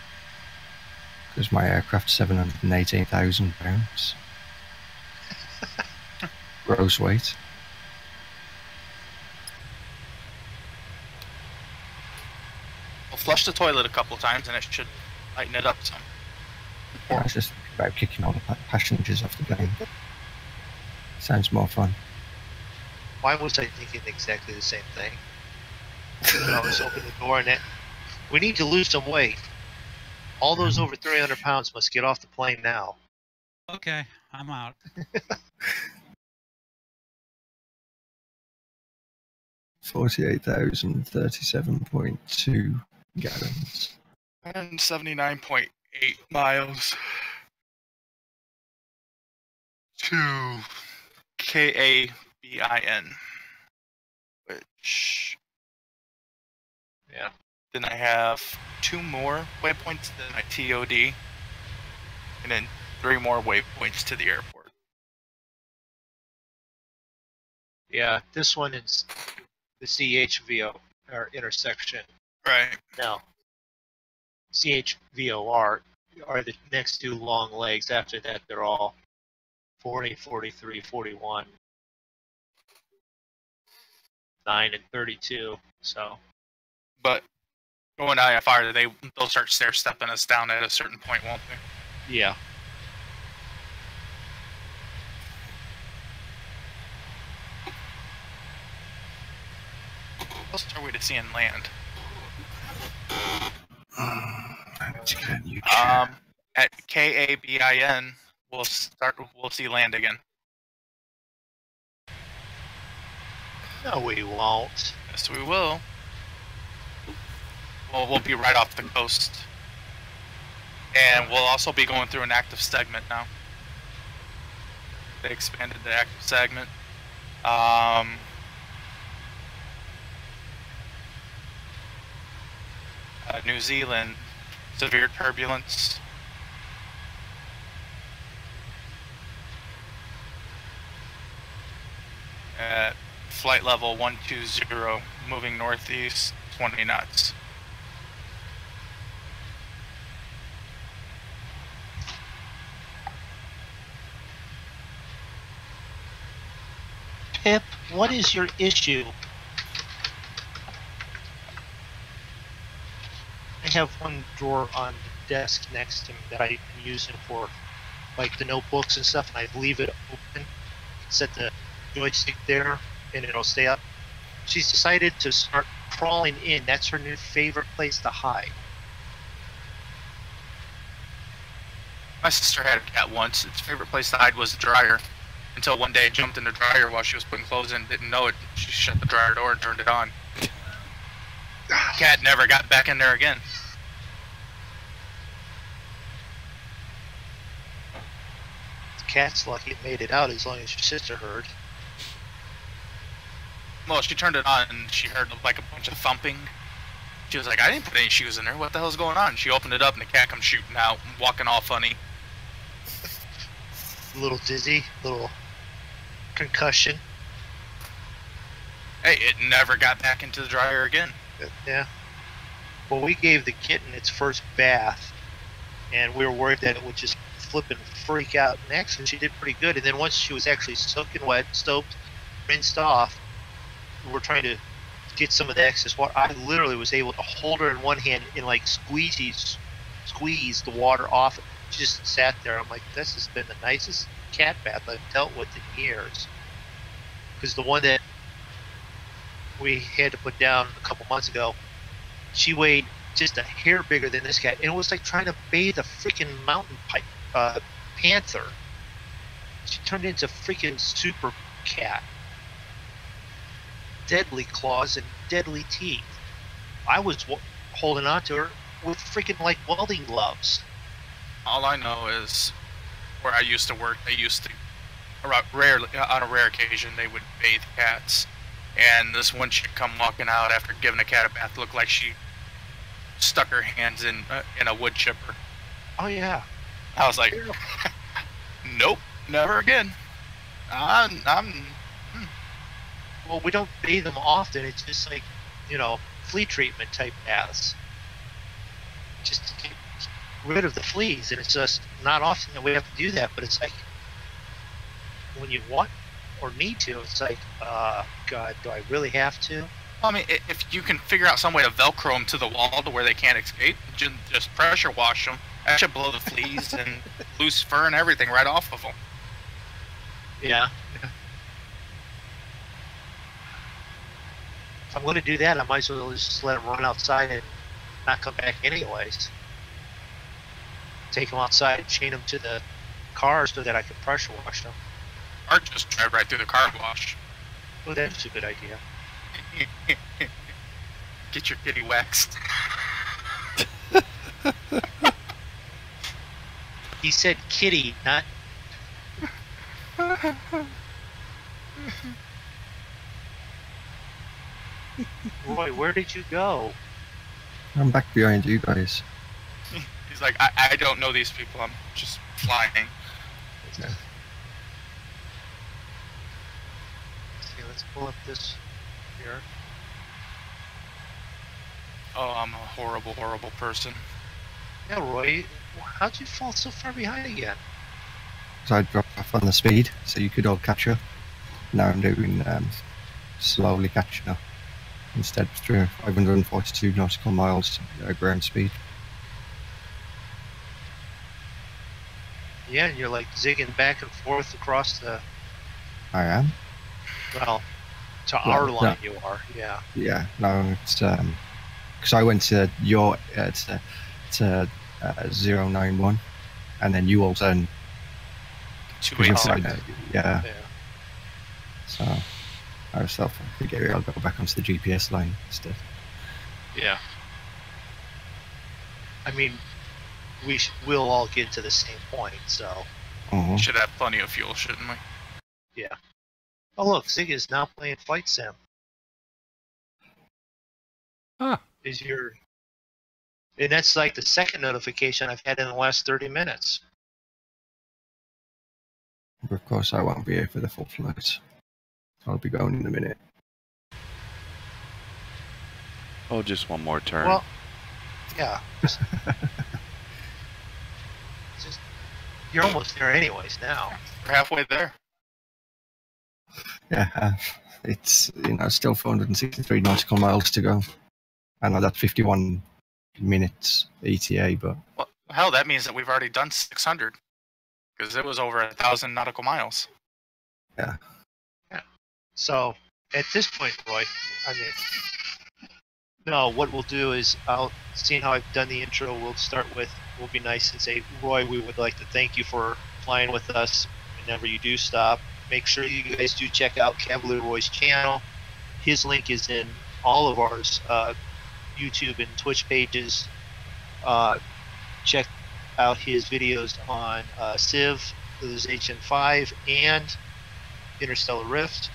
[SPEAKER 3] Because my aircraft's 718,000 pounds. Gross weight.
[SPEAKER 2] We'll flush the toilet a couple times and it should lighten it up some.
[SPEAKER 3] I was just thinking about kicking all the passengers off the plane. Sounds more fun.
[SPEAKER 1] Why was I thinking exactly the same thing? I was opening the door and we need to lose some weight. All those over 300 pounds must get off the plane now.
[SPEAKER 6] Okay, I'm out.
[SPEAKER 3] 48,037.2 gallons.
[SPEAKER 2] 179.8 miles to KABIN, which
[SPEAKER 1] Yeah.
[SPEAKER 2] then I have 2 more waypoints than my TOD, and then 3 more waypoints to the airport.
[SPEAKER 1] Yeah, this one is the CHVO, or intersection.
[SPEAKER 2] Right.
[SPEAKER 1] Now, CHVOR are the next 2 long legs. After that, they're all 40, 43, 41, 9, and 32. So,
[SPEAKER 2] But going to IFR, they'll start stair-stepping us down at a certain point, won't they?
[SPEAKER 1] yeah.
[SPEAKER 2] What's our way to seeing land?
[SPEAKER 3] I need to get a new chair.
[SPEAKER 2] At KABIN, we'll see land again.
[SPEAKER 1] No, we won't.
[SPEAKER 2] Yes, we will. Well, we'll be right off the coast. And we'll also be going through an active segment now. They expanded the active segment. New Zealand, severe turbulence. At flight level 120, moving northeast, 20 knots.
[SPEAKER 1] Pip, what is your issue? I have one drawer on the desk next to me that I'm using for like the notebooks and stuff, and I leave it open. Set the joystick there, and it'll stay up. She's decided to start crawling in. That's her new favorite place to hide.
[SPEAKER 2] My sister had a cat once. Its favorite place to hide was the dryer. Until one day it jumped in the dryer while she was putting clothes in, didn't know it. She shut the dryer door and turned it on. Cat never got back in there again.
[SPEAKER 1] The cat's lucky it made it out as long as your sister heard.
[SPEAKER 2] Well, she turned it on and she heard like a bunch of thumping. She was like, I didn't put any shoes in there. What the hell's going on? She opened it up and the cat comes shooting out, walking all funny.
[SPEAKER 1] A little dizzy, little concussion.
[SPEAKER 2] Hey, it never got back into the dryer again.
[SPEAKER 1] Yeah. Well, we gave the kitten its first bath, and we were worried that it would just flip and freak out. And actually, she did pretty good. And then once she was actually soaking wet, soaked, rinsed off, we were trying to get some of the excess water. I literally was able to hold her in one hand and like squeeze the water off. She just sat there. I'm like, this has been the nicest cat bath I've dealt with in years. Because the one that we had to put down a couple months ago, she weighed just a hair bigger than this cat, and it was like trying to bathe a freaking mountain panther. She turned into a freaking super cat. Deadly claws and deadly teeth. I was holding on to her with freaking like welding gloves.
[SPEAKER 2] All I know is where I used to work, they used to, rarely, on a rare occasion, they would bathe cats. And this one chick come walking out after giving a cat a bath, looked like she stuck her hands in a wood chipper.
[SPEAKER 1] Oh yeah.
[SPEAKER 2] I was like, nope, never again.
[SPEAKER 1] Well, we don't bathe them often. It's just like, you know, flea treatment type baths. Just to get rid of the fleas, and it's just not often that we have to do that. But it's like when you want or need to, it's like, God, do I really have to?
[SPEAKER 2] I mean, if you can figure out some way to Velcro them to the wall to where they can't escape, just pressure wash them. That should blow the fleas and loose fur and everything right off of them.
[SPEAKER 1] Yeah. If I'm going to do that, I might as well just let them run outside and not come back anyways. Take them outside and chain them to the car so that I can pressure wash them.
[SPEAKER 2] Or just drive right through the car wash.
[SPEAKER 1] Well, that's a good idea.
[SPEAKER 2] Get your kitty waxed.
[SPEAKER 1] He said kitty, not... Roy, where did you go?
[SPEAKER 3] I'm back behind you guys.
[SPEAKER 2] He's like, I don't know these people, I'm just flying.
[SPEAKER 3] Yeah.
[SPEAKER 1] Okay, let's pull up this here.
[SPEAKER 2] Oh, I'm a horrible, horrible person.
[SPEAKER 1] Yeah, Roy, how'd you fall so far behind again?
[SPEAKER 3] So I dropped off on the speed, so you could all catch up. Now I'm doing slowly catching up. Instead of 542 nautical miles ground speed.
[SPEAKER 1] Yeah, and you're like zigging back and forth across the...
[SPEAKER 3] I am.
[SPEAKER 1] Well, to our line you are, yeah.
[SPEAKER 3] Yeah, no, it's because I went to your to 091, and then you all turned
[SPEAKER 2] 285.
[SPEAKER 3] Yeah.
[SPEAKER 1] Yeah.
[SPEAKER 3] So I was I figured I'll go back onto the GPS line instead.
[SPEAKER 1] Yeah. I mean, we'll all get to the same point, so...
[SPEAKER 3] Mhm.
[SPEAKER 2] Should have plenty of fuel, shouldn't we?
[SPEAKER 1] Yeah. Oh look, Zig is now playing Flight Sim.
[SPEAKER 4] Huh.
[SPEAKER 1] Is your... And that's like the second notification I've had in the last 30 minutes.
[SPEAKER 3] But of course, I won't be here for the full flight. I'll be going in a minute.
[SPEAKER 4] Oh, just one more turn.
[SPEAKER 1] Well, yeah. Just, you're almost there anyways now.
[SPEAKER 2] We're halfway there.
[SPEAKER 3] Yeah, it's still 463 nautical miles to go. I know that's 51 minutes ETA, but
[SPEAKER 2] Well, hell, that means that we've already done 600. Because it was over 1,000 nautical miles.
[SPEAKER 3] yeah.
[SPEAKER 1] So, at this point, Roy, I mean... No, what we'll do is, seeing how I've done the intro, we'll start with will be nice and say, Roy, we would like to thank you for flying with us whenever you do stop. Make sure you guys do check out Cavalier Roy's channel. His link is in all of ours, YouTube and Twitch pages. Check out his videos on CIV, there's HN5, and Interstellar Rift.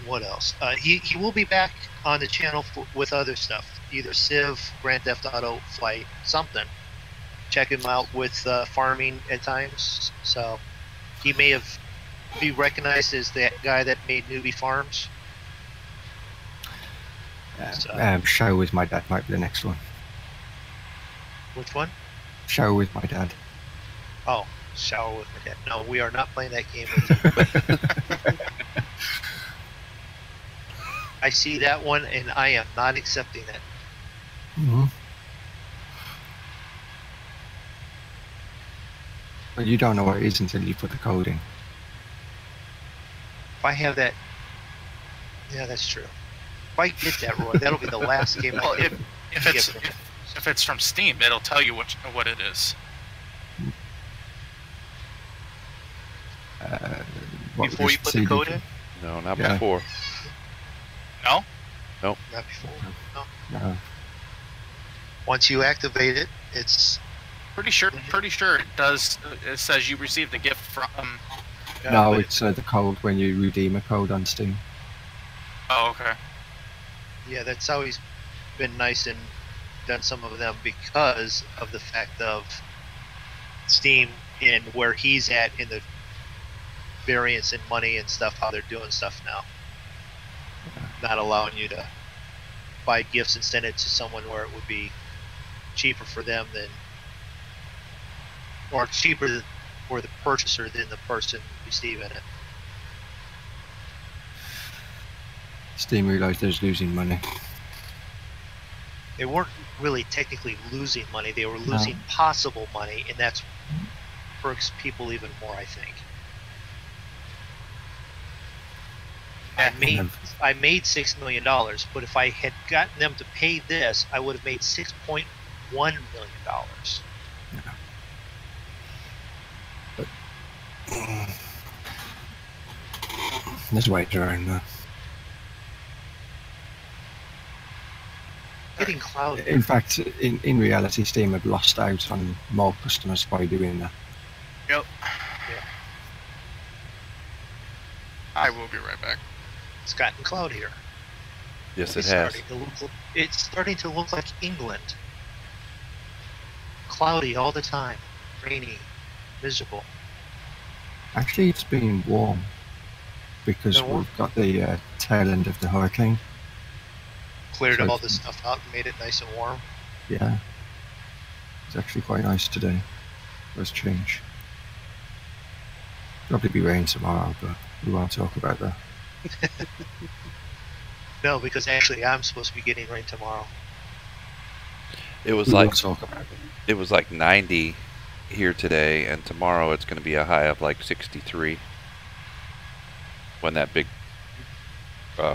[SPEAKER 1] What else? He will be back on the channel with other stuff, either Civ, Grand Theft Auto, Flight, something. Check him out with farming at times. So he may be recognized as that guy that made Newbie Farms.
[SPEAKER 3] Show with my dad might be the next one.
[SPEAKER 1] Which one?
[SPEAKER 3] Show with my dad.
[SPEAKER 1] Oh, shower with my dad. No, we are not playing that game with him. I see that one, and I am not accepting it.
[SPEAKER 3] Mm-hmm. But you don't know what it is until you put the code in.
[SPEAKER 1] If I have that, yeah, that's true. If I get that, Roy, that'll be the last game.
[SPEAKER 2] Well,
[SPEAKER 1] I
[SPEAKER 2] if it's from Steam, it'll tell you what it is.
[SPEAKER 1] Before you put the code in?
[SPEAKER 4] No, not before.
[SPEAKER 2] No?
[SPEAKER 4] Nope.
[SPEAKER 1] Not before.
[SPEAKER 3] No.
[SPEAKER 1] Once you activate it, it's
[SPEAKER 2] Pretty sure it does. It says you received a gift from.
[SPEAKER 3] No, it's the code when you redeem a code on Steam.
[SPEAKER 2] Oh, okay.
[SPEAKER 1] Yeah, that's always been nice and done some of them because of the fact of Steam and where he's at in the variance in money and stuff, how they're doing stuff now. Not allowing you to buy gifts and send it to someone where it would be cheaper for them than, or cheaper for the purchaser than the person receiving it.
[SPEAKER 3] Steam realized they're losing money.
[SPEAKER 1] They weren't really technically losing money, they were losing possible money, and that's hurts people even more, I think. I made $6 million, but if I had gotten them to pay this, I would have made $6.1 million.
[SPEAKER 3] Yeah. But there's ways around that.
[SPEAKER 1] Getting clouded.
[SPEAKER 3] In fact, in reality, Steam have lost out on more customers by doing that.
[SPEAKER 2] Yep.
[SPEAKER 1] Yeah.
[SPEAKER 2] I will be right back.
[SPEAKER 1] It's gotten cloudier.
[SPEAKER 4] Yes, it has.
[SPEAKER 1] It's starting to look like England. Cloudy all the time. Rainy. Miserable.
[SPEAKER 3] Actually, it's been warm because we've got the tail end of the hurricane.
[SPEAKER 1] Cleared
[SPEAKER 3] So
[SPEAKER 1] all this stuff out and made it nice and warm.
[SPEAKER 3] Yeah. It's actually quite nice today. Let's change. Probably be rain tomorrow, but we won't talk about that.
[SPEAKER 1] No, because actually I'm supposed to be getting rain tomorrow.
[SPEAKER 4] It was
[SPEAKER 3] We
[SPEAKER 4] like
[SPEAKER 3] won't talk about it.
[SPEAKER 4] it was like 90 here today, and tomorrow it's going to be a high of like 63 when that big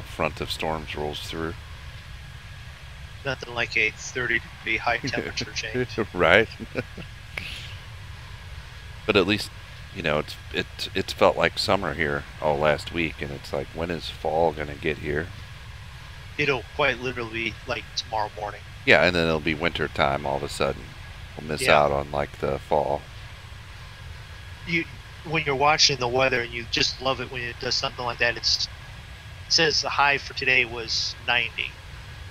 [SPEAKER 4] front of storms rolls through.
[SPEAKER 1] Nothing like a 30-degree high temperature change.
[SPEAKER 4] Right. But at least, you know, it's felt like summer here all last week, and it's like, when is fall gonna get here?
[SPEAKER 1] It'll quite literally be like tomorrow morning.
[SPEAKER 4] Yeah, and then it'll be winter time all of a sudden. We'll miss out on like the fall.
[SPEAKER 1] When you're watching the weather and you just love it when it does something like that, it says the high for today was 90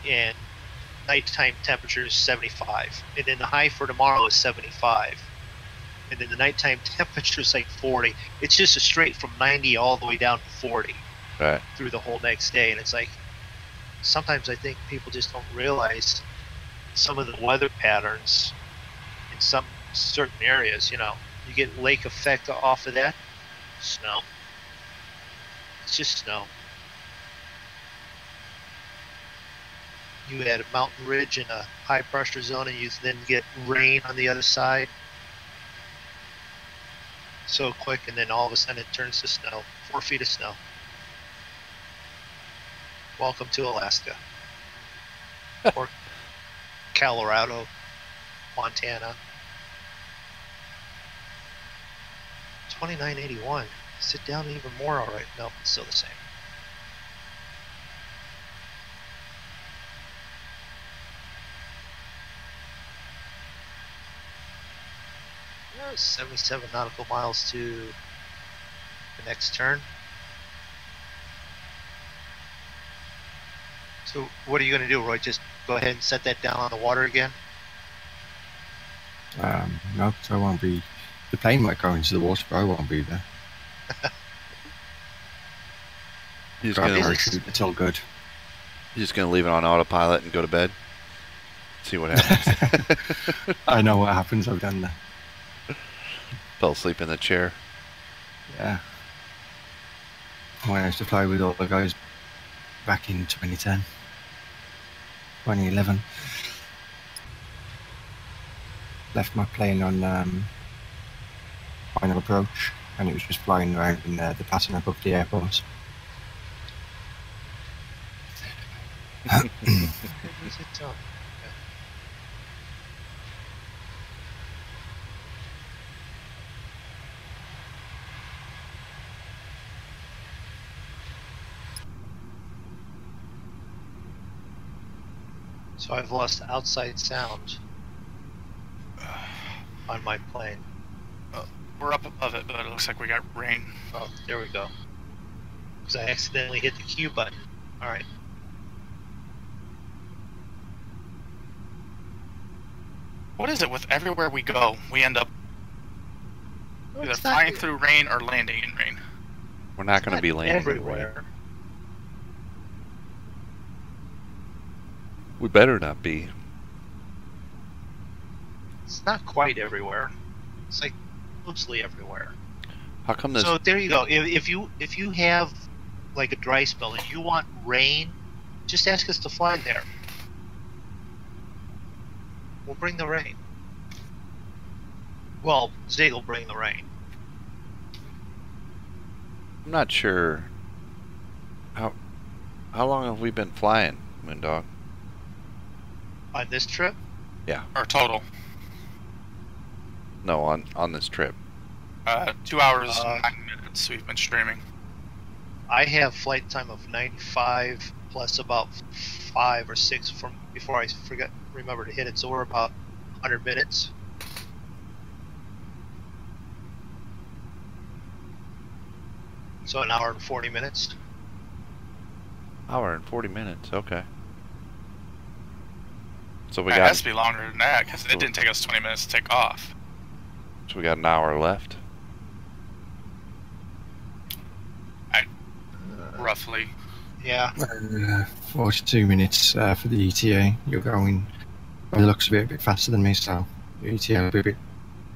[SPEAKER 1] and nighttime temperature is 75, and then the high for tomorrow is 75, and then the nighttime temperature is like 40. It's just a straight from 90 all the way down to 40 through the whole next day. And it's like, sometimes I think people just don't realize some of the weather patterns in some certain areas. You know, you get lake effect off of that. Snow. It's just snow. You had a mountain ridge and a high pressure zone, and you then get rain on the other side so quick, and then all of a sudden it turns to snow. 4 feet of snow. Welcome to Alaska. Or Colorado, Montana. 2981. Sit down even more, alright. No, it's still the same. Yeah, 77 nautical miles to the next turn. So what are you going to do, Roy? Just go ahead and set that down on the water again?
[SPEAKER 3] No, so I won't be. The plane might go into the water, but I won't be there.
[SPEAKER 4] You're just gonna,
[SPEAKER 3] it's all good.
[SPEAKER 4] you're just gonna leave it on autopilot and go to bed? See what happens.
[SPEAKER 3] I know what happens, I've done that.
[SPEAKER 4] Fell asleep in the chair.
[SPEAKER 3] Yeah. When I used to fly with all the guys back in 2010. 2011. Left my plane on final approach, and it was just flying around in the passing above the airport.
[SPEAKER 1] So I've lost outside sound on my plane.
[SPEAKER 2] We're up above it, but it looks like we got rain.
[SPEAKER 1] Oh, there we go. Because I accidentally hit the Q button. Alright.
[SPEAKER 2] What is it with everywhere we go, we end up either flying through rain or landing in rain?
[SPEAKER 4] We're not going to be landing
[SPEAKER 1] everywhere.
[SPEAKER 4] We better not be.
[SPEAKER 1] It's not quite everywhere. It's like mostly everywhere.
[SPEAKER 4] How come this?
[SPEAKER 1] So there you go. If you have like a dry spell and you want rain, just ask us to fly there. We'll bring the rain. Well, Zig will bring the rain.
[SPEAKER 4] I'm not sure. How long have we been flying, Moondog?
[SPEAKER 1] On this trip?
[SPEAKER 4] Yeah.
[SPEAKER 2] Or total?
[SPEAKER 4] No, on this trip.
[SPEAKER 2] 2 hours and 9 minutes we've been streaming.
[SPEAKER 1] I have flight time of 95 plus about 5 or 6 from before I remember to hit it, so we're about 100 minutes. So an hour and 40 minutes.
[SPEAKER 4] Hour and 40 minutes, okay. So we
[SPEAKER 2] It
[SPEAKER 4] got.
[SPEAKER 2] has to be longer than that because it didn't take us 20 minutes to take off.
[SPEAKER 4] So we got an hour left.
[SPEAKER 2] Roughly.
[SPEAKER 1] Yeah.
[SPEAKER 3] 42 minutes for the ETA. You're going, by the looks of it, a bit faster than me, so your ETA will be a bit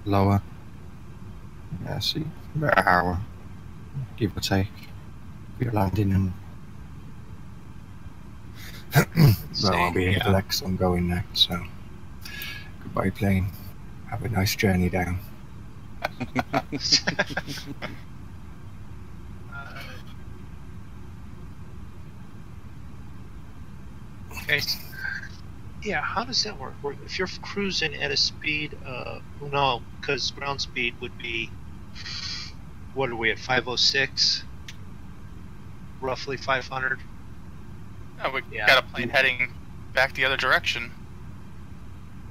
[SPEAKER 3] lower. Yeah, see, about an hour, give or take. If you're landing and. Well, I'll be here for that 'cause I'm going now, so. Goodbye, plane. Have a nice journey down.
[SPEAKER 1] Okay. Yeah, how does that work? If you're cruising at a speed, no, because ground speed would be, what are we at, 506? Roughly 500?
[SPEAKER 2] Yeah, we got a plane heading back the other direction.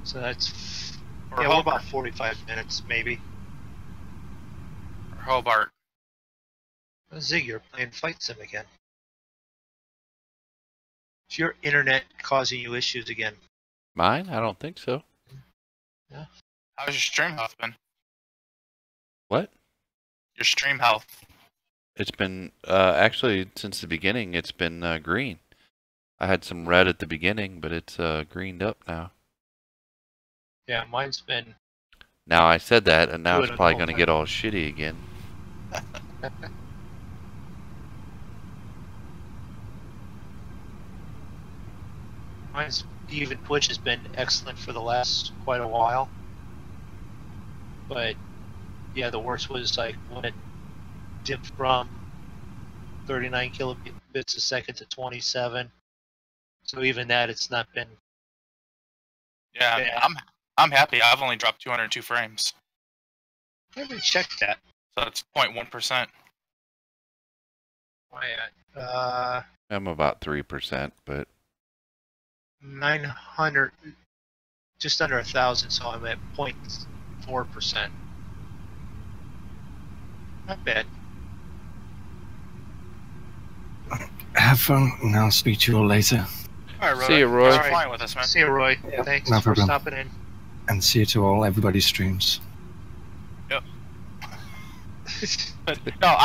[SPEAKER 1] So that's,
[SPEAKER 2] Or
[SPEAKER 1] yeah, we're
[SPEAKER 2] Hobart.
[SPEAKER 1] about 45 minutes, maybe.
[SPEAKER 2] Or Hobart.
[SPEAKER 1] Zig, you're playing Flight Sim again. Is your internet causing you issues again?
[SPEAKER 4] Mine? I don't think so.
[SPEAKER 1] Yeah.
[SPEAKER 2] How's your stream health been?
[SPEAKER 4] What?
[SPEAKER 2] Your stream health.
[SPEAKER 4] It's been, actually, since the beginning, it's been green. I had some red at the beginning, but it's greened up now.
[SPEAKER 1] Yeah, mine's been...
[SPEAKER 4] Now I said that, and now
[SPEAKER 1] Do
[SPEAKER 4] it's
[SPEAKER 1] it
[SPEAKER 4] probably
[SPEAKER 1] all
[SPEAKER 4] going to
[SPEAKER 1] time.
[SPEAKER 4] get all shitty again.
[SPEAKER 1] Mine's even Twitch has been excellent for the last quite a while. But, yeah, the worst was like when it dipped from 39 kilobits a second to 27. So even that, it's not been
[SPEAKER 2] Yeah,
[SPEAKER 1] Yeah.
[SPEAKER 2] I'm happy. I've only dropped 202 frames,
[SPEAKER 1] I haven't checked that.
[SPEAKER 2] so that's 0.1%.
[SPEAKER 1] Why at?
[SPEAKER 4] I'm about 3%, but
[SPEAKER 1] 900, just under 1,000, so I'm at 0.4%. Not bad.
[SPEAKER 3] Have fun, and I'll speak to you all later.
[SPEAKER 2] All right, Roy.
[SPEAKER 4] See you, Roy.
[SPEAKER 2] Thanks for flying with us, man.
[SPEAKER 1] See you, Roy.
[SPEAKER 3] Yeah,
[SPEAKER 1] Thanks
[SPEAKER 3] no
[SPEAKER 1] for
[SPEAKER 3] problem.
[SPEAKER 1] stopping in.
[SPEAKER 3] And see you to all everybody's streams.
[SPEAKER 2] Yep. But no,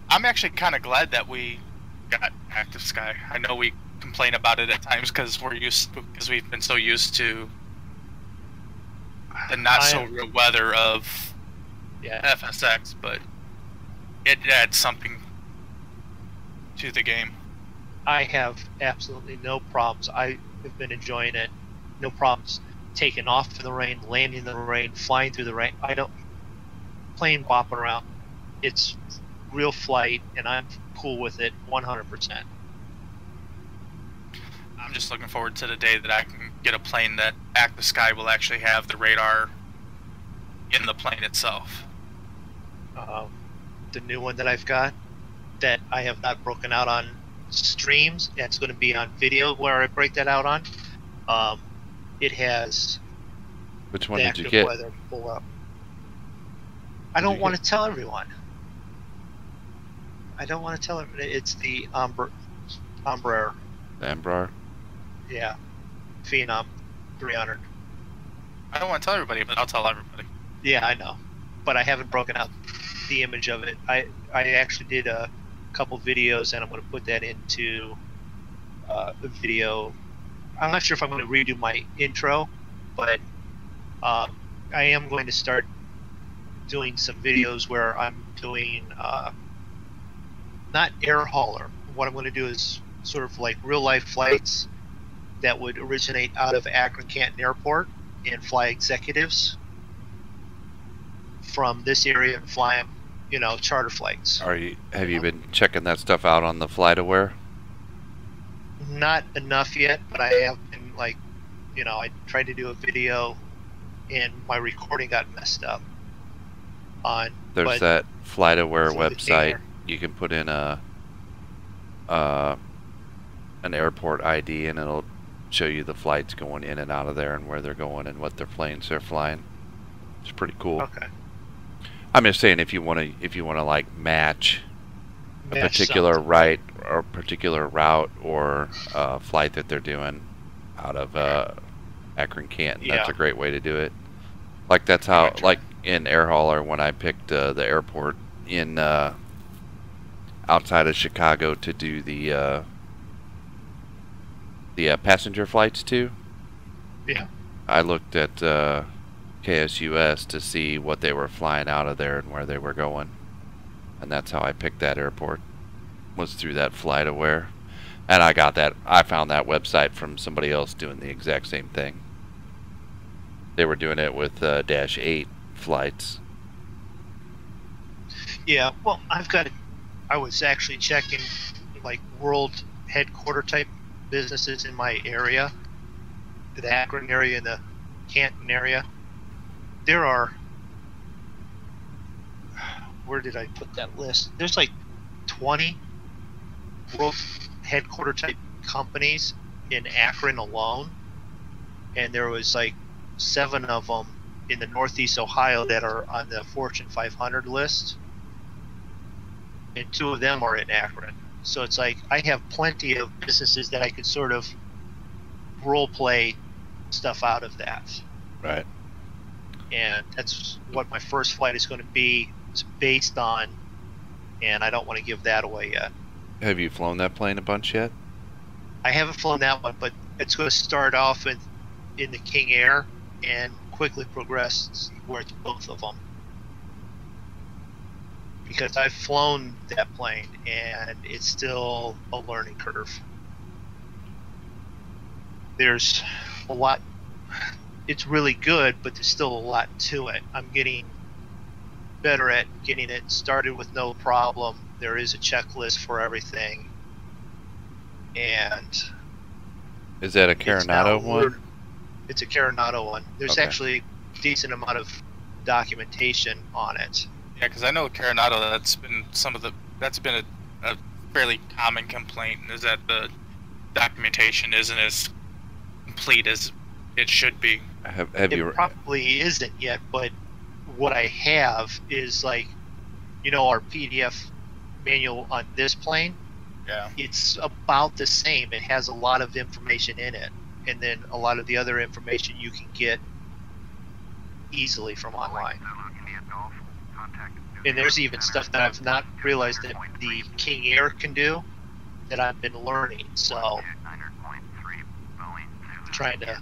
[SPEAKER 2] I'm actually kind of glad that we got Active Sky. I know we complain about it at times because we've been so used to the not so real weather of FSX, but it adds something to the game.
[SPEAKER 1] I have absolutely no problems. I have been enjoying it. No problems taking off in the rain, landing in the rain, flying through the rain. I don't plane bopping around. It's real flight, and I'm cool with it 100%.
[SPEAKER 2] I'm just looking forward to the day that I can get a plane that Active Sky will actually have the radar in the plane itself.
[SPEAKER 1] The new one that I've got that I have not broken out on streams, that's going to be on video where I break that out on. It has
[SPEAKER 4] which one
[SPEAKER 1] the
[SPEAKER 4] did you
[SPEAKER 1] active
[SPEAKER 4] get?
[SPEAKER 1] weather pull up. I don't want to tell everyone. I don't want to tell everyone. It's the Embraer.
[SPEAKER 4] The Embraer?
[SPEAKER 1] Yeah. Phenom 300.
[SPEAKER 2] I don't want to tell everybody, but I'll tell everybody.
[SPEAKER 1] Yeah, I know. But I haven't broken out the image of it. I actually did a couple videos, and I'm going to put that into the video. I'm not sure if I'm going to redo my intro, but I am going to start doing some videos where I'm doing not air hauler. What I'm going to do is sort of like real life flights that would originate out of Akron Canton Airport and fly executives from this area and fly them, charter flights.
[SPEAKER 4] Have you been checking that stuff out on the FlightAware?
[SPEAKER 1] Not enough yet, but I have been I tried to do a video and my recording got messed up.
[SPEAKER 4] There's that FlightAware
[SPEAKER 1] So
[SPEAKER 4] website. You can put in an airport ID, and it'll show you the flights going in and out of there and where they're going and what their planes they're flying. It's pretty cool.
[SPEAKER 1] Okay.
[SPEAKER 4] I'm just saying, if you want to like match a particular particular route or flight that they're doing out of Akron Canton, that's a great way to do it. Like that's how, like in Air Hauler, when I picked the airport in outside of Chicago to do the passenger flights too.
[SPEAKER 1] Yeah.
[SPEAKER 4] I looked at KSUS to see what they were flying out of there and where they were going, and that's how I picked that airport. Was through that FlightAware, and I found that website from somebody else doing the exact same thing. They were doing it with Dash 8 flights.
[SPEAKER 1] Yeah, well, I was actually checking like world headquarter type businesses in my area, the Akron area and the Canton area. There are, where did I put that list? There's like 20 world headquarter type companies in Akron alone, and there was like 7 of them in the Northeast Ohio that are on the Fortune 500 list, and 2 of them are in Akron. So it's like I have plenty of businesses that I could sort of role play stuff out of that.
[SPEAKER 4] Right.
[SPEAKER 1] And that's what my first flight is going to be based on, and I don't want to give that away yet.
[SPEAKER 4] Have you flown that plane a bunch yet?
[SPEAKER 1] I haven't flown that one, but it's going to start off in the King Air and quickly progress towards both of them. Because I've flown that plane, and it's still a learning curve. There's a lot. It's really good, but there's still a lot to it. I'm getting better at getting it started with no problem. There is a checklist for everything. And
[SPEAKER 4] is that a Coronado one?
[SPEAKER 1] It's a Coronado one. There's
[SPEAKER 4] Okay.
[SPEAKER 1] actually a decent amount of documentation on it.
[SPEAKER 2] Yeah, because I know Coronado. That's been a fairly common complaint. Is that the documentation isn't as complete as it should be.
[SPEAKER 4] Have
[SPEAKER 1] It
[SPEAKER 4] you?
[SPEAKER 1] probably isn't yet, but what I have is like, our PDF manual on this plane.
[SPEAKER 2] Yeah.
[SPEAKER 1] It's about the same. It has a lot of information in it, and then a lot of the other information you can get easily from online. And there's even stuff that I've not realized that the King Air can do that I've been learning. So trying to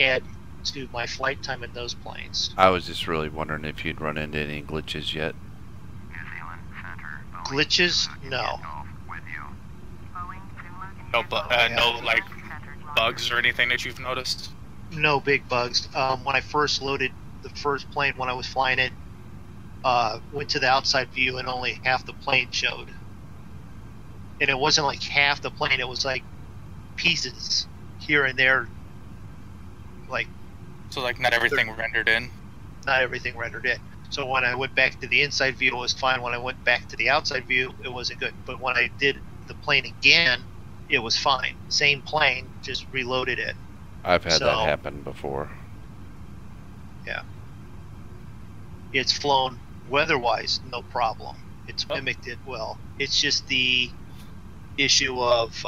[SPEAKER 1] add to my flight time in those planes.
[SPEAKER 4] I was just really wondering if you'd run into any glitches yet.
[SPEAKER 1] Glitches? No.
[SPEAKER 2] No, no like bugs or anything that you've noticed.
[SPEAKER 1] No big bugs. When I first loaded the first plane, when I was flying it, went to the outside view and only half the plane showed. And it wasn't like half the plane, it was like pieces here and there.
[SPEAKER 2] So like not everything rendered in?
[SPEAKER 1] Not everything rendered in. So when I went back to the inside view, it was fine. When I went back to the outside view, it wasn't good. But when I did the plane again, it was fine. Same plane, just reloaded it.
[SPEAKER 4] I've had that happen before.
[SPEAKER 1] Yeah. It's flown weather-wise, no problem. It's mimicked it well. It's just the issue of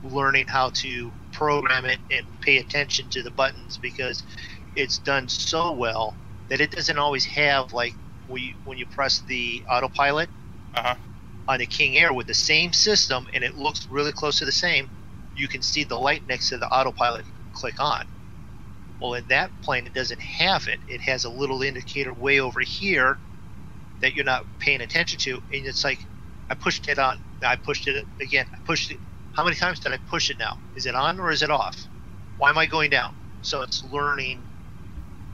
[SPEAKER 1] learning how to program it and pay attention to the buttons, because it's done so well that it doesn't always have, like, when you press the autopilot on the King Air with the same system and it looks really close to the same, you can see the light next to the autopilot click on. Well, in that plane, it doesn't have it. It has a little indicator way over here that you're not paying attention to, and it's like, I pushed it on, I pushed it again, I pushed it. How many times did I push it now? Is it on or is it off? Why am I going down? So it's learning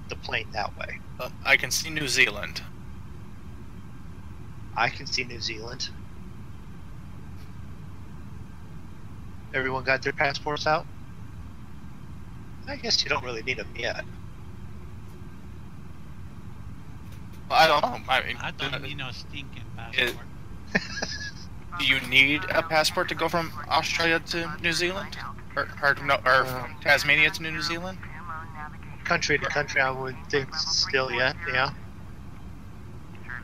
[SPEAKER 1] the plane that way.
[SPEAKER 2] I can see New Zealand.
[SPEAKER 1] I can see New Zealand. Everyone got their passports out? I guess you don't really need them yet.
[SPEAKER 2] Well, I don't know. I mean,
[SPEAKER 6] I don't need no stinking passport.
[SPEAKER 2] Do you need a passport to go from Australia to New Zealand? Or from Tasmania to New Zealand?
[SPEAKER 1] Country to country, I would think still, yeah.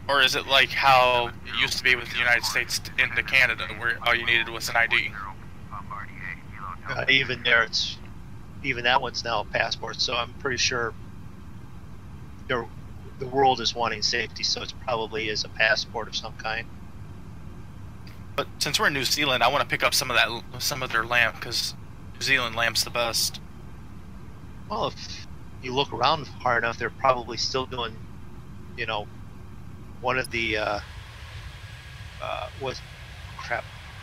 [SPEAKER 2] Or is it like how it used to be with the United States into Canada, where all you needed was an ID?
[SPEAKER 1] Even there, even that one's now a passport, so I'm pretty sure the world is wanting safety, so it probably is a passport of some kind.
[SPEAKER 2] But since we're in New Zealand, I want to pick up some of their lamb, because New Zealand lamb's the best.
[SPEAKER 1] Well, if you look around hard enough, they're probably still doing, one of the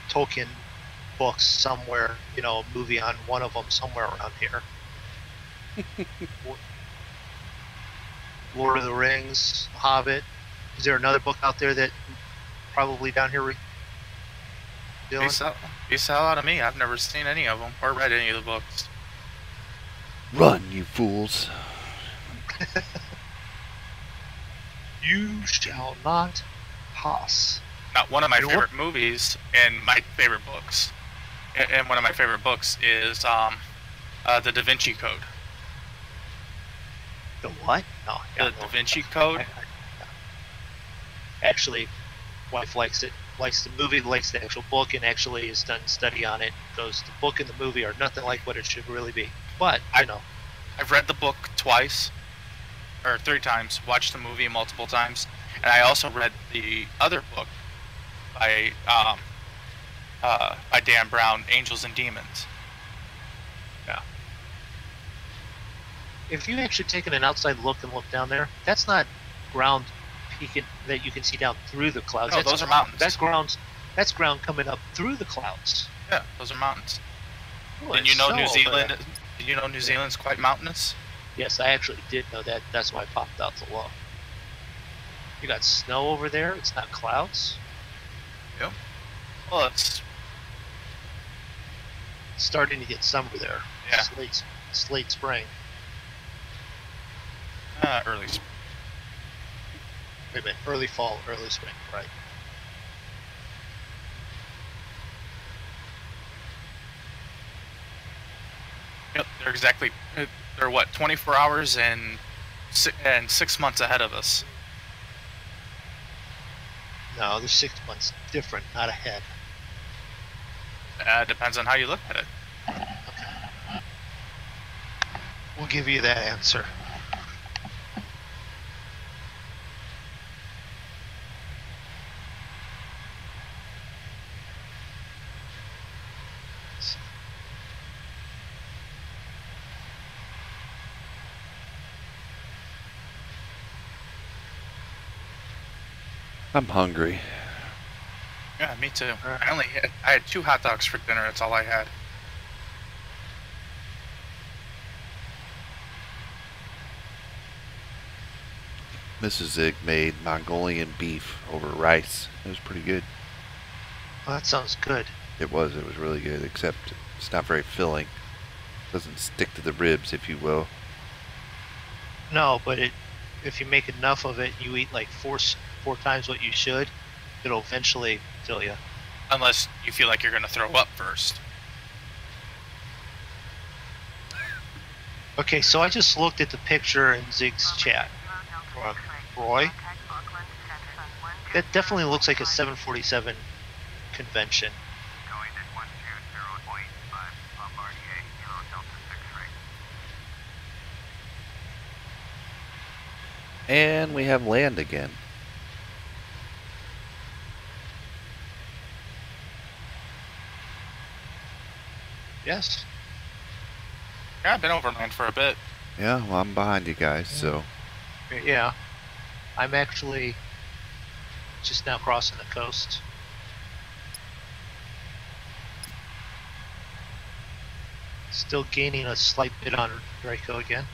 [SPEAKER 1] Tolkien books somewhere, a movie on one of them somewhere around here. Lord of the Rings, Hobbit. Is there another book out there that probably down here?
[SPEAKER 2] Peace hell out of me. I've never seen any of them or read any of the books.
[SPEAKER 4] Run, you fools.
[SPEAKER 1] You shall not pass.
[SPEAKER 2] Now, one of my favorite movies and my favorite books, and one of my favorite books is the Da Vinci Code.
[SPEAKER 1] The what? No,
[SPEAKER 2] the Da Vinci Code.
[SPEAKER 1] Actually, wife likes it. Likes the movie, likes the actual book, and actually has done study on it. Goes, the book and the movie are nothing like what it should really be. But
[SPEAKER 2] I've read the book twice, or 3 times. Watched the movie multiple times, and I also read the other book by Dan Brown, Angels and Demons.
[SPEAKER 1] Yeah. If you actually taken an outside look and look down there, that's not ground peaking that you can see down through the clouds.
[SPEAKER 2] No, those are mountains.
[SPEAKER 1] That's ground coming up through the clouds.
[SPEAKER 2] Yeah, those are mountains.
[SPEAKER 1] Oh,
[SPEAKER 2] Did you know New Zealand? Did you know New Zealand's quite mountainous?
[SPEAKER 1] Yes, I actually did know that. That's why I popped out to look. You got snow over there. It's not clouds.
[SPEAKER 2] Yep. Well, it's
[SPEAKER 1] starting to get summer there.
[SPEAKER 2] Yeah.
[SPEAKER 1] It's late. It's late spring.
[SPEAKER 2] Early spring.
[SPEAKER 1] Wait a minute, early fall, early spring, right?
[SPEAKER 2] Yep, they're exactly. They're what, 24 hours and 6 months ahead of us.
[SPEAKER 1] No, they're 6 months different, not ahead.
[SPEAKER 2] Depends on how you look at it.
[SPEAKER 1] Okay. We'll give you that answer.
[SPEAKER 4] I'm hungry.
[SPEAKER 2] Yeah, me too. I had 2 hot dogs for dinner. That's all I had.
[SPEAKER 4] Mrs. Zig made Mongolian beef over rice. It was pretty good.
[SPEAKER 1] Well, that sounds good.
[SPEAKER 4] It was really good, except it's not very filling. Doesn't stick to the ribs, if you will.
[SPEAKER 1] No, but if you make enough of it, you eat like four times what you should, it'll eventually fill you.
[SPEAKER 2] Unless you feel like you're going to throw up first.
[SPEAKER 1] Okay, so I just looked at the picture in Zig's chat. Roy? That definitely looks like a 747 convention.
[SPEAKER 5] Going at 120.5, Bombardier, Kilo Delta 6 right.
[SPEAKER 4] And we have land again.
[SPEAKER 1] Yes.
[SPEAKER 2] Yeah, I've been overland for a bit.
[SPEAKER 4] Yeah, well, I'm behind you guys, so.
[SPEAKER 1] Yeah. I'm actually just now crossing the coast. Still gaining a slight bit on Draco again.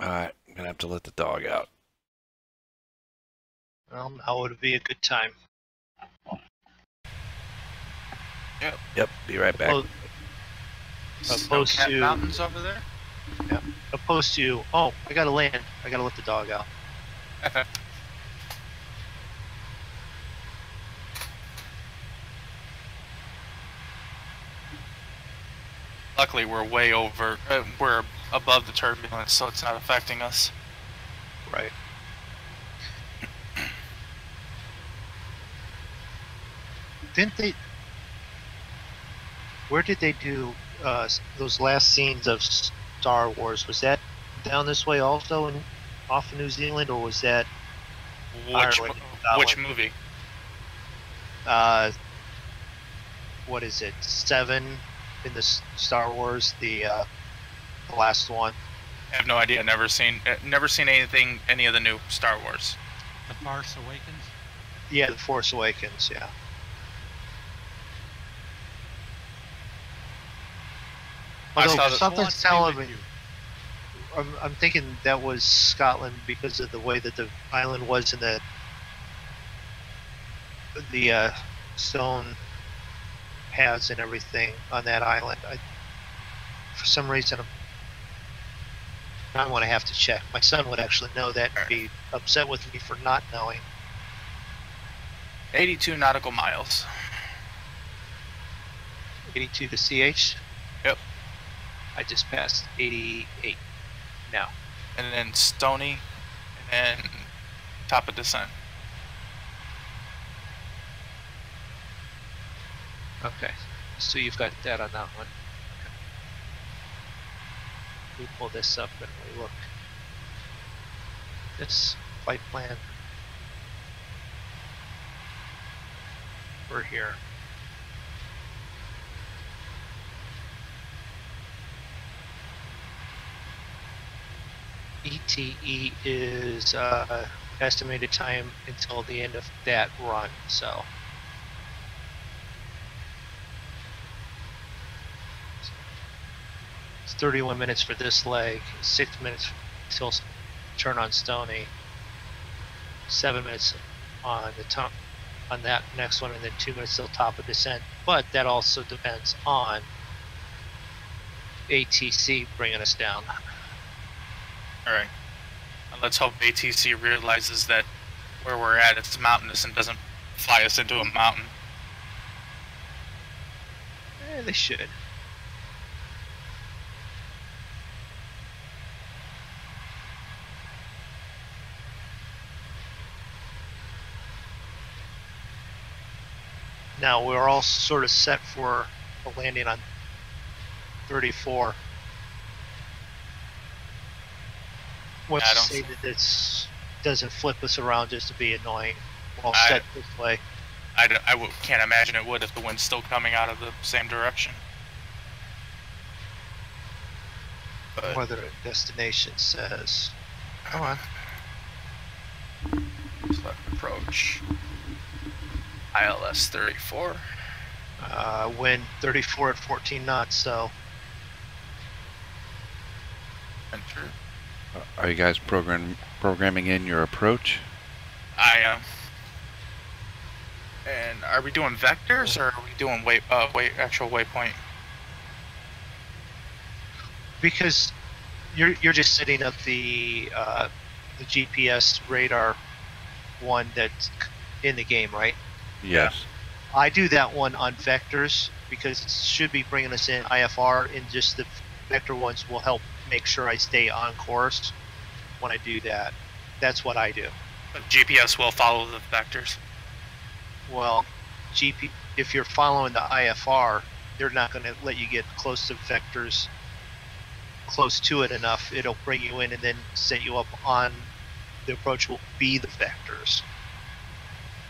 [SPEAKER 4] Alright, I'm gonna have to let the dog out.
[SPEAKER 1] Well, now would be a good time.
[SPEAKER 4] Yep, be right back.
[SPEAKER 1] Opposed
[SPEAKER 2] Snowcat
[SPEAKER 1] to
[SPEAKER 2] mountains over there.
[SPEAKER 1] opposed to, oh, I gotta land. I gotta let the dog out.
[SPEAKER 2] Luckily, we're way over. We're above the turbulence, so it's not affecting us.
[SPEAKER 1] Right. Didn't they? Where did they do those last scenes of Star Wars? Was that down this way also, off of New Zealand, or was that Ireland,
[SPEAKER 2] Which
[SPEAKER 1] Scotland?
[SPEAKER 2] movie?
[SPEAKER 1] What is it? 7 in the Star Wars, the last one.
[SPEAKER 2] I have no idea. Never seen anything, any of the new Star Wars.
[SPEAKER 6] The Force Awakens?
[SPEAKER 1] Yeah, The Force Awakens. Yeah.
[SPEAKER 2] I
[SPEAKER 1] Although
[SPEAKER 2] saw the-
[SPEAKER 1] something's telling me,
[SPEAKER 6] you.
[SPEAKER 1] I'm thinking that was Scotland because of the way that the island was in the stone paths and everything on that island. For some reason, I want to have to check. My son would actually know that and be upset with me for not knowing.
[SPEAKER 2] 82 nautical miles.
[SPEAKER 1] 82 to CH?
[SPEAKER 2] Yep.
[SPEAKER 1] I just passed 88 now.
[SPEAKER 2] And then Stony, and then top of descent.
[SPEAKER 1] Okay. So you've got that on that one. We pull this up and we look. This flight plan. We're here. ETE is estimated time until the end of that run, so. It's 31 minutes for this leg, 6 minutes till turn on Stony, 7 minutes on the top on that next one, and then 2 minutes till top of descent. But that also depends on ATC bringing us down.
[SPEAKER 2] All right. Let's hope ATC realizes that where we're at, it's mountainous and doesn't fly us into a mountain.
[SPEAKER 1] They should. Now we're all sort of set for a landing on 34. What's to say that this doesn't flip us around just to be annoying? We're all set this way.
[SPEAKER 2] Can't imagine it would if the wind's still coming out of the same direction. But
[SPEAKER 1] Weather destination says, come on.
[SPEAKER 2] Select approach. ILS 34.
[SPEAKER 1] Wind 34 at 14 knots, so.
[SPEAKER 2] Enter.
[SPEAKER 4] Are you guys programming in your approach?
[SPEAKER 2] I am. And are we doing vectors or are we doing actual waypoint?
[SPEAKER 1] Because you're just setting up the GPS radar one that's in the game, right?
[SPEAKER 4] Yes.
[SPEAKER 1] I do that one on vectors because it should be bringing us in IFR, and just the vector ones will help make sure I stay on course when I do that. That's what I do.
[SPEAKER 2] But GPS will follow the vectors.
[SPEAKER 1] Well, if you're following the IFR, they're not going to let you get close to vectors, close to it enough. It'll bring you in and then set you up on the approach will be the vectors.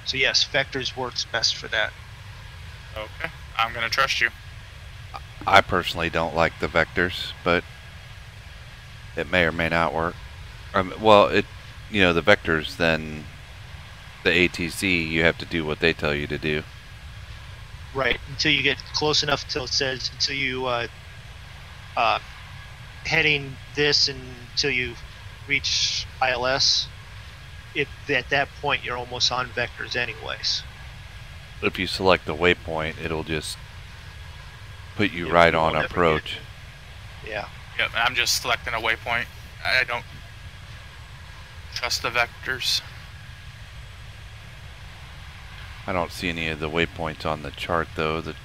[SPEAKER 1] So yes, vectors works best for that.
[SPEAKER 2] Okay, I'm going to trust you.
[SPEAKER 4] I personally don't like the vectors, but it may or may not work. Well, the vectors, then the ATC, you have to do what they tell you to do.
[SPEAKER 1] Right, until you get close enough till it says, until you heading this until you reach ILS, at that point you're almost on vectors anyways.
[SPEAKER 4] If you select the waypoint, it'll just put you right on approach.
[SPEAKER 1] Yeah.
[SPEAKER 2] Yep, I'm just selecting a waypoint. I don't trust the vectors.
[SPEAKER 4] I don't see any of the waypoints on the chart though. The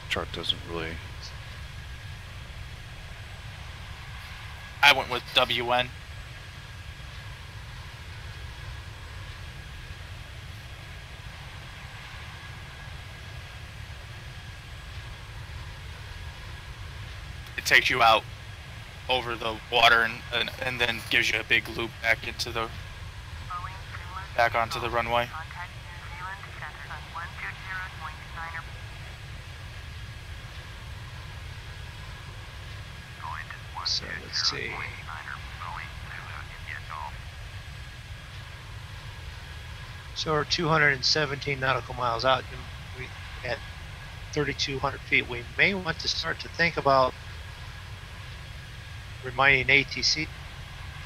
[SPEAKER 4] chart doesn't really.
[SPEAKER 2] I went with WN. It takes you out over the water and then gives you a big loop back into the onto the runway.
[SPEAKER 1] So let's see. So we're 217 nautical miles out, and we at 3,200 feet. We may want to start to think about reminding ATC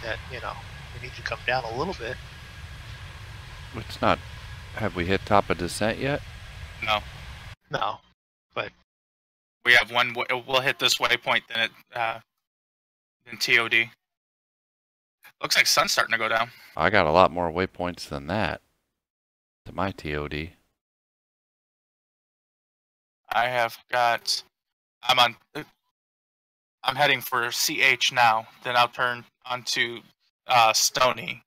[SPEAKER 1] that we need to come down a little bit.
[SPEAKER 4] It's not. Have we hit top of descent yet?
[SPEAKER 2] No.
[SPEAKER 1] No, but
[SPEAKER 2] we have one. We'll hit this waypoint, then TOD. Looks like sun's starting to go down.
[SPEAKER 4] I got a lot more waypoints than that to my TOD.
[SPEAKER 2] I have got. I'm heading for CH now. Then I'll turn onto Stony,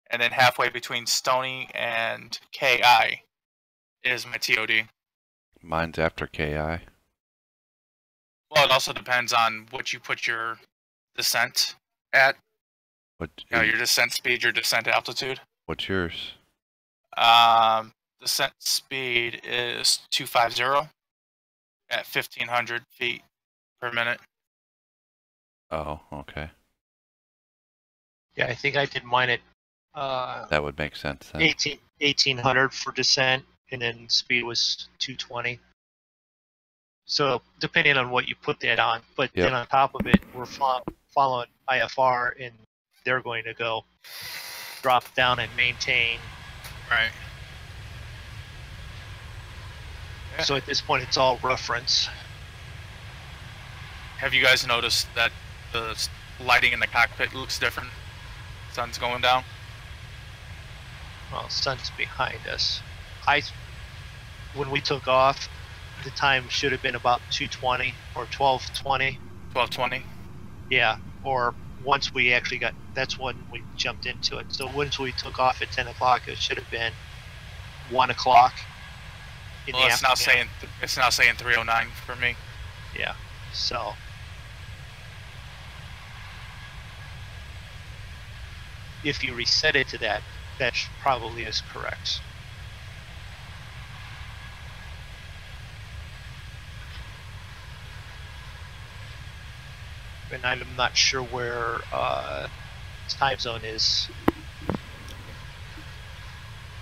[SPEAKER 2] and then halfway between Stony and KI is my TOD.
[SPEAKER 4] Mine's after KI.
[SPEAKER 2] Well, it also depends on what you put your descent at. Your descent speed, your descent altitude.
[SPEAKER 4] What's yours?
[SPEAKER 2] Descent speed is 250 at 1,500 feet per minute.
[SPEAKER 4] Oh, okay.
[SPEAKER 1] Yeah, I think I did mine at
[SPEAKER 4] that would make sense then.
[SPEAKER 1] 1,800 for descent, and then speed was 220. So depending on what you put that on, but then on top of it, we're following IFR, and they're going to go drop down and maintain.
[SPEAKER 2] Right. Yeah.
[SPEAKER 1] So at this point, it's all reference.
[SPEAKER 2] Have you guys noticed that the lighting in the cockpit looks different? Sun's going down.
[SPEAKER 1] Well, sun's behind us. When we took off, the time should have been about 2:20 or 12:20.
[SPEAKER 2] 12:20.
[SPEAKER 1] Yeah, or once we actually got, that's when we jumped into it. So once we took off at 10 o'clock, it should have been 1 o'clock.
[SPEAKER 2] Well, it's now saying 3:09 for me.
[SPEAKER 1] Yeah, so. If you reset it to that, that probably is correct. And I'm not sure where time zone is.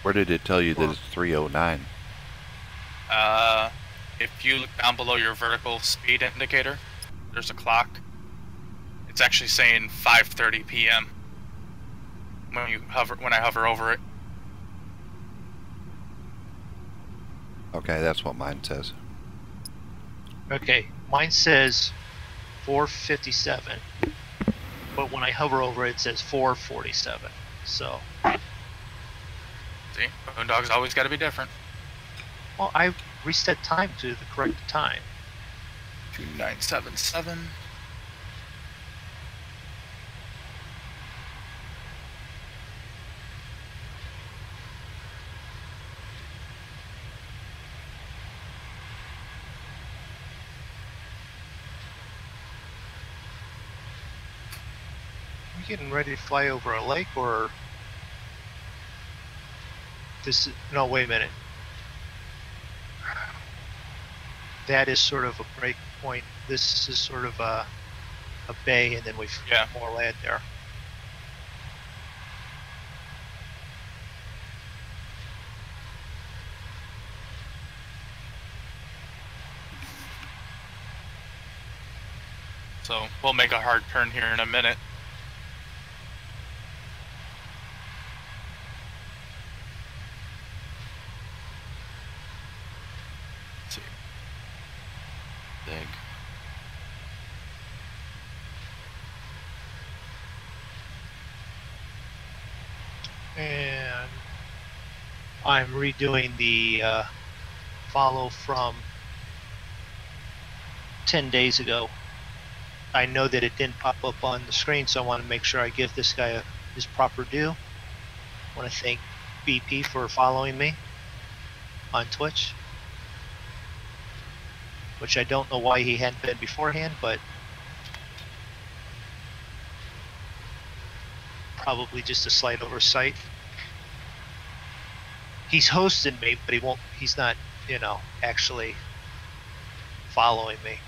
[SPEAKER 4] Where did it tell you that it's 3:09?
[SPEAKER 2] If you look down below your vertical speed indicator, there's a clock. It's actually saying 5:30 p.m. when I hover over it.
[SPEAKER 4] Okay, that's what mine says.
[SPEAKER 1] Okay, mine says 4:57, but when I hover over it, it says 4:47. So.
[SPEAKER 2] See, Boondogg's always got to be different.
[SPEAKER 1] Well, I reset time to the correct time.
[SPEAKER 2] 2977.
[SPEAKER 1] Are we getting ready to fly over a lake, or this? No, wait a minute. That is sort of a break point. This is sort of a bay, and then we've got more land there.
[SPEAKER 2] So we'll make a hard turn here in a minute. Let's see. Big.
[SPEAKER 1] And I'm redoing the follow from 10 days ago. I know that it didn't pop up on the screen, so I want to make sure I give this guy his proper due. I want to thank BP for following me on Twitch, which I don't know why he hadn't been beforehand, but probably just a slight oversight. He's hosting me, but he's not, you know, actually following me.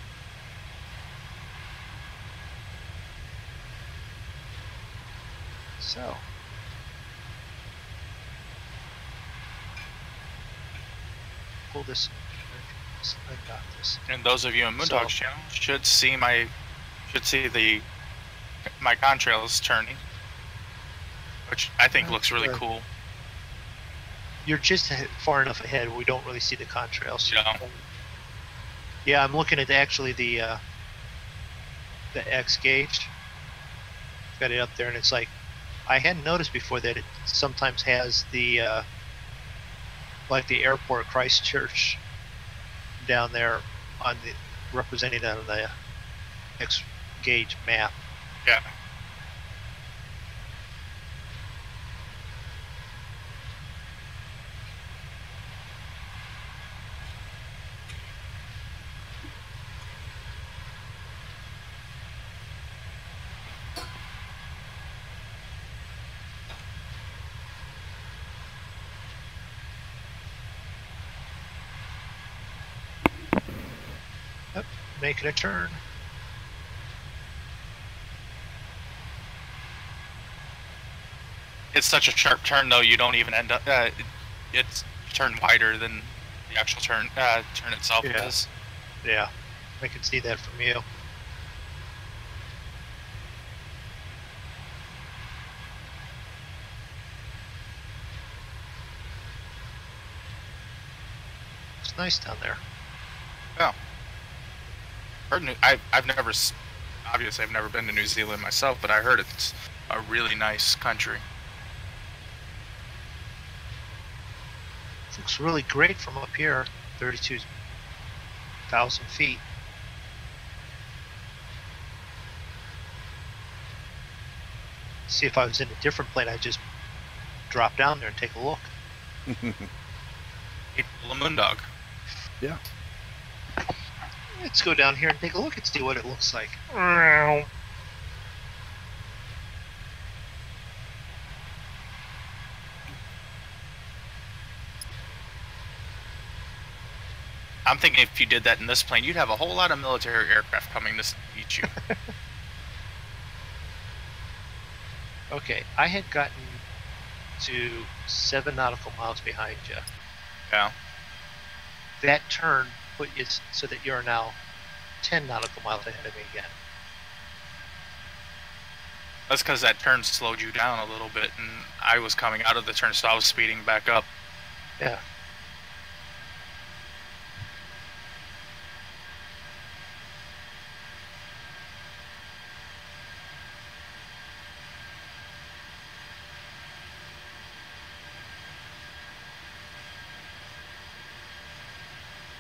[SPEAKER 1] So. Pull this. I got this.
[SPEAKER 2] And those of you in Moondogg's channel should see my contrails turning, which I think looks really cool.
[SPEAKER 1] You're just far enough ahead where we don't really see the contrails.
[SPEAKER 2] Yeah.
[SPEAKER 1] Yeah, I'm looking at actually the X gauge. Got it up there, and it's like I hadn't noticed before that it sometimes has the like the airport Christchurch down there on the represented on the X gauge map.
[SPEAKER 2] Yeah.
[SPEAKER 1] Making a turn.
[SPEAKER 2] It's such a sharp turn, though. You don't even end up. It's turned wider than the actual turn itself is.
[SPEAKER 1] Yeah, I can see that from you. nice down there.
[SPEAKER 2] Yeah. Obviously I've never been to New Zealand myself, but I heard it's a really nice country.
[SPEAKER 1] It looks really great from up here, 32,000 feet. See, if I was in a different plane, I'd just drop down there and take a look.
[SPEAKER 2] The Moondog.
[SPEAKER 3] Yeah.
[SPEAKER 1] Let's go down here and take a look and see what it looks like.
[SPEAKER 2] I'm thinking if you did that in this plane, you'd have a whole lot of military aircraft coming to meet you.
[SPEAKER 1] Okay, I had gotten to 7 nautical miles behind you.
[SPEAKER 2] Yeah.
[SPEAKER 1] That turn put you so that you're now 10 nautical miles ahead of me again.
[SPEAKER 2] That's because that turn slowed you down a little bit, and I was coming out of the turn, so I was speeding back up.
[SPEAKER 1] Yeah.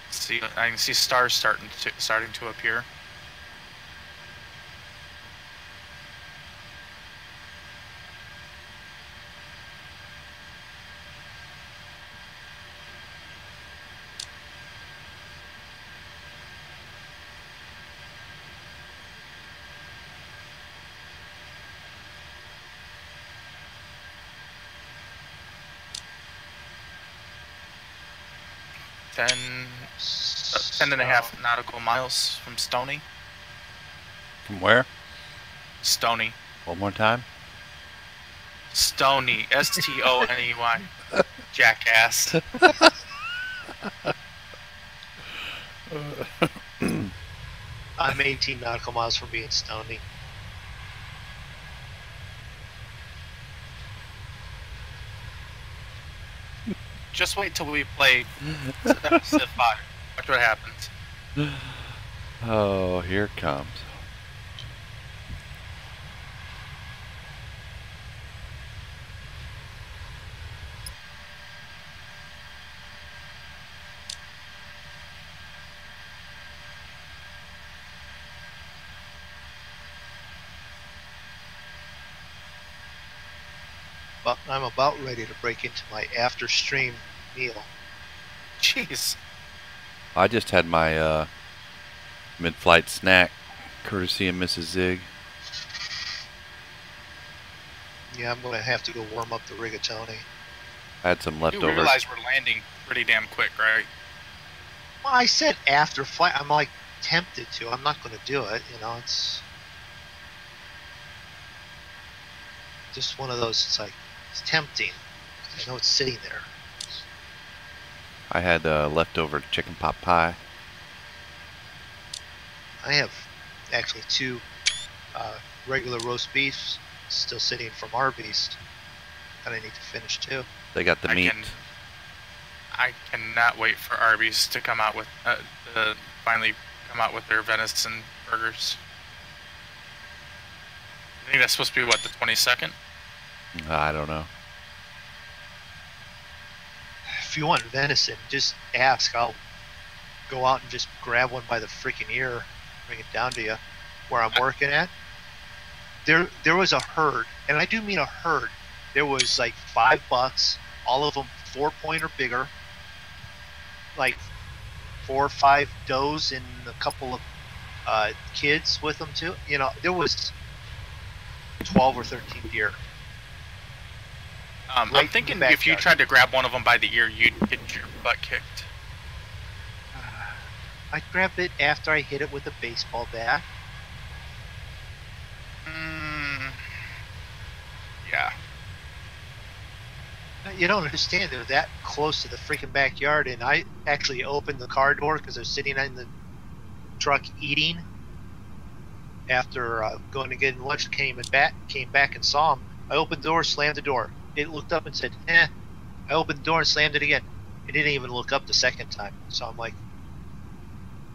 [SPEAKER 2] See, I can see stars starting to appear. Ten and a half nautical miles from Stony.
[SPEAKER 4] From where?
[SPEAKER 2] Stony.
[SPEAKER 4] One more time.
[SPEAKER 2] Stony. S-T-O-N-E-Y. Jackass.
[SPEAKER 1] I'm 18 nautical miles from being Stony.
[SPEAKER 2] Just wait till we play Civ 5. Watch what happens.
[SPEAKER 4] Oh, here it comes.
[SPEAKER 1] But I'm about ready to break into my after stream meal.
[SPEAKER 2] Jeez.
[SPEAKER 4] I just had my mid-flight snack, courtesy of Mrs. Zig.
[SPEAKER 1] Yeah, I'm gonna have to go warm up the rigatoni.
[SPEAKER 4] I had some leftover.
[SPEAKER 2] You realize we're landing pretty damn quick, right?
[SPEAKER 1] Well, I said after flight. I'm like tempted to. I'm not gonna do it. You know, it's just one of those. It's like it's tempting. I know it's sitting there.
[SPEAKER 4] I had leftover chicken pot pie.
[SPEAKER 1] I have actually 2 regular roast beefs still sitting from Arby's that I need to finish too.
[SPEAKER 4] They got the meat.
[SPEAKER 2] I cannot wait for Arby's to come out with finally come out with their venison burgers. I think that's supposed to be what, the 22nd?
[SPEAKER 4] I don't know.
[SPEAKER 1] If you want venison, just ask. I'll go out and just grab one by the freaking ear, bring it down to you where I'm working at. There was a herd, and I do mean a herd. There was like 5 bucks, all of them 4-point or bigger, like 4 or 5 does and a couple of kids with them too. You know, there was 12 or 13 deer.
[SPEAKER 2] I'm thinking if you tried to grab one of them by the ear, you'd get your butt kicked.
[SPEAKER 1] I grabbed it after I hit it with a baseball bat.
[SPEAKER 2] Yeah.
[SPEAKER 1] You don't understand. They're that close to the freaking backyard, and I actually opened the car door because they're sitting in the truck eating. After going to get lunch, came back and saw them. I opened the door, slammed the door. It looked up and said, "Eh." I opened the door and slammed it again. It didn't even look up the second time. So I'm like,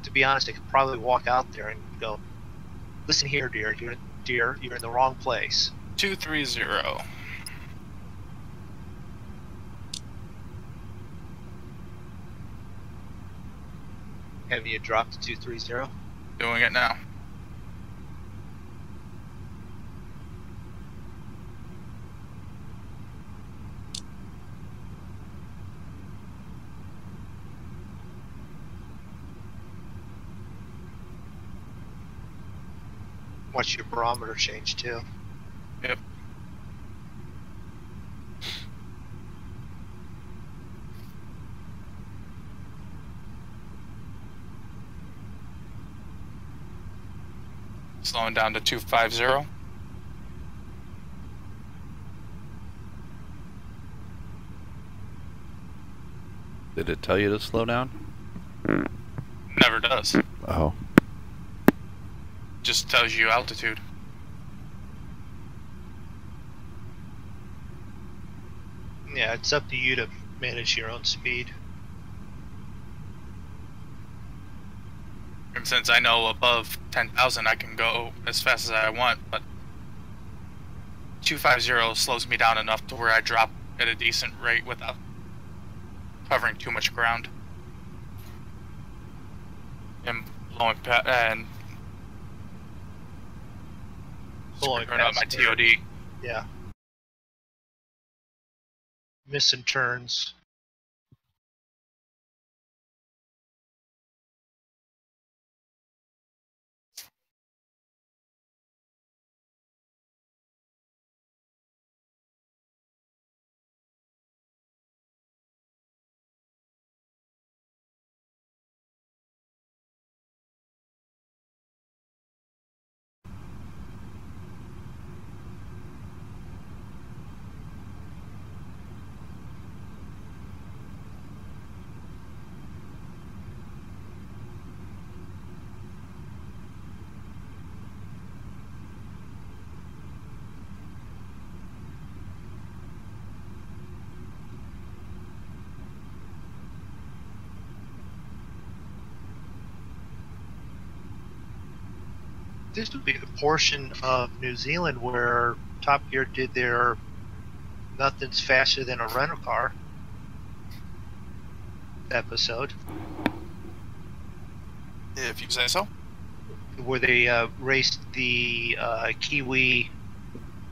[SPEAKER 1] to be honest, I could probably walk out there and go, listen here, dear, you're in the wrong place.
[SPEAKER 2] 230.
[SPEAKER 1] Have you dropped to 230?
[SPEAKER 2] Doing it now.
[SPEAKER 1] Watch your barometer change too.
[SPEAKER 2] Yep. Slowing down to 250.
[SPEAKER 4] Did it tell you to slow down?
[SPEAKER 2] Never does.
[SPEAKER 4] Oh.
[SPEAKER 2] Just tells you altitude.
[SPEAKER 1] Yeah, it's up to you to manage your own speed.
[SPEAKER 2] And since I know above 10,000 I can go as fast as I want, but 250 slows me down enough to where I drop at a decent rate without covering too much ground. And blowing and
[SPEAKER 1] Blowing
[SPEAKER 2] screwing up my
[SPEAKER 1] past
[SPEAKER 2] TOD.
[SPEAKER 1] Yeah. Missing turns. This would be the portion of New Zealand where Top Gear did their "Nothing's Faster Than a Rental Car" episode,
[SPEAKER 2] If you say so.
[SPEAKER 1] where they raced the Kiwi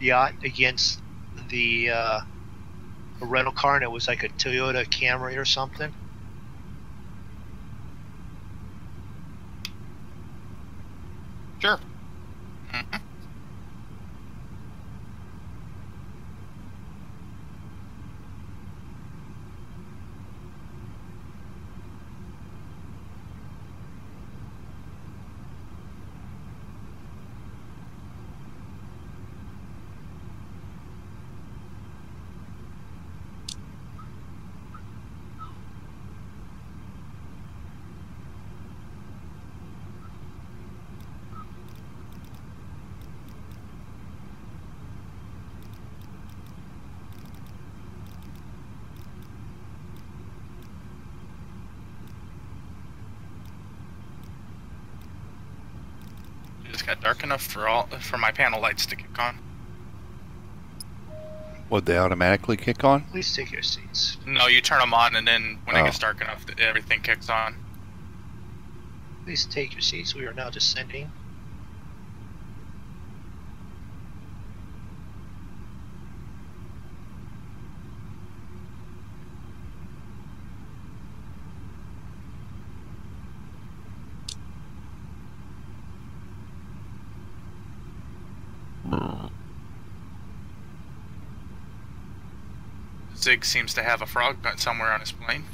[SPEAKER 1] yacht against the a rental car, and it was like a Toyota Camry or something.
[SPEAKER 2] Sure. Mm-hmm. It just got dark enough for my panel lights to kick on.
[SPEAKER 4] Would they automatically kick on?
[SPEAKER 1] Please take your seats.
[SPEAKER 2] No, you turn them on, and then when it
[SPEAKER 4] Oh.
[SPEAKER 2] gets dark enough, everything kicks on.
[SPEAKER 1] Please take your seats. We are now descending.
[SPEAKER 2] Zig seems to have a frog nut somewhere on his plane.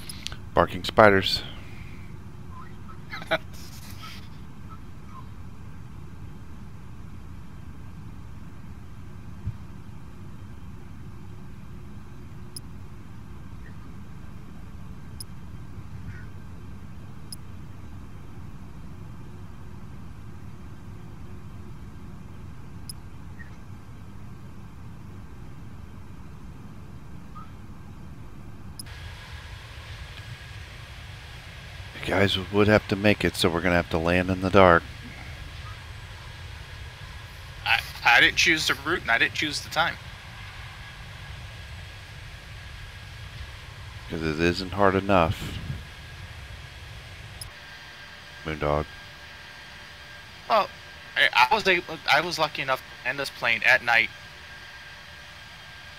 [SPEAKER 4] Barking spiders. guys would have to make it, so we're gonna have to land in the dark.
[SPEAKER 2] I didn't choose the route and I didn't choose the time.
[SPEAKER 4] Because it isn't hard enough. Moondog.
[SPEAKER 2] Well, I was lucky enough to land this plane at night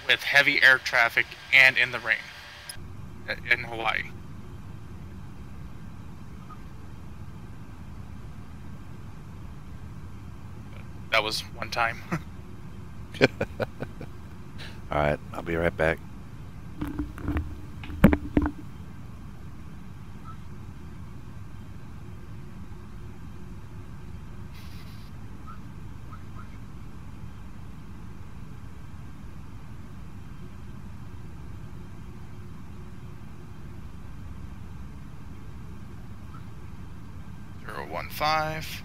[SPEAKER 2] with heavy air traffic and in the rain in Hawaii. That was one time.
[SPEAKER 4] Alright, I'll be right back.
[SPEAKER 2] .15.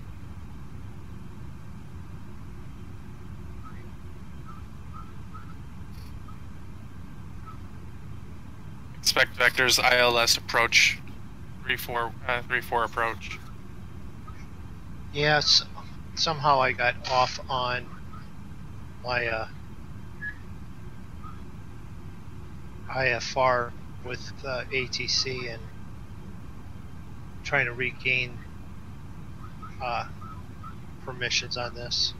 [SPEAKER 2] Expect vectors ILS approach 34 approach.
[SPEAKER 1] Yes, somehow I got off on my IFR with ATC and trying to regain permissions on this.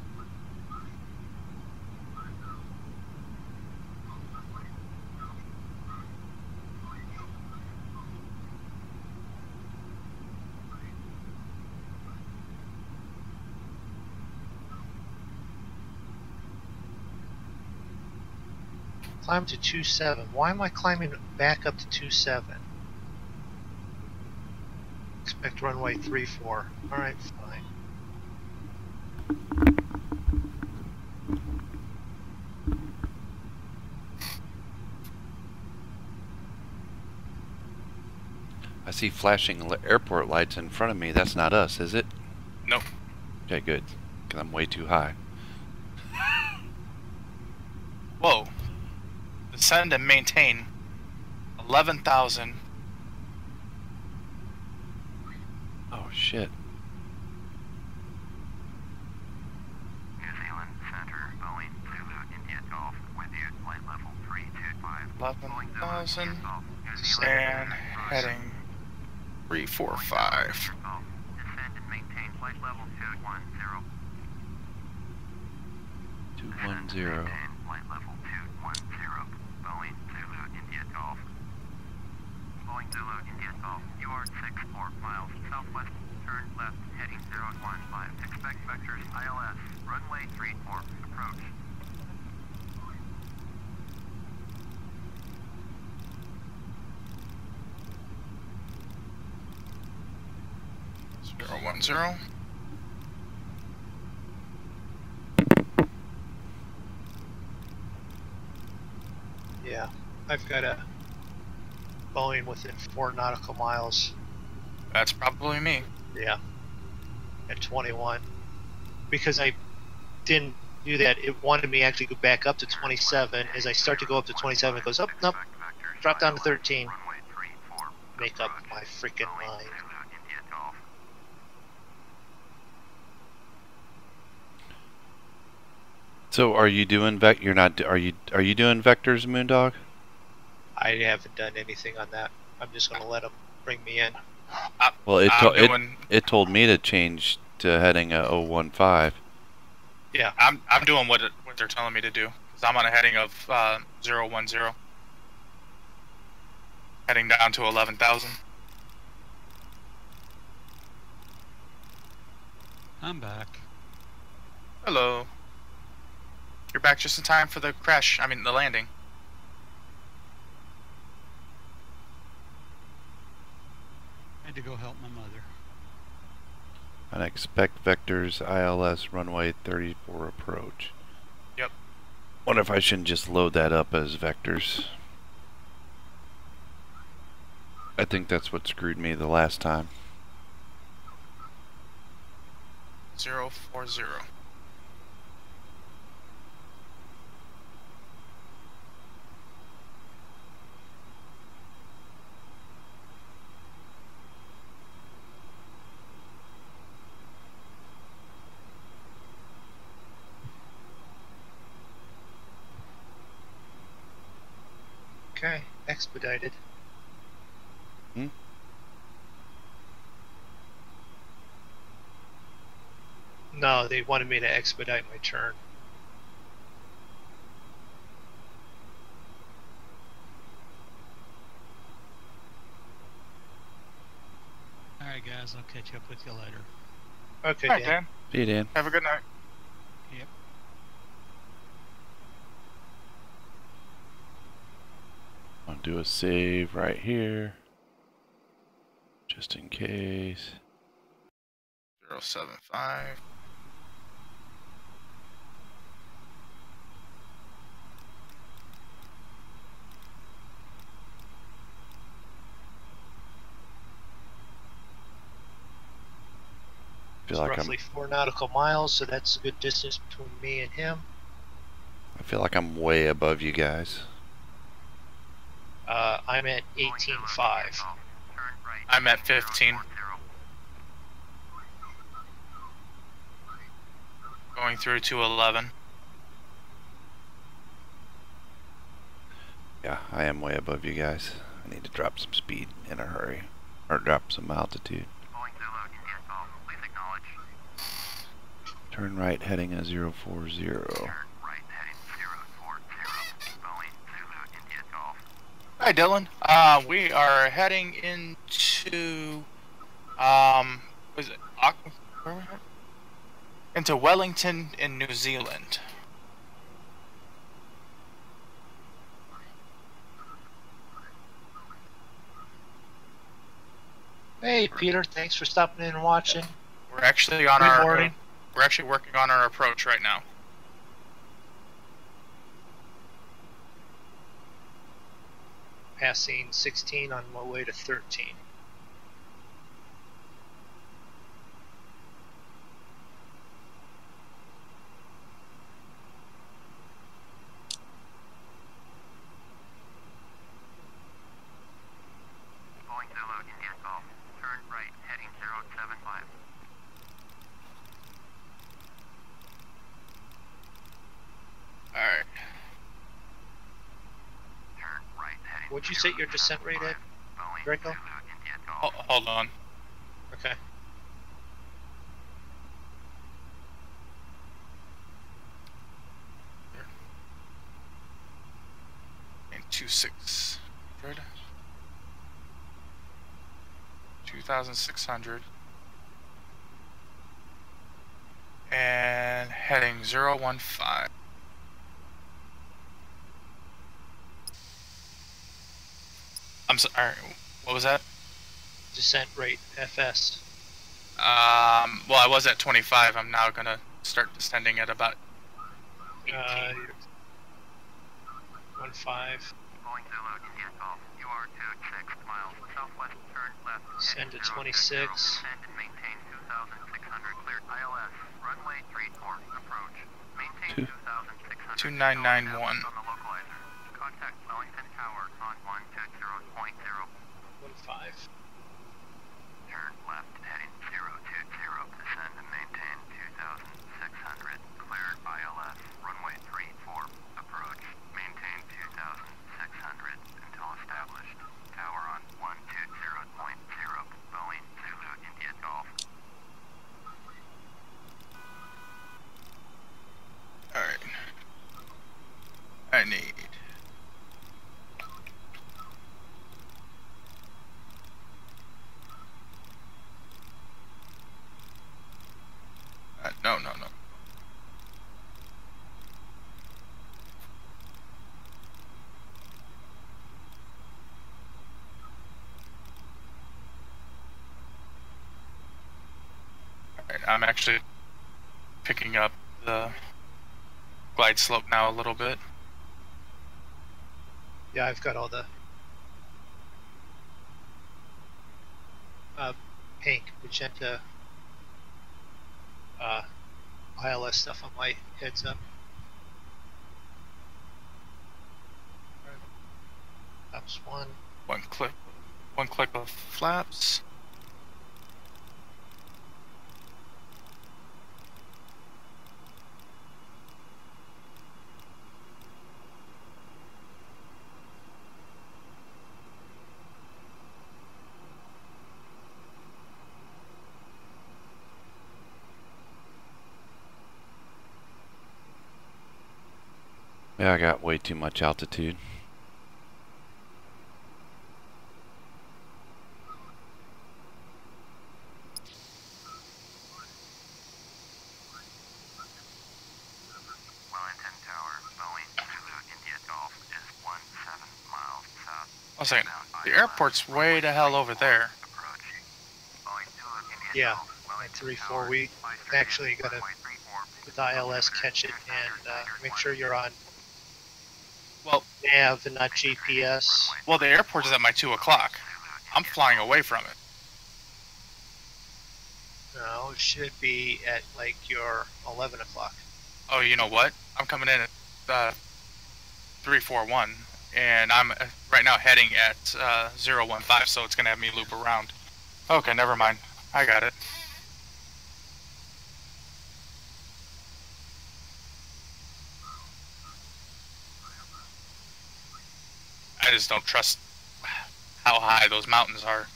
[SPEAKER 1] Climb to 27. Why am I climbing back up to 27? Expect runway 34. Alright, fine.
[SPEAKER 4] I see flashing airport lights in front of me. That's not us, is it?
[SPEAKER 2] Nope.
[SPEAKER 4] Okay, good. Because I'm way too high.
[SPEAKER 2] Whoa. Descend and maintain 11,000.
[SPEAKER 4] Oh, shit.
[SPEAKER 5] New Zealand Center, Boeing, Zulu, India Golf, with you, flight level 325.
[SPEAKER 2] 11,000.
[SPEAKER 5] New
[SPEAKER 2] And heading 345.
[SPEAKER 5] Descend and maintain flight level 210.
[SPEAKER 4] 210.
[SPEAKER 5] Flight level 210. Boeing, Zulu, India Golf. Boeing, Zulu, India Golf. You are 64 miles southwest. Turn left, heading 015. Expect vectors ILS. Runway 34. Approach.
[SPEAKER 2] Zero 10.
[SPEAKER 1] Yeah, I've got a Boeing within 4 nautical miles.
[SPEAKER 2] That's probably me.
[SPEAKER 1] Yeah, at 21. Because I didn't do that, it wanted me actually to go back up to 27. As I start to go up to 27, it goes up, nope, drop down to 13. Make up my freaking mind.
[SPEAKER 4] So are you doing you're not are you doing vectors, Moondog?
[SPEAKER 1] I haven't done anything on that. I'm just going to let them bring me in.
[SPEAKER 4] Well, it told me to change to heading 015.
[SPEAKER 2] Yeah, I'm doing what they're telling me to do. Cause I'm on a heading of 010. Heading down to 11,000.
[SPEAKER 6] I'm back.
[SPEAKER 2] Hello. You're back just in time for the crash. I mean, the landing.
[SPEAKER 6] I had to go help my mother.
[SPEAKER 4] And expect vectors ILS runway 34 approach.
[SPEAKER 2] Yep.
[SPEAKER 4] Wonder if I shouldn't just load that up as vectors. I think that's what screwed me the last time.
[SPEAKER 2] 040.
[SPEAKER 1] Okay, expedited.
[SPEAKER 4] Hmm?
[SPEAKER 1] No, they wanted me to expedite my turn.
[SPEAKER 6] All right, guys. I'll catch up with you later.
[SPEAKER 1] Okay,
[SPEAKER 2] All right,
[SPEAKER 1] Dan.
[SPEAKER 2] Dan.
[SPEAKER 4] See you, Dan.
[SPEAKER 2] Have a good night.
[SPEAKER 6] Yep.
[SPEAKER 4] I'll do a save right here, just in case.
[SPEAKER 2] 075.
[SPEAKER 4] I feel
[SPEAKER 1] It's
[SPEAKER 4] like
[SPEAKER 1] roughly 4 nautical miles, so that's a good distance between me and him.
[SPEAKER 4] I'm way above you guys.
[SPEAKER 1] I'm at 18.5.
[SPEAKER 2] I'm at 15. Going through to 11.
[SPEAKER 4] Yeah, I am way above you guys. I need to drop some speed in a hurry, or drop some altitude.
[SPEAKER 5] Please acknowledge.
[SPEAKER 4] Turn right heading a 040.
[SPEAKER 5] Turn right heading 040. Boeing Zulu India Golf.
[SPEAKER 2] Hi, Dylan. We are heading into was it where we at? Into Wellington in New Zealand.
[SPEAKER 1] Hey, Peter. Thanks for stopping in and watching.
[SPEAKER 2] We're actually on
[SPEAKER 1] Good morning.
[SPEAKER 2] We're actually working on our approach right now.
[SPEAKER 1] Passing 16 on my way to 13.
[SPEAKER 5] Boeing Zulu India Golf. Turn right heading 075.
[SPEAKER 2] Alright.
[SPEAKER 5] Turn right heading.
[SPEAKER 1] What'd you set your descent rate at,
[SPEAKER 5] Boeing
[SPEAKER 1] Draco?
[SPEAKER 5] Zulu India Golf.
[SPEAKER 2] Hold on.
[SPEAKER 1] Okay.
[SPEAKER 2] And 2600. 2600. And heading 015. I'm sorry. What was that?
[SPEAKER 1] Descent rate, FS.
[SPEAKER 2] Well, I was at 25. I'm now gonna start descending at about 18.
[SPEAKER 1] 1.5.
[SPEAKER 5] Boeing Zulu India Golf. You are 26 miles southwest. Turn left.
[SPEAKER 1] Send to
[SPEAKER 5] heading
[SPEAKER 1] 26.
[SPEAKER 5] 060. Descend and maintain 2,600 cleared. ILS. Runway 34. Approach. Maintain 2,600.
[SPEAKER 2] 2991.
[SPEAKER 5] On the localizer. Contact Wellington Tower on 120.0.
[SPEAKER 1] 1.5.
[SPEAKER 5] Turn left heading 020. Descend and maintain 2,600. Cleared ILS. Runway 34. Approach. Maintain 2,600 until established. Tower on 120.0. Boeing Zulu India Golf.
[SPEAKER 2] Alright. I need. No. Alright, I'm actually picking up the glide slope now a little bit.
[SPEAKER 1] Yeah, I've got all the pink, magenta, ILS stuff on my heads up. That's one.
[SPEAKER 2] One click of flaps.
[SPEAKER 4] Yeah, I got way too much altitude.
[SPEAKER 5] Wellington Tower, Boeing Zulu India Golf is 17 miles south.
[SPEAKER 2] I was saying, the airport's way the hell over there.
[SPEAKER 5] Approach. Boeing Zulu India
[SPEAKER 1] Yeah,
[SPEAKER 5] Golf,
[SPEAKER 1] at
[SPEAKER 5] Wellington
[SPEAKER 1] 3-4,
[SPEAKER 5] Tower,
[SPEAKER 1] we
[SPEAKER 5] fly straight
[SPEAKER 1] actually
[SPEAKER 5] in,
[SPEAKER 1] got to,
[SPEAKER 5] runway 34,
[SPEAKER 1] with ILS, catch it and make sure you're on
[SPEAKER 2] Well,
[SPEAKER 1] nav and not GPS.
[SPEAKER 2] well, the airport is at my 2 o'clock. I'm flying away from it.
[SPEAKER 1] No, it should be at like your 11 o'clock.
[SPEAKER 2] Oh, you know what? I'm coming in at 341, and I'm right now heading at 015, so it's gonna have me loop around. Okay, never mind. I got it. I just don't trust how high those mountains are.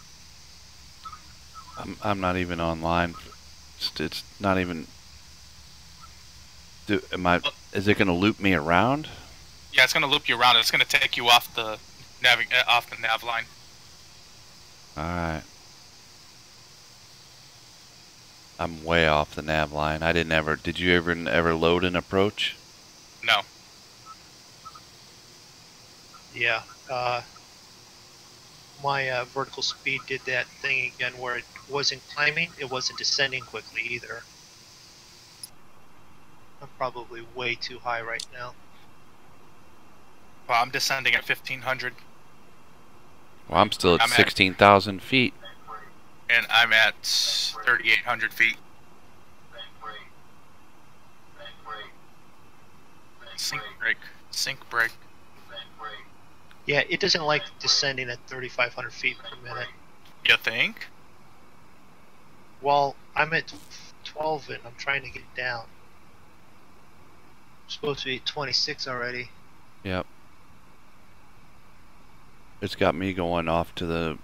[SPEAKER 4] I'm not even online. It's not even. Is it gonna loop me around?
[SPEAKER 2] Yeah, it's gonna loop you around. It's gonna take you off the nav line.
[SPEAKER 4] All right. I'm way off the nav line. I didn't ever. Did you ever load an approach?
[SPEAKER 2] No.
[SPEAKER 1] Yeah, my vertical speed did that thing again where it wasn't climbing, it wasn't descending quickly either. I'm probably way too high right now.
[SPEAKER 2] Well, I'm descending at 1500,
[SPEAKER 4] Well, I'm still at
[SPEAKER 2] I'm at-
[SPEAKER 4] 16,000 feet.
[SPEAKER 2] and I'm at 3800 feet. Sync brake. Sync brake.
[SPEAKER 1] Yeah, it doesn't like descending at 3,500 feet per minute.
[SPEAKER 2] You think?
[SPEAKER 1] Well, I'm at 12 and I'm trying to get down. I'm supposed to be at 26 already.
[SPEAKER 4] Yep. It's got me going off to the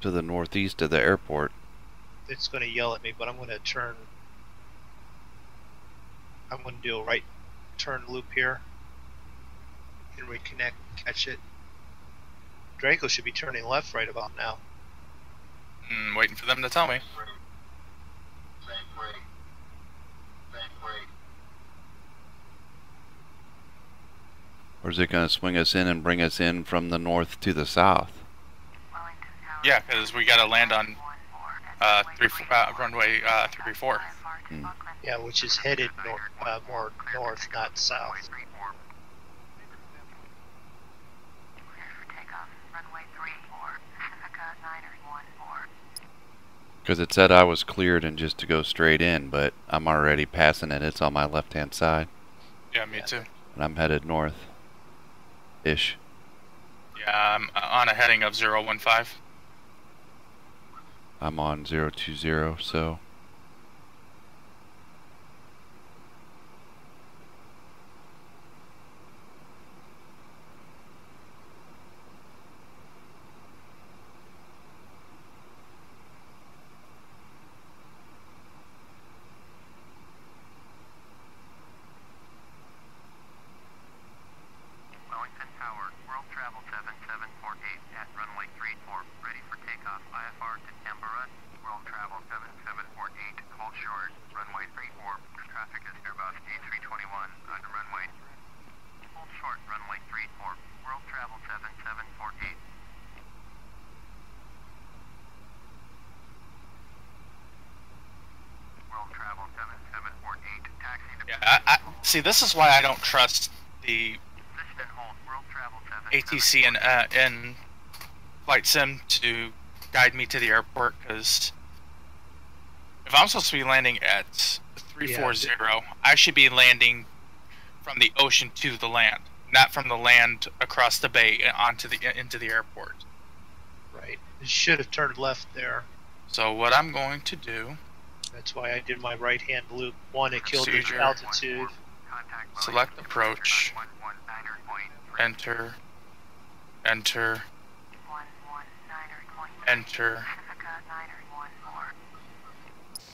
[SPEAKER 4] northeast of the airport.
[SPEAKER 1] It's going to yell at me, but I'm going to turn. I'm going to do a right turn loop here and reconnect, catch it. Draco should be turning left right about now.
[SPEAKER 2] Waiting for them to tell me.
[SPEAKER 4] Or is it going to swing us in and bring us in from the north to the south?
[SPEAKER 2] Yeah, because we got to land on runway 34.
[SPEAKER 1] Yeah, which is headed more north, not south.
[SPEAKER 4] Because it said I was cleared and just to go straight in, but I'm already passing it. It's on my left-hand side,
[SPEAKER 2] Yeah, me too.
[SPEAKER 4] and I'm headed north-ish.
[SPEAKER 2] Yeah, I'm on a heading of 015.
[SPEAKER 4] I'm on 020, so...
[SPEAKER 5] Wellington Tower, World Travel 7748 at runway 34, ready for takeoff. IFR to Canberra, World Travel 7748, hold short, runway 34. Traffic is Airbus A321 under runway. Hold short, runway 34, World Travel 7748. World Travel 7748, taxi to
[SPEAKER 2] Yeah, see, this is why I don't trust the
[SPEAKER 5] position and hold. World Travel
[SPEAKER 2] ATC and Flight Sim to guide me to the airport, because if I'm supposed to be landing at 340, I should be landing from the ocean to the land, not from the land across the bay into the airport.
[SPEAKER 1] Right. It should have turned left there.
[SPEAKER 2] So what I'm going to do,
[SPEAKER 1] That's why I did my right-hand loop. One, it killed the
[SPEAKER 2] Procedure.
[SPEAKER 1] altitude.
[SPEAKER 2] select approach, enter, enter, enter,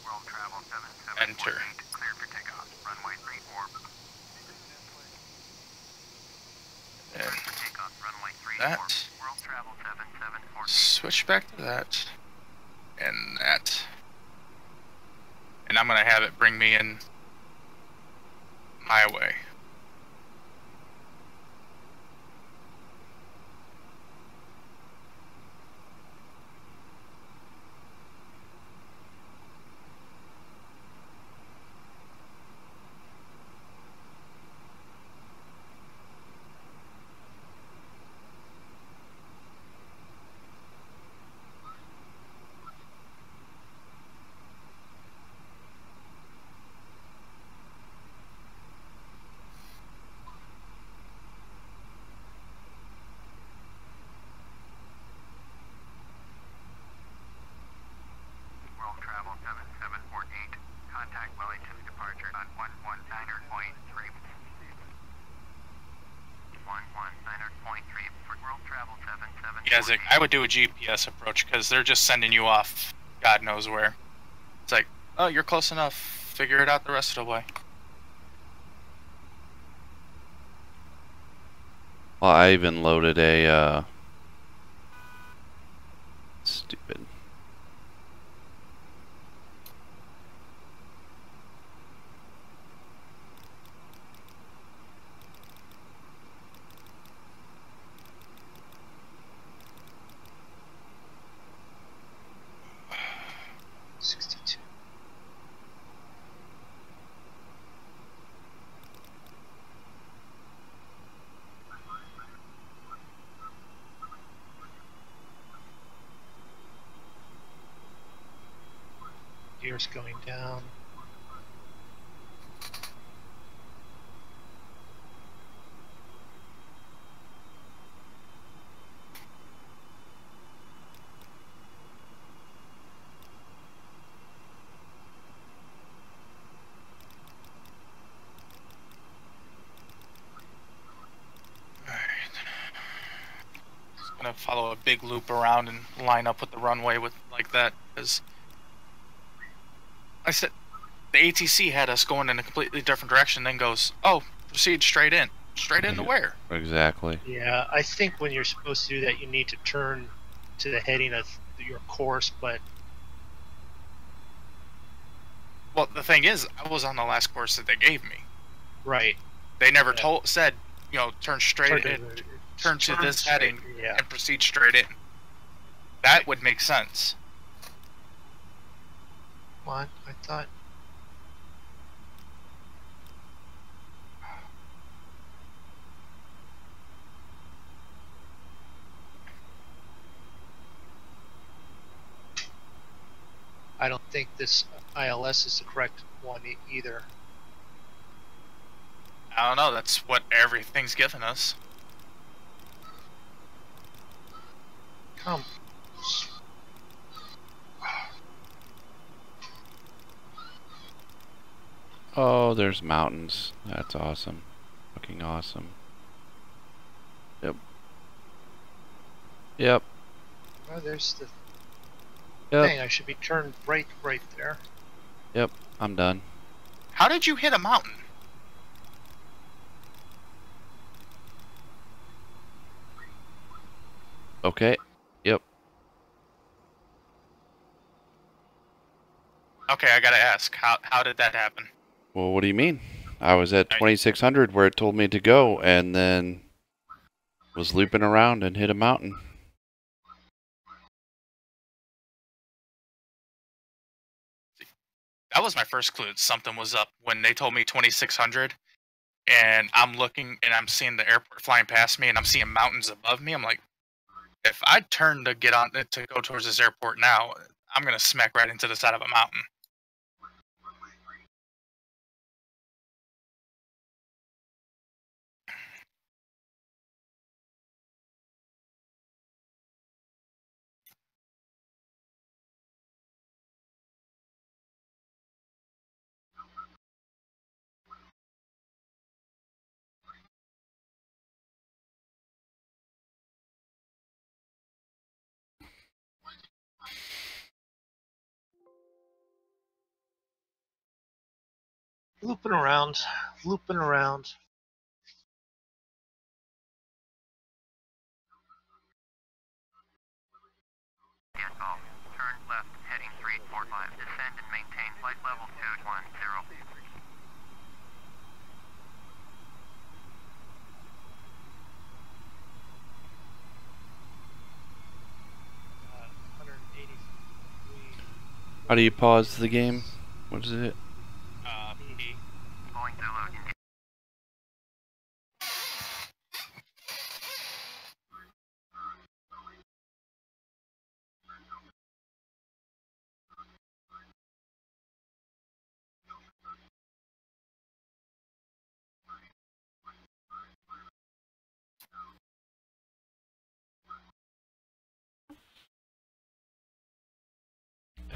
[SPEAKER 5] World Travel 7748,
[SPEAKER 2] enter.
[SPEAKER 5] cleared for takeoff. Runway 34.
[SPEAKER 2] that.
[SPEAKER 5] World Travel 7714.
[SPEAKER 2] Switch back to that. And that. And I'm going to have it bring me in my way.
[SPEAKER 5] World Travel 7748. Contact Wellington's departure on 119.3. 119.3 for World Travel 7748.
[SPEAKER 2] Yeah, Zig, I would do a GPS approach because they're just sending you off God knows where. It's like, oh, you're close enough. Figure it out the rest of the way.
[SPEAKER 4] Well, I even loaded a stupid.
[SPEAKER 1] Gears going down.
[SPEAKER 2] Gonna follow a big loop around and line up with the runway with like that, because I said the ATC had us going in a completely different direction, then goes, oh, proceed straight in. Straight into where?
[SPEAKER 4] Exactly.
[SPEAKER 1] Yeah, I think when you're supposed to do that, you need to turn to the heading of your course, but
[SPEAKER 2] Well, the thing is, I was on the last course that they gave me.
[SPEAKER 1] right.
[SPEAKER 2] They never
[SPEAKER 1] Yeah.
[SPEAKER 2] said, you know, turn straight in, turn to this
[SPEAKER 1] straight,
[SPEAKER 2] heading
[SPEAKER 1] yeah.
[SPEAKER 2] and proceed straight in. That would make sense.
[SPEAKER 1] What? I thought. I don't think this ILS is the correct one either.
[SPEAKER 2] I don't know, that's what everything's given us.
[SPEAKER 1] Come.
[SPEAKER 4] Oh, there's mountains. That's awesome. Fucking awesome. Yep. Yep.
[SPEAKER 1] Oh, there's the
[SPEAKER 4] Yep.
[SPEAKER 1] thing. I should be turned right there.
[SPEAKER 4] Yep. I'm done.
[SPEAKER 2] How did you hit a mountain?
[SPEAKER 4] Okay. Yep.
[SPEAKER 2] Okay, I gotta ask, how did that happen?
[SPEAKER 4] Well, what do you mean? I was at 2600 where it told me to go, and then was looping around and hit a mountain.
[SPEAKER 2] That was my first clue. Something was up when they told me 2600, and I'm looking and I'm seeing the airport flying past me, and I'm seeing mountains above me. I'm like, if I turn to get on to go towards this airport now, I'm gonna smack right into the side of a mountain.
[SPEAKER 1] Looping around, looping around.
[SPEAKER 4] How do you pause the game? What is it?
[SPEAKER 2] P.
[SPEAKER 5] Boeing Zulu, India.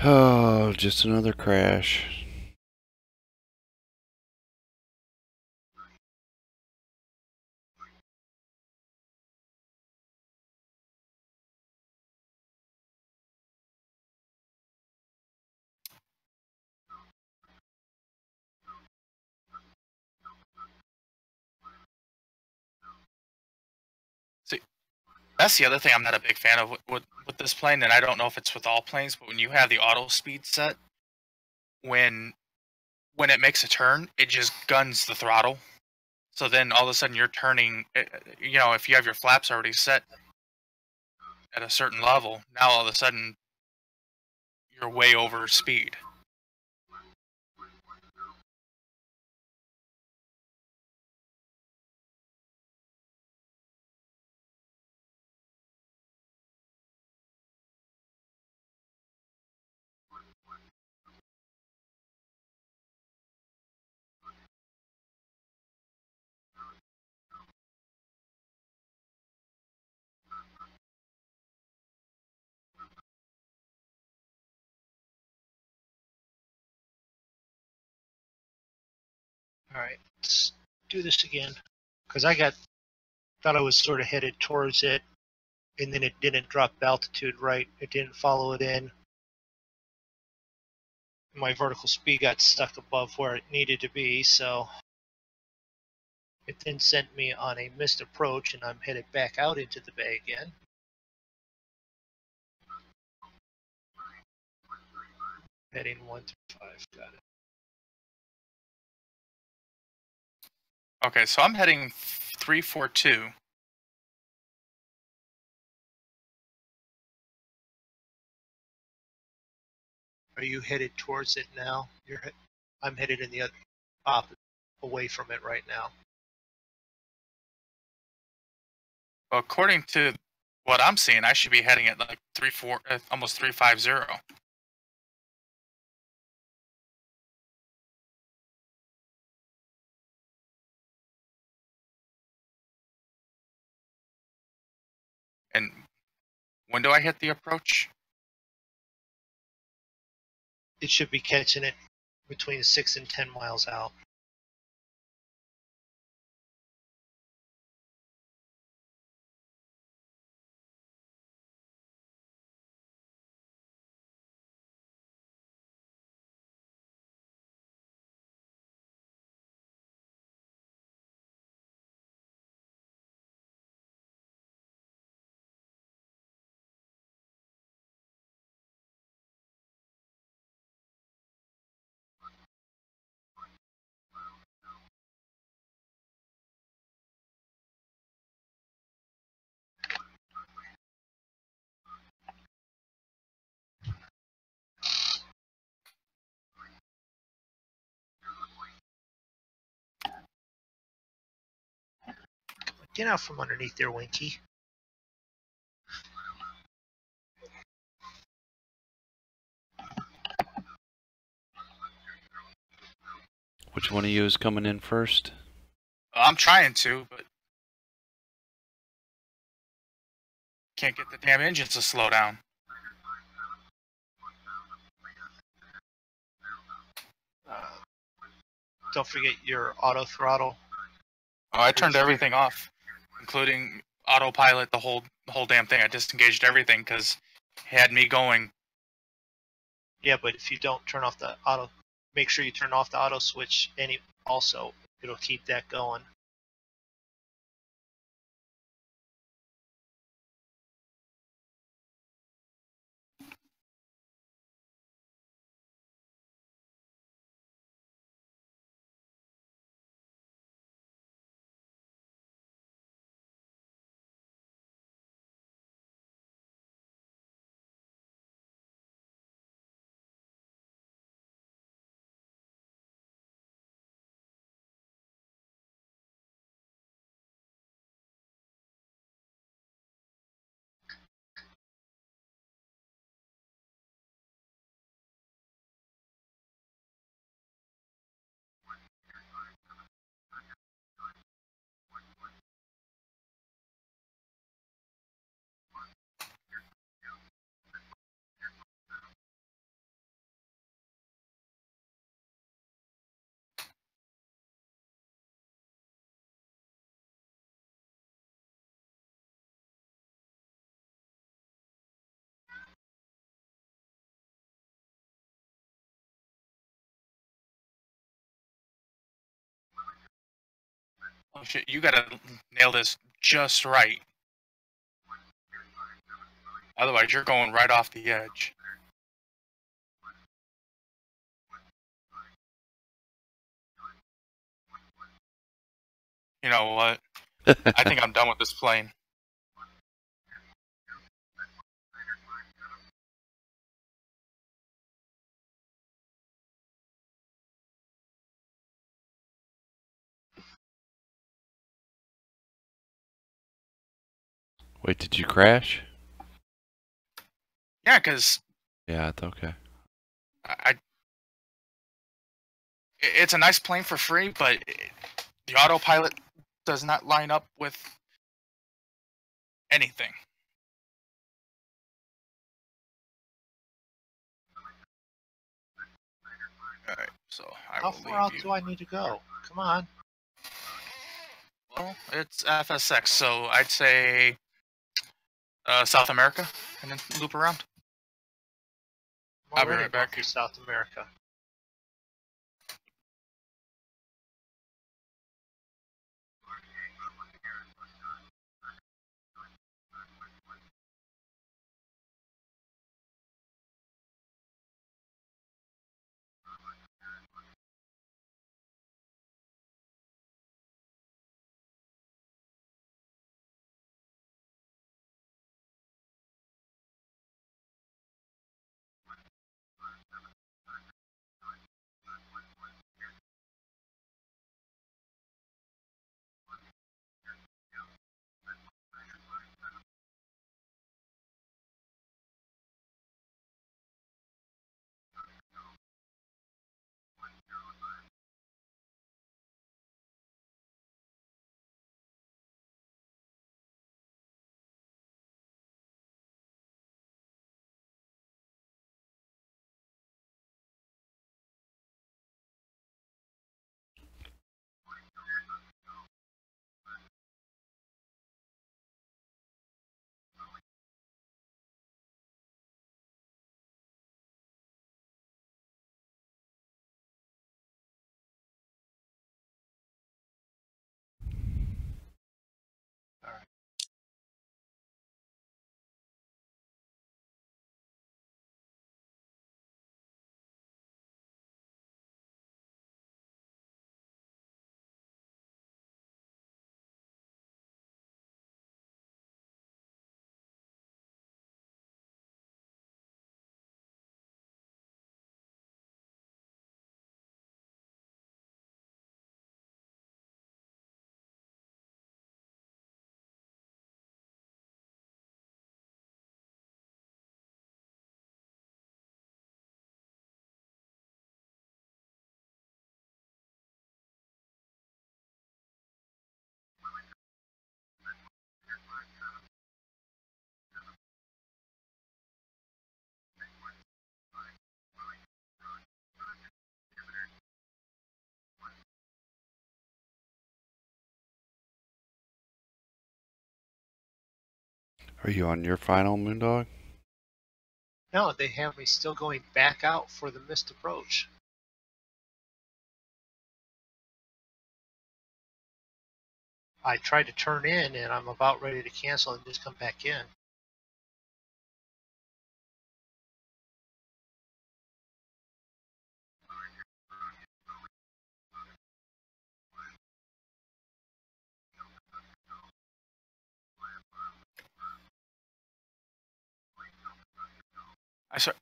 [SPEAKER 4] Oh, just another crash.
[SPEAKER 2] See, that's the other thing I'm not a big fan of with this plane, and I don't know if it's with all planes, but when you have the auto speed set, when it makes a turn, it just guns the throttle. So then all of a sudden you're turning, you know, if you have your flaps already set at a certain level, now all of a sudden you're way over speed.
[SPEAKER 1] All right, let's do this again. Because thought I was sort of headed towards it, and then it didn't drop altitude right. It didn't follow it in. My vertical speed got stuck above where it needed to be, so it then sent me on a missed approach, and I'm headed back out into the bay again. Heading 135, got it.
[SPEAKER 2] Okay, so I'm heading 342.
[SPEAKER 1] Are you headed towards it now? I'm headed in the other opposite, away from it right now.
[SPEAKER 2] According to what I'm seeing, I should be heading at like almost 350. And when do I hit the approach?
[SPEAKER 1] It should be catching it between 6 and 10 miles out. Get out from underneath there, Winky.
[SPEAKER 4] Which one of you is coming in first?
[SPEAKER 2] I'm trying to, but can't get the damn engines to slow down.
[SPEAKER 1] Don't forget your auto throttle.
[SPEAKER 2] Oh, I turned everything off, including autopilot, the whole damn thing. I disengaged everything because it had me going.
[SPEAKER 1] Yeah, but if you don't turn off the auto, make sure you turn off the auto switch. Also, it'll keep that going.
[SPEAKER 2] Oh shit, you gotta nail this just right. Otherwise, you're going right off the edge. You know what? I think I'm done with this plane.
[SPEAKER 4] Wait, did you crash?
[SPEAKER 2] Yeah, because
[SPEAKER 4] Yeah, it's okay.
[SPEAKER 2] It's a nice plane for free, but the autopilot does not line up with anything. Alright, so
[SPEAKER 1] How far out do I need to go? Come on.
[SPEAKER 2] Well, it's FSX, so I'd say South America, and then loop around.
[SPEAKER 1] I'm
[SPEAKER 2] I'll be
[SPEAKER 1] already
[SPEAKER 2] right back.
[SPEAKER 1] going through South America.
[SPEAKER 4] Are you on your final, Moondog?
[SPEAKER 1] No, they have me still going back out for the missed approach. I tried to turn in and I'm about ready to cancel and just come back in.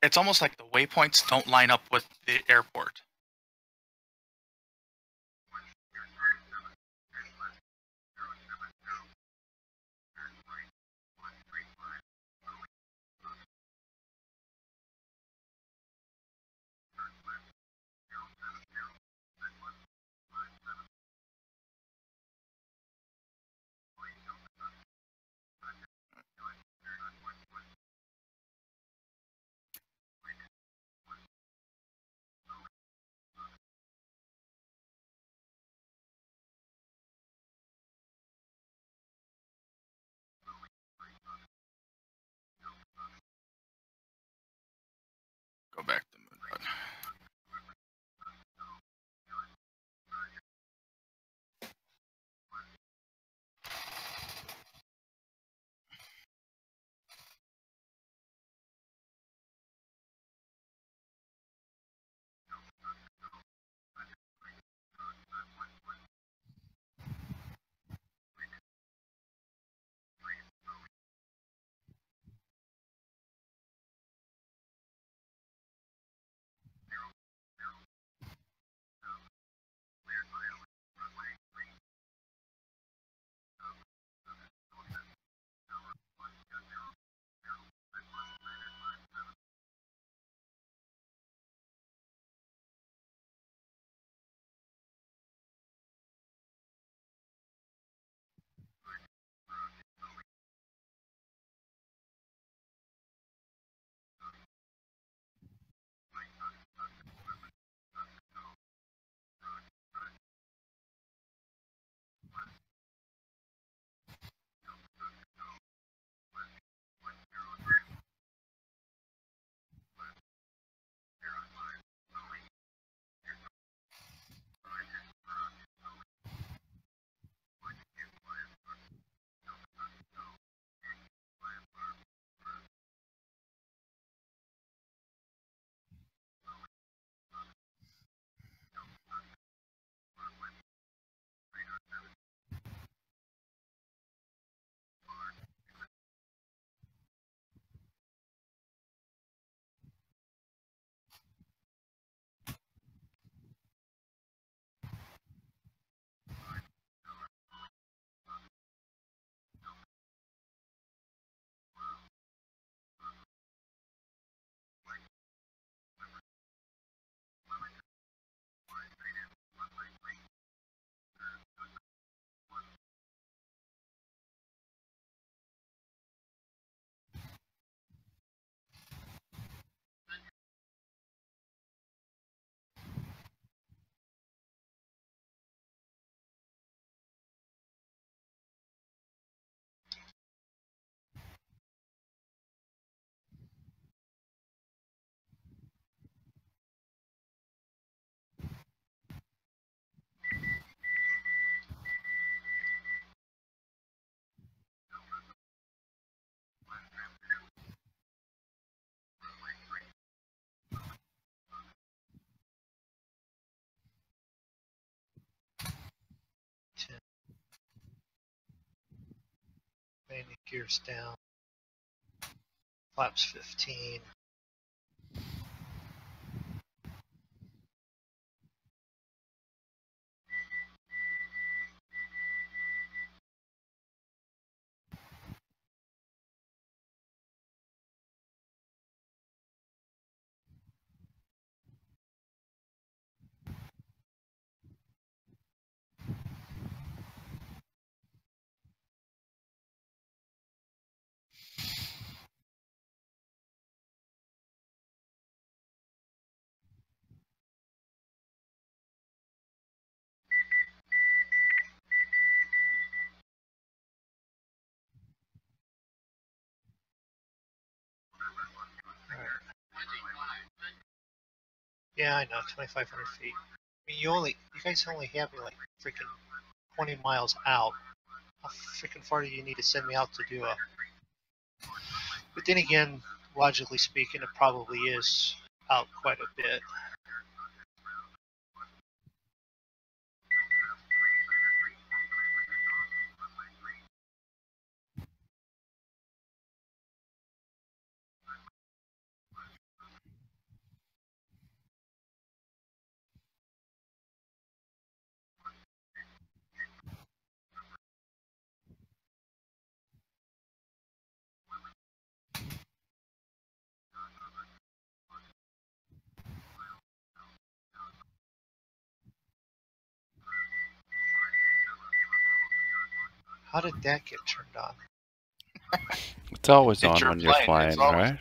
[SPEAKER 2] It's almost like the waypoints don't line up with the airport. Go back to Moondog.
[SPEAKER 1] gears down. Flaps 15. Yeah, I know, 2,500 feet. I mean, you guys only have me like freaking 20 miles out. How freaking far do you need to send me out to do a? But then again, logically speaking, it probably is out quite a bit. How did that get turned on?
[SPEAKER 4] It's always
[SPEAKER 2] It's
[SPEAKER 4] on
[SPEAKER 2] your
[SPEAKER 4] when you're
[SPEAKER 2] plane,
[SPEAKER 4] flying,
[SPEAKER 2] it's always-
[SPEAKER 4] right?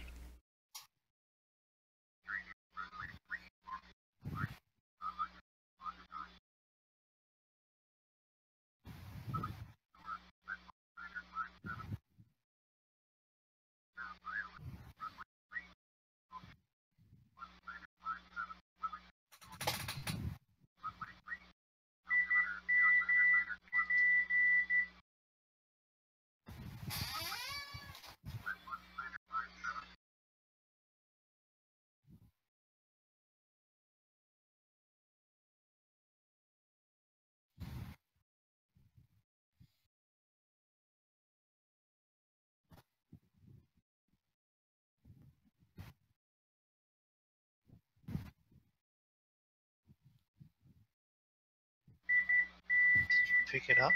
[SPEAKER 1] Pick it up.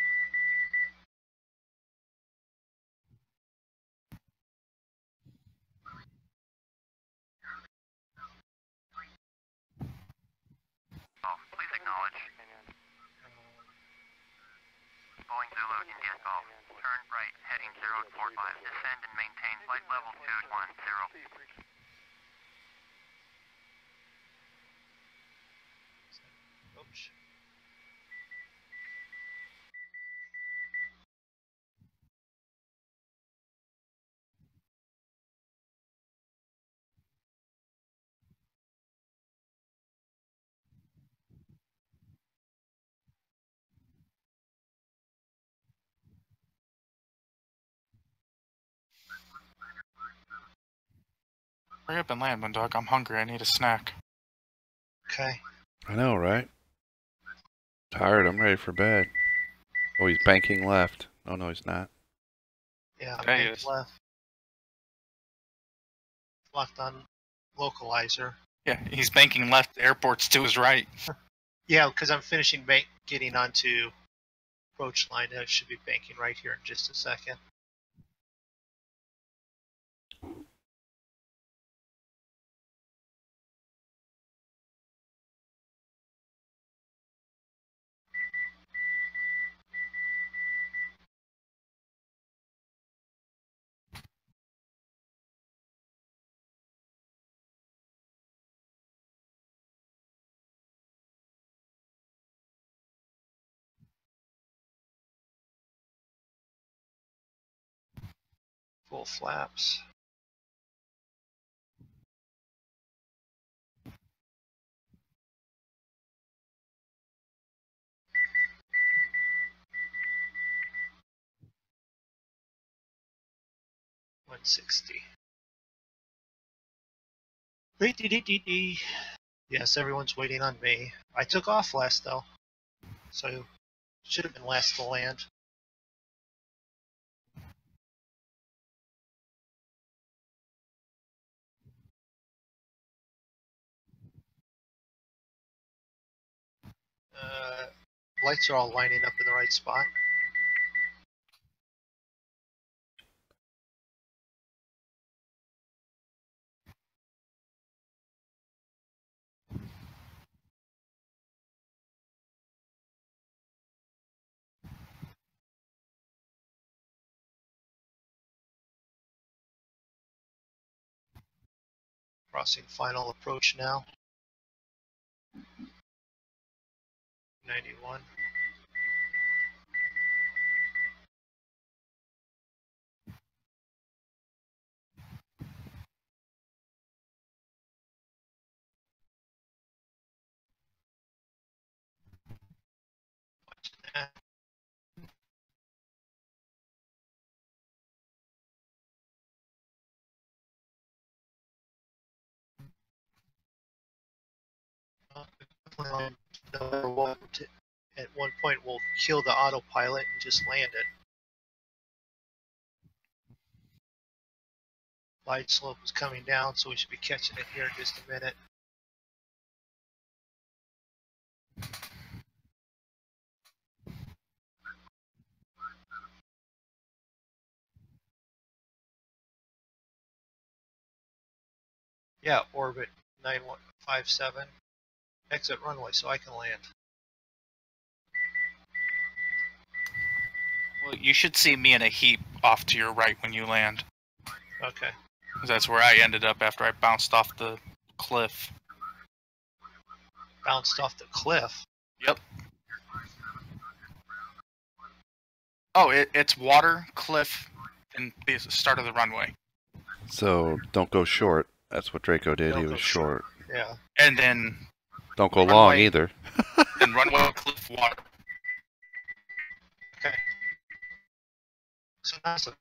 [SPEAKER 5] Please acknowledge. Boeing Zulu, India Golf. Turn right, heading 045. Descend and maintain flight level 210.
[SPEAKER 1] Oops.
[SPEAKER 2] Hurry up and land, Moondog. I'm hungry. I need a snack.
[SPEAKER 1] Okay.
[SPEAKER 4] I know, right? Tired. I'm ready for bed. Oh, he's banking left. Oh, no, he's not.
[SPEAKER 1] Yeah, I'm
[SPEAKER 2] Okay,
[SPEAKER 1] bank
[SPEAKER 2] yes.
[SPEAKER 1] left. Locked on localizer.
[SPEAKER 2] Yeah, he's banking left. The airport's to his right.
[SPEAKER 1] Yeah, because I'm finishing getting onto approach line. I should be banking right here in just a second. Full flaps. $160. Yes, everyone's waiting on me. I took off last though, so should have been last to land. Lights are all lining up in the right spot. Crossing final approach now. 91. At one point we'll kill the autopilot and just land it. Glide slope is coming down, so we should be catching it here in just a minute. Yeah, orbit 9157. Exit runway so I can land.
[SPEAKER 2] Well, you should see me in a heap off to your right when you land.
[SPEAKER 1] Okay.
[SPEAKER 2] 'Cause that's where I ended up after I bounced off the cliff.
[SPEAKER 1] Bounced off the cliff.
[SPEAKER 2] Yep. Oh, it's water, cliff, and the start of the runway.
[SPEAKER 4] So don't go short. That's what Draco did.
[SPEAKER 1] Don't
[SPEAKER 4] He
[SPEAKER 1] go
[SPEAKER 4] was short.
[SPEAKER 1] Yeah.
[SPEAKER 2] And then
[SPEAKER 4] Don't go
[SPEAKER 2] Runway.
[SPEAKER 4] long either.
[SPEAKER 2] and runway, cliff, water.
[SPEAKER 1] Okay. So that's a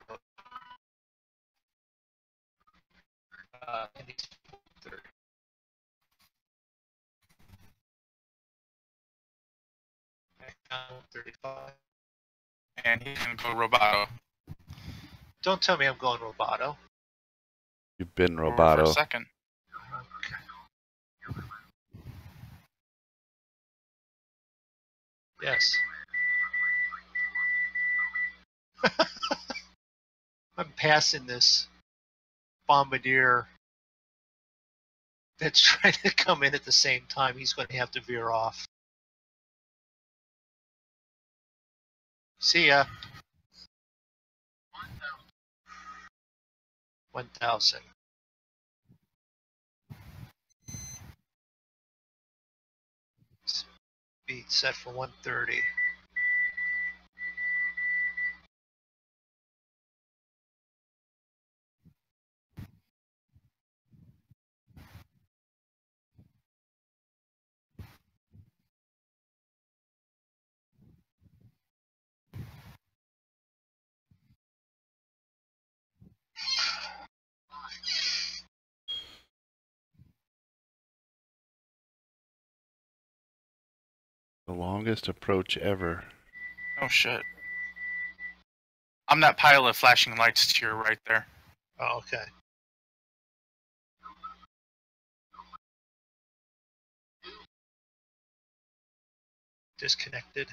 [SPEAKER 1] back down 35.
[SPEAKER 2] And he's gonna go Roboto.
[SPEAKER 1] Don't tell me I'm going Roboto.
[SPEAKER 4] You've been
[SPEAKER 2] Over for a
[SPEAKER 4] Roboto.
[SPEAKER 2] second.
[SPEAKER 1] Okay. Yes. I'm passing this bombardier that's trying to come in at the same time. He's going to have to veer off. See ya. 1,000. Speed set for 130.
[SPEAKER 4] The longest approach ever.
[SPEAKER 2] Oh shit. I'm that pilot flashing lights to your right there.
[SPEAKER 1] Oh, okay. Disconnected.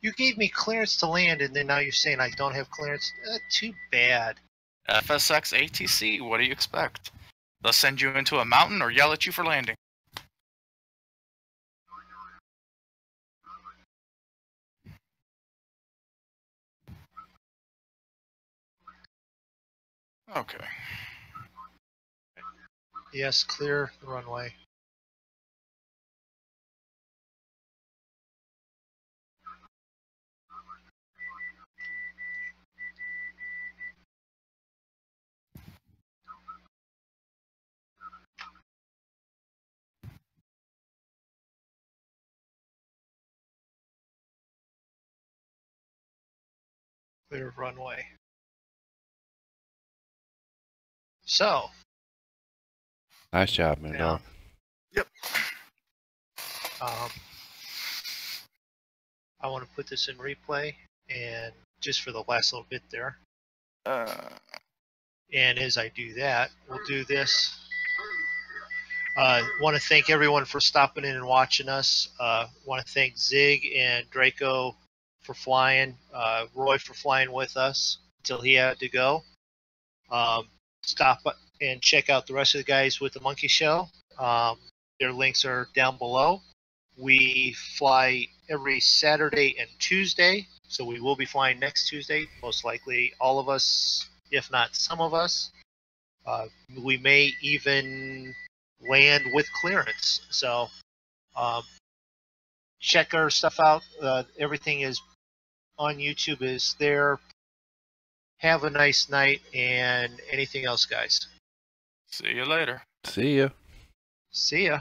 [SPEAKER 1] You gave me clearance to land, and then now you're saying I don't have clearance? Too bad.
[SPEAKER 2] FSX ATC, what do you expect? They'll send you into a mountain or yell at you for landing. Okay.
[SPEAKER 1] Yes, clear the runway. Clear runway. So.
[SPEAKER 4] Nice job, man.
[SPEAKER 1] Yeah.
[SPEAKER 2] Yep.
[SPEAKER 1] Um, I want to put this in replay, and just for the last little bit there. And as I do that, we'll do this. Want to thank everyone for stopping in and watching us. Want to thank Zig and Draco for flying, Roy for flying with us until he had to go. Stop and check out the rest of the guys with the monkey show. Their links are down below. We fly every Saturday and Tuesday, so we will be flying next Tuesday, most likely all of us, if not some of us. We may even land with clearance. So check our stuff out. Everything is on YouTube, is there. Have a nice night, and anything else, guys.
[SPEAKER 2] See you later.
[SPEAKER 4] See ya.
[SPEAKER 1] See ya.